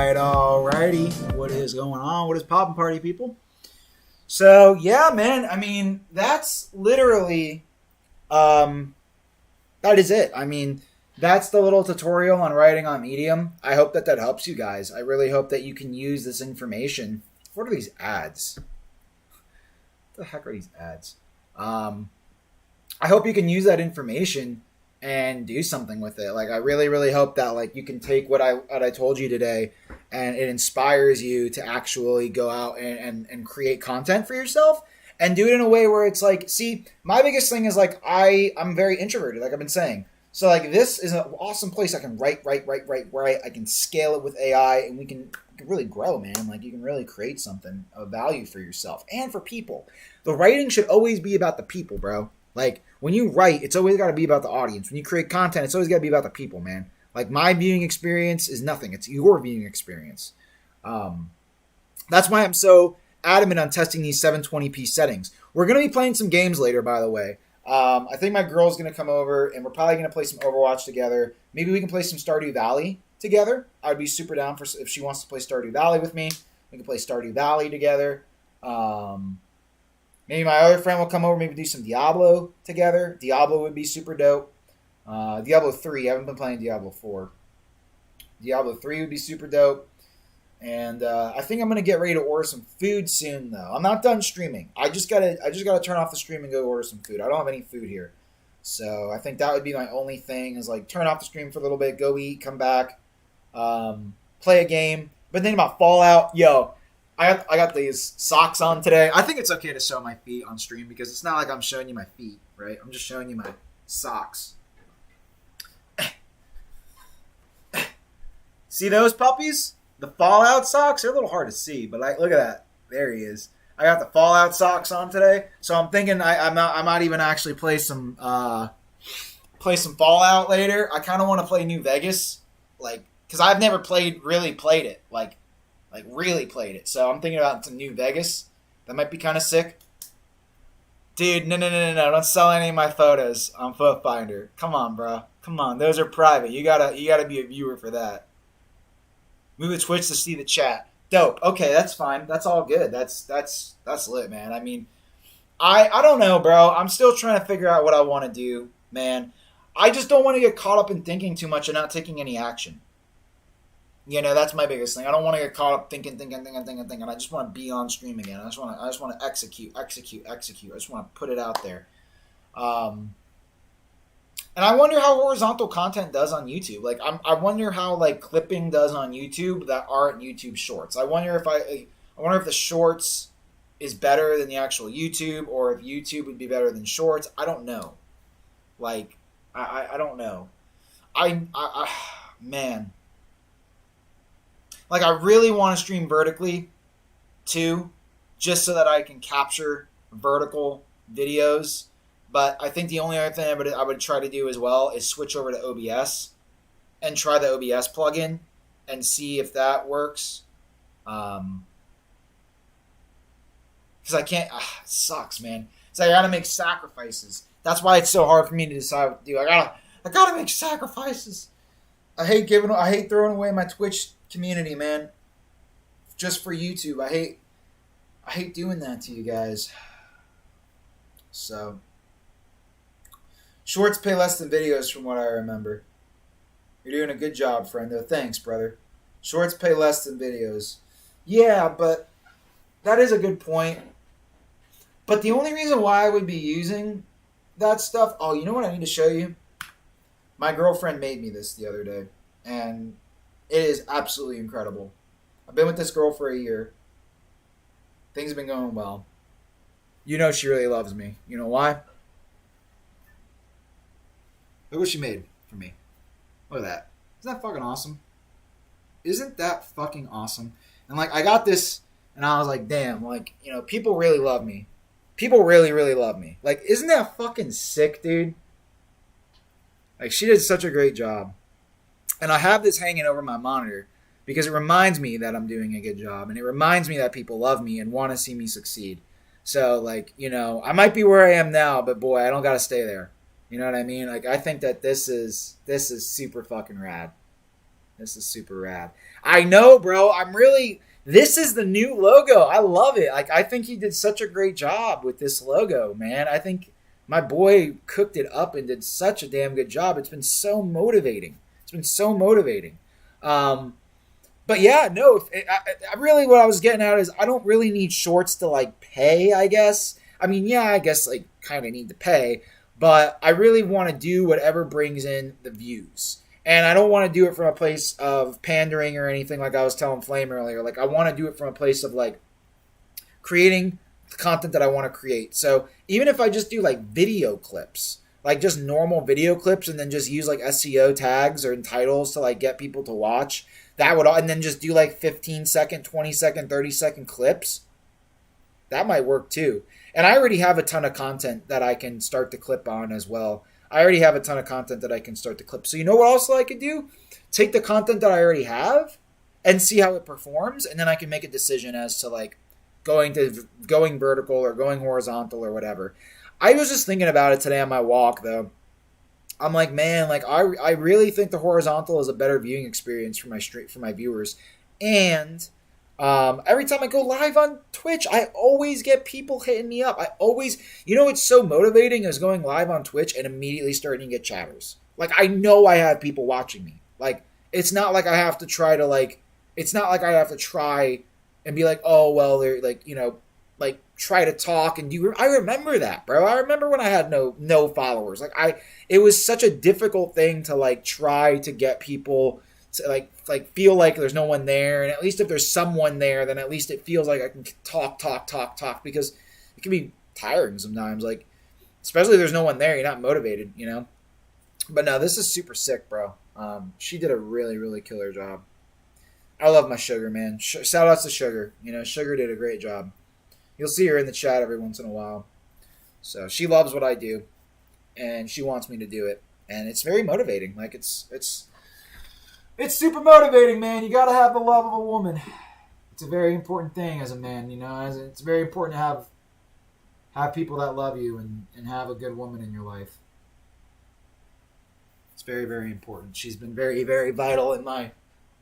Alrighty, what is going on? What is poppin', party people? So yeah, man. I mean, that's literally, that is it. I mean, that's the little tutorial on writing on Medium. I hope that helps you guys. I really hope that you can use this information. What are these ads? What the heck are these ads? I hope you can use that information and do something with it. Like, I really, really hope that like you can take what I told you today, and it inspires you to actually go out and create content for yourself and do it in a way where it's like, see, my biggest thing is like I'm very introverted, like I've been saying. So like this is an awesome place I can write. I can scale it with AI, and we can really grow, man. Like you can really create something of value for yourself and for people. The writing should always be about the people, bro. Like when you write, it's always got to be about the audience. When you create content, it's always got to be about the people, man. Like my viewing experience is nothing. It's your viewing experience. That's why I'm so adamant on testing these 720p settings. We're going to be playing some games later, by the way. I think my girl's going to come over, and we're probably going to play some Overwatch together. Maybe we can play some Stardew Valley together. I'd be super down for if she wants to play Stardew Valley with me. We can play Stardew Valley together. Maybe my other friend will come over. Maybe do some Diablo together. Diablo would be super dope. Diablo 3. I haven't been playing Diablo 4. Diablo 3 would be super dope. And I think I'm gonna get ready to order some food soon, though. I'm not done streaming. I just gotta turn off the stream and go order some food. I don't have any food here, so I think that would be my only thing. Is like turn off the stream for a little bit, go eat, come back, play a game. But then about Fallout, yo, I got these socks on today. I think it's okay to show my feet on stream because it's not like I'm showing you my feet, right? I'm just showing you my socks. See those puppies? The Fallout socks, they're a little hard to see, but like, look at that. There he is. I got the Fallout socks on today, so I'm thinking I might even actually play some Fallout later. I kind of want to play New Vegas, like, because I've never really played it, like really played it. So I'm thinking about some New Vegas. That might be kind of sick. Dude, no, don't sell any of my photos on Photo Finder. Come on, bro. Come on, those are private. You gotta be a viewer for that. Move to Twitch to see the chat. Dope. Okay, that's fine. That's all good. That's lit, man. I mean, I don't know, bro. I'm still trying to figure out what I want to do, man. I just don't want to get caught up in thinking too much and not taking any action. You know, that's my biggest thing. I don't want to get caught up thinking. I just want to be on stream again. I just want to execute. I just want to put it out there. And I wonder how horizontal content does on YouTube. Like, I wonder how like clipping does on YouTube that aren't YouTube Shorts. I wonder if the Shorts is better than the actual YouTube, or if YouTube would be better than Shorts. I don't know. Like, I don't know. I man, like I really want to stream vertically too, just so that I can capture vertical videos. But I think the only other thing I would try to do as well is switch over to OBS and try the OBS plugin and see if that works. Because I can't. It sucks, man. So I gotta make sacrifices. That's why it's so hard for me to decide what to do. I gotta make sacrifices. I hate throwing away my Twitch community, man. Just for YouTube. I hate doing that to you guys. So Shorts pay less than videos from what I remember. You're doing a good job, friendo. Thanks, brother. Shorts pay less than videos. Yeah, but that is a good point. But the only reason why I would be using that stuff... Oh, you know what I need to show you? My girlfriend made me this the other day. And it is absolutely incredible. I've been with this girl for a year. Things have been going well. You know she really loves me. You know why? Look what she made for me. Look at that. Isn't that fucking awesome? Isn't that fucking awesome? And like, I got this, and I was like, damn, like, you know, people really love me. People really, really love me. Like, isn't that fucking sick, dude? Like, she did such a great job. And I have this hanging over my monitor because it reminds me that I'm doing a good job. And it reminds me that people love me and want to see me succeed. So, like, you know, I might be where I am now, but boy, I don't got to stay there. You know what I mean? Like, I think that this is super fucking rad. This is super rad. I know, bro. This is the new logo. I love it. Like, I think he did such a great job with this logo, man. I think my boy cooked it up and did such a damn good job. It's been so motivating. But yeah, no. I really, what I was getting at is I don't really need Shorts to, like, pay, I guess. I mean, yeah, I guess, like, kind of need to pay. But I really want to do whatever brings in the views. And I don't want to do it from a place of pandering or anything like I was telling Flame earlier. Like, I want to do it from a place of, like, creating the content that I want to create. So even if I just do, like, video clips, like just normal video clips, and then just use, like, SEO tags or titles to, like, get people to watch, and then just do, like, 15-second, 20-second, 30-second clips, that might work too. And I already have a ton of content that I can start to clip on as well. So you know what else I could do? Take the content that I already have and see how it performs, and then I can make a decision as to, like, going vertical or going horizontal or whatever. I was just thinking about it today on my walk, though. I'm like, man, like, I really think the horizontal is a better viewing experience for my viewers. And every time I go live on Twitch, I always get people hitting me up. You know, it's so motivating is going live on Twitch and immediately starting to get chatters. Like, I know I have people watching me. Like, it's not like I have to try and be like, oh, well, they're like, you know, like, try to talk and do. I remember that, bro. I remember when I had no followers. Like, it was such a difficult thing to, like, try to get people to, like feel like there's no one there, and at least if there's someone there, then at least it feels like I can talk, because it can be tiring sometimes, like, especially if there's no one there, you're not motivated, you know. But no, this is super sick, bro. She did a really, really killer job. I love my Sugar, man. Shout outs to Sugar. You know, Sugar did a great job. You'll see her in the chat every once in a while. So she loves what I do, and she wants me to do it, and it's very motivating. Like, it's super motivating, man. You gotta have the love of a woman. It's a very important thing as a man, you know. It's very important to have people that love you and have a good woman in your life. It's very, very important. She's been very, very vital in my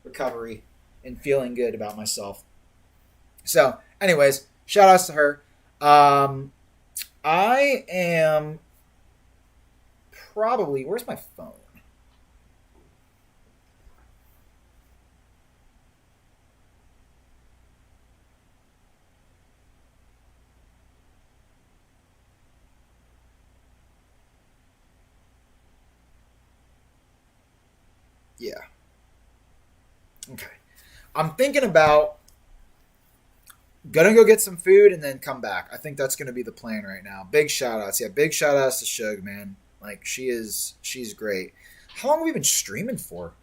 recovery and feeling good about myself. So, anyways, shout outs to her. I am probably... Where's my phone? Yeah. Okay. I'm thinking about Gonna go get some food and then come back. I think that's gonna be the plan right now. Big shout outs. Yeah, big shout outs to Shug, man. Like she's great. How long have we been streaming for?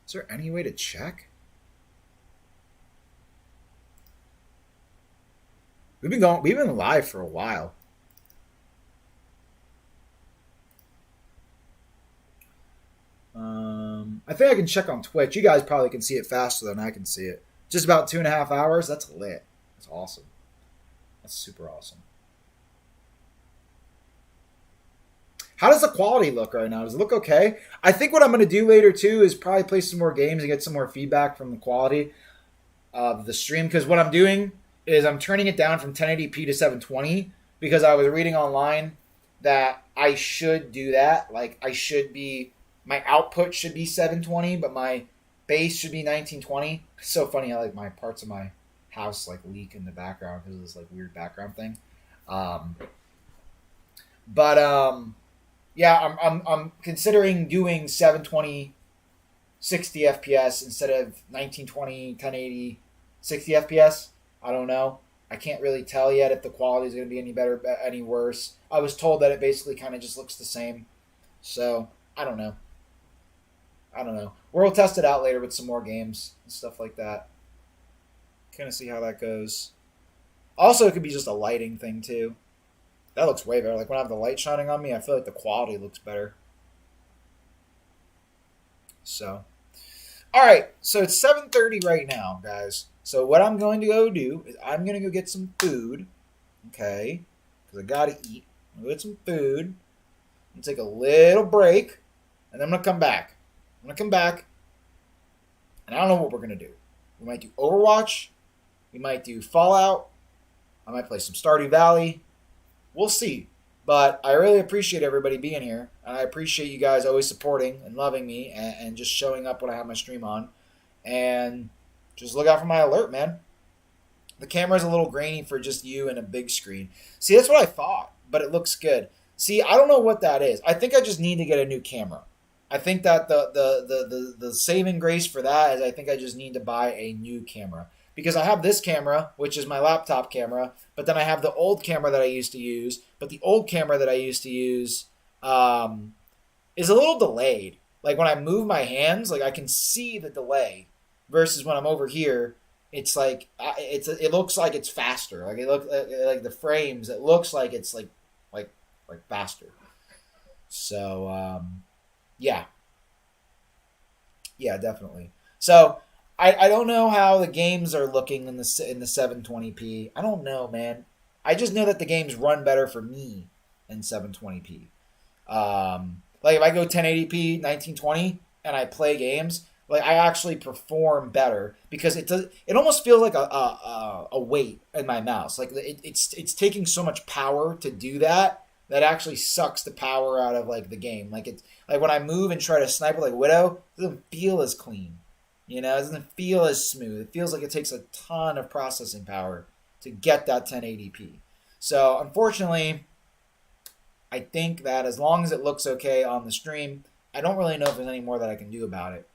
Is there any way to check? We've been live for a while. I think I can check on Twitch. You guys probably can see it faster than I can see it. Just about 2.5 hours. That's lit. That's awesome. That's super awesome. How does the quality look right now? Does it look okay? I think what I'm going to do later too is probably play some more games and get some more feedback from the quality of the stream. Because what I'm doing is I'm turning it down from 1080p to 720 because I was reading online that I should do that. Like my output should be 720, but my base should be 1920. It's so funny how like my parts of my house like leak in the background because of this like weird background thing. Yeah, I'm considering doing 720 60 FPS instead of 1920 1080 60 FPS. I don't know. I can't really tell yet if the quality is going to be any better, any worse. I was told that it basically kind of just looks the same. So, I don't know. We'll test it out later with some more games and stuff like that. Kind of see how that goes. Also, it could be just a lighting thing too. That looks way better. Like when I have the light shining on me, I feel like the quality looks better. So, all right. So it's 7:30 right now, guys. So what I'm going to go do is I'm going to go get some food. Okay, because I gotta eat. I'm gonna get some food. And take a little break, and then I'm gonna come back. And I don't know what we're gonna do. We might do Overwatch. We might do Fallout. I might play some Stardew Valley. We'll see. But I really appreciate everybody being here. And I appreciate you guys always supporting and loving me and just showing up when I have my stream on. And just look out for my alert, man. The camera's a little grainy for just you and a big screen. See, that's what I thought, but it looks good. See, I don't know what that is. I think I just need to get a new camera. I think that the saving grace for that is I think I just need to buy a new camera. Because I have this camera, which is my laptop camera, but then I have the old camera that I used to use. But the old camera that I used to use is a little delayed. Like when I move my hands, like I can see the delay. Versus when I'm over here, it's like it looks like it's faster. Like it look like the frames. It looks like it's like faster. So yeah, definitely. So. I don't know how the games are looking in the 720p. I don't know, man. I just know that the games run better for me in 720p. Like if I go 1080p 1920 and I play games, like I actually perform better because it almost feels like a weight in my mouse. Like it's taking so much power to do that actually sucks the power out of like the game. Like it's like when I move and try to snipe like Widow, it doesn't feel as clean. You know, it doesn't feel as smooth. It feels like it takes a ton of processing power to get that 1080p. So, unfortunately, I think that as long as it looks okay on the stream, I don't really know if there's any more that I can do about it.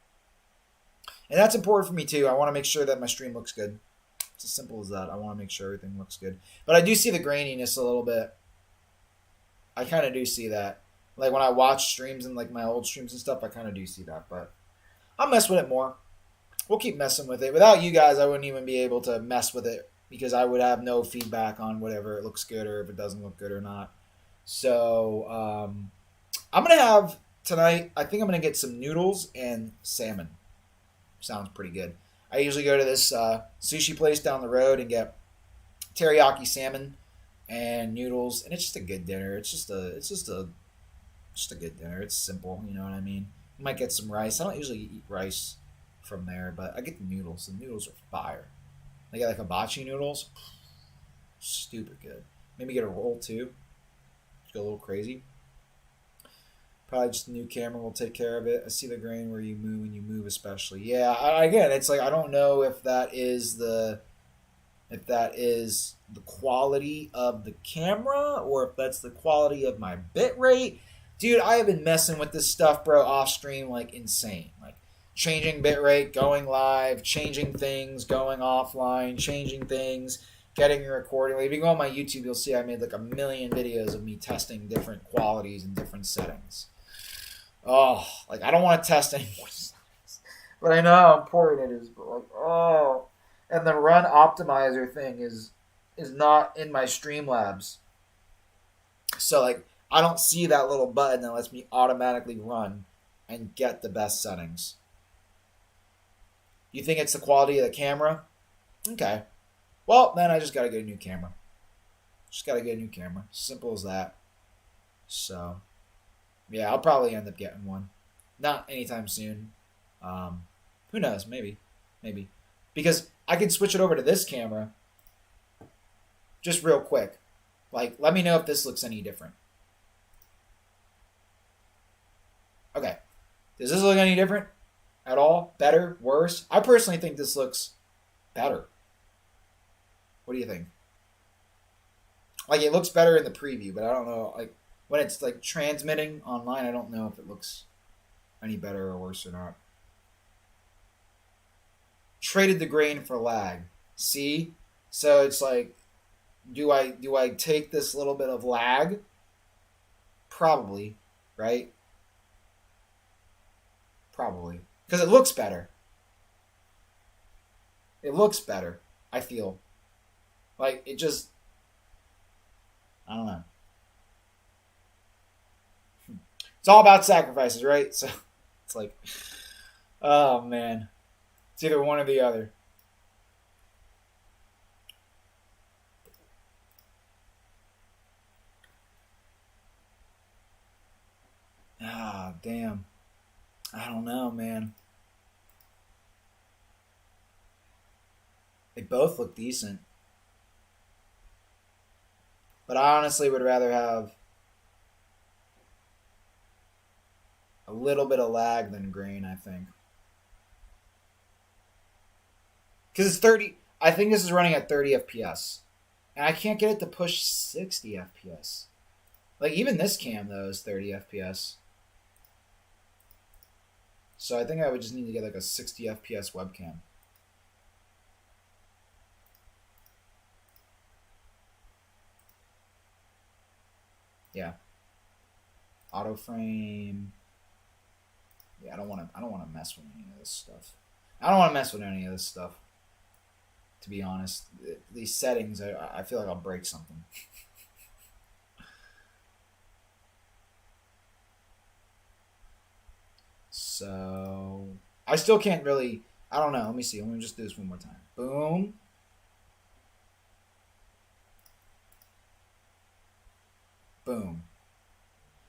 And that's important for me, too. I want to make sure that my stream looks good. It's as simple as that. I want to make sure everything looks good. But I do see the graininess a little bit. I kind of do see that. Like, when I watch streams and, like, my old streams and stuff, I kind of do see that. But I'll mess with it more. We'll keep messing with it. Without you guys, I wouldn't even be able to mess with it because I would have no feedback on whatever it looks good or if it doesn't look good or not. So I'm going to have tonight, I think I'm going to get some noodles and salmon. Sounds pretty good. I usually go to this sushi place down the road and get teriyaki salmon and noodles, and it's just a good dinner. It's just a good dinner. It's simple, you know what I mean? You might get some rice. I don't usually eat rice from there, but I get the noodles. The noodles are fire. They got like hibachi noodles. Stupid good. Maybe get a roll too. Just go a little crazy. Probably just a new camera will take care of it. I see the grain where you move when you move especially. Yeah, again, it's like I don't know if that is the quality of the camera or if that's the quality of my bit rate. Dude, I have been messing with this stuff, bro, off stream like insane. Like changing bitrate, going live, changing things, going offline, changing things, getting recording. Like, if you go on my YouTube, you'll see I made like a million videos of me testing different qualities and different settings. Oh, like I don't want to test any more settings, but I know how important it is. But like, oh, and the run optimizer thing is not in my Streamlabs, so like I don't see that little button that lets me automatically run and get the best settings. You think it's the quality of the camera? Okay. Well, then I just got to get a new camera. Just got to get a new camera. Simple as that. So, yeah, I'll probably end up getting one. Not anytime soon. Who knows? Maybe. Maybe. Because I can switch it over to this camera just real quick. Like, let me know if this looks any different. Okay. Does this look any different at all? Better? Worse? I personally think this looks better. What do you think? Like, it looks better in the preview, but I don't know. Like, when it's, like, transmitting online, I don't know if it looks any better or worse or not. Traded the grain for lag. See? So it's like, do I take this little bit of lag? Probably, right? Probably. Because it looks better. It looks better, I feel. Like, it just... I don't know. It's all about sacrifices, right? So, it's like... Oh, man. It's either one or the other. Ah, damn. I don't know, man. They both look decent. But I honestly would rather have a little bit of lag than grain, I think. Because it's 30... I think this is running at 30 FPS. And I can't get it to push 60 FPS. Like, even this cam, though, is 30 FPS. So I think I would just need to get, like, a 60 FPS webcam. Yeah. Auto frame. Yeah, I don't want to mess with any of this stuff. I don't want to mess with any of this stuff. To be honest, these settings, I feel like I'll break something. So I still can't really. I don't know. Let me see. Let me just do this one more time. Boom. Boom.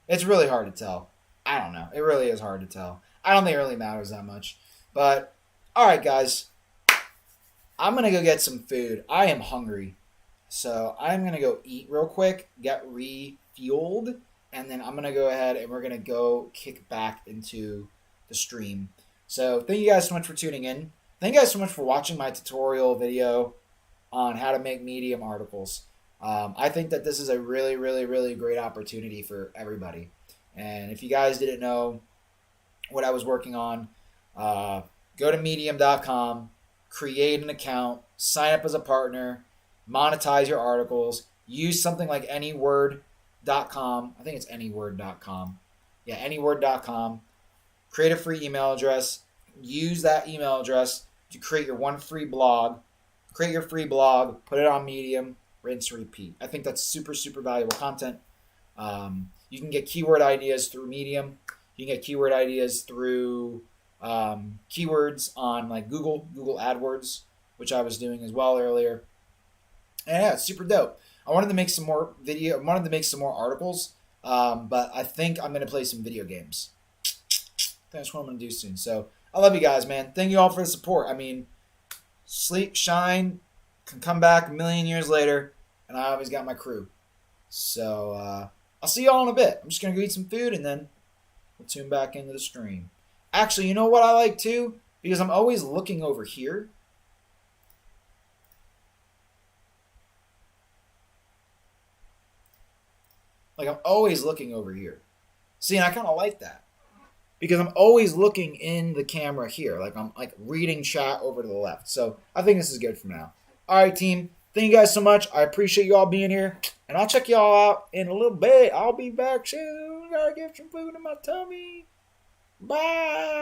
It's really hard to tell. I don't know. It really is hard to tell. I don't think it really matters that much. But, alright, guys. I'm going to go get some food. I am hungry. So, I'm going to go eat real quick, get refueled, and then I'm going to go ahead and we're going to go kick back into the stream. So, thank you guys so much for tuning in. Thank you guys so much for watching my tutorial video on how to make Medium articles. I think that this is a really, really, really great opportunity for everybody. And if you guys didn't know what I was working on, go to medium.com, create an account, sign up as a partner, monetize your articles, use something like anyword.com. I think it's anyword.com. Yeah, anyword.com. Create a free email address. Use that email address to create your one free blog. Create your free blog, put it on Medium, rinse, repeat. I think that's super, super valuable content. You can get keyword ideas through Medium. You can get keyword ideas through keywords on like Google AdWords, which I was doing as well earlier. And yeah, it's super dope. I wanted to make some more articles, but I think I'm going to play some video games. That's what I'm going to do soon. So I love you guys, man. Thank you all for the support. I mean, sleep, shine, can come back a million years later, and I always got my crew. So I'll see y'all in a bit. I'm just going to go eat some food, and then we'll tune back into the stream. Actually, you know what I like too? Because I'm always looking over here. Like, I'm always looking over here. See, and I kind of like that because I'm always looking in the camera here. Like I'm like reading chat over to the left. So I think this is good for now. All right, team. Thank you guys so much. I appreciate you all being here. And I'll check y'all out in a little bit. I'll be back soon. Gotta get some food in my tummy. Bye.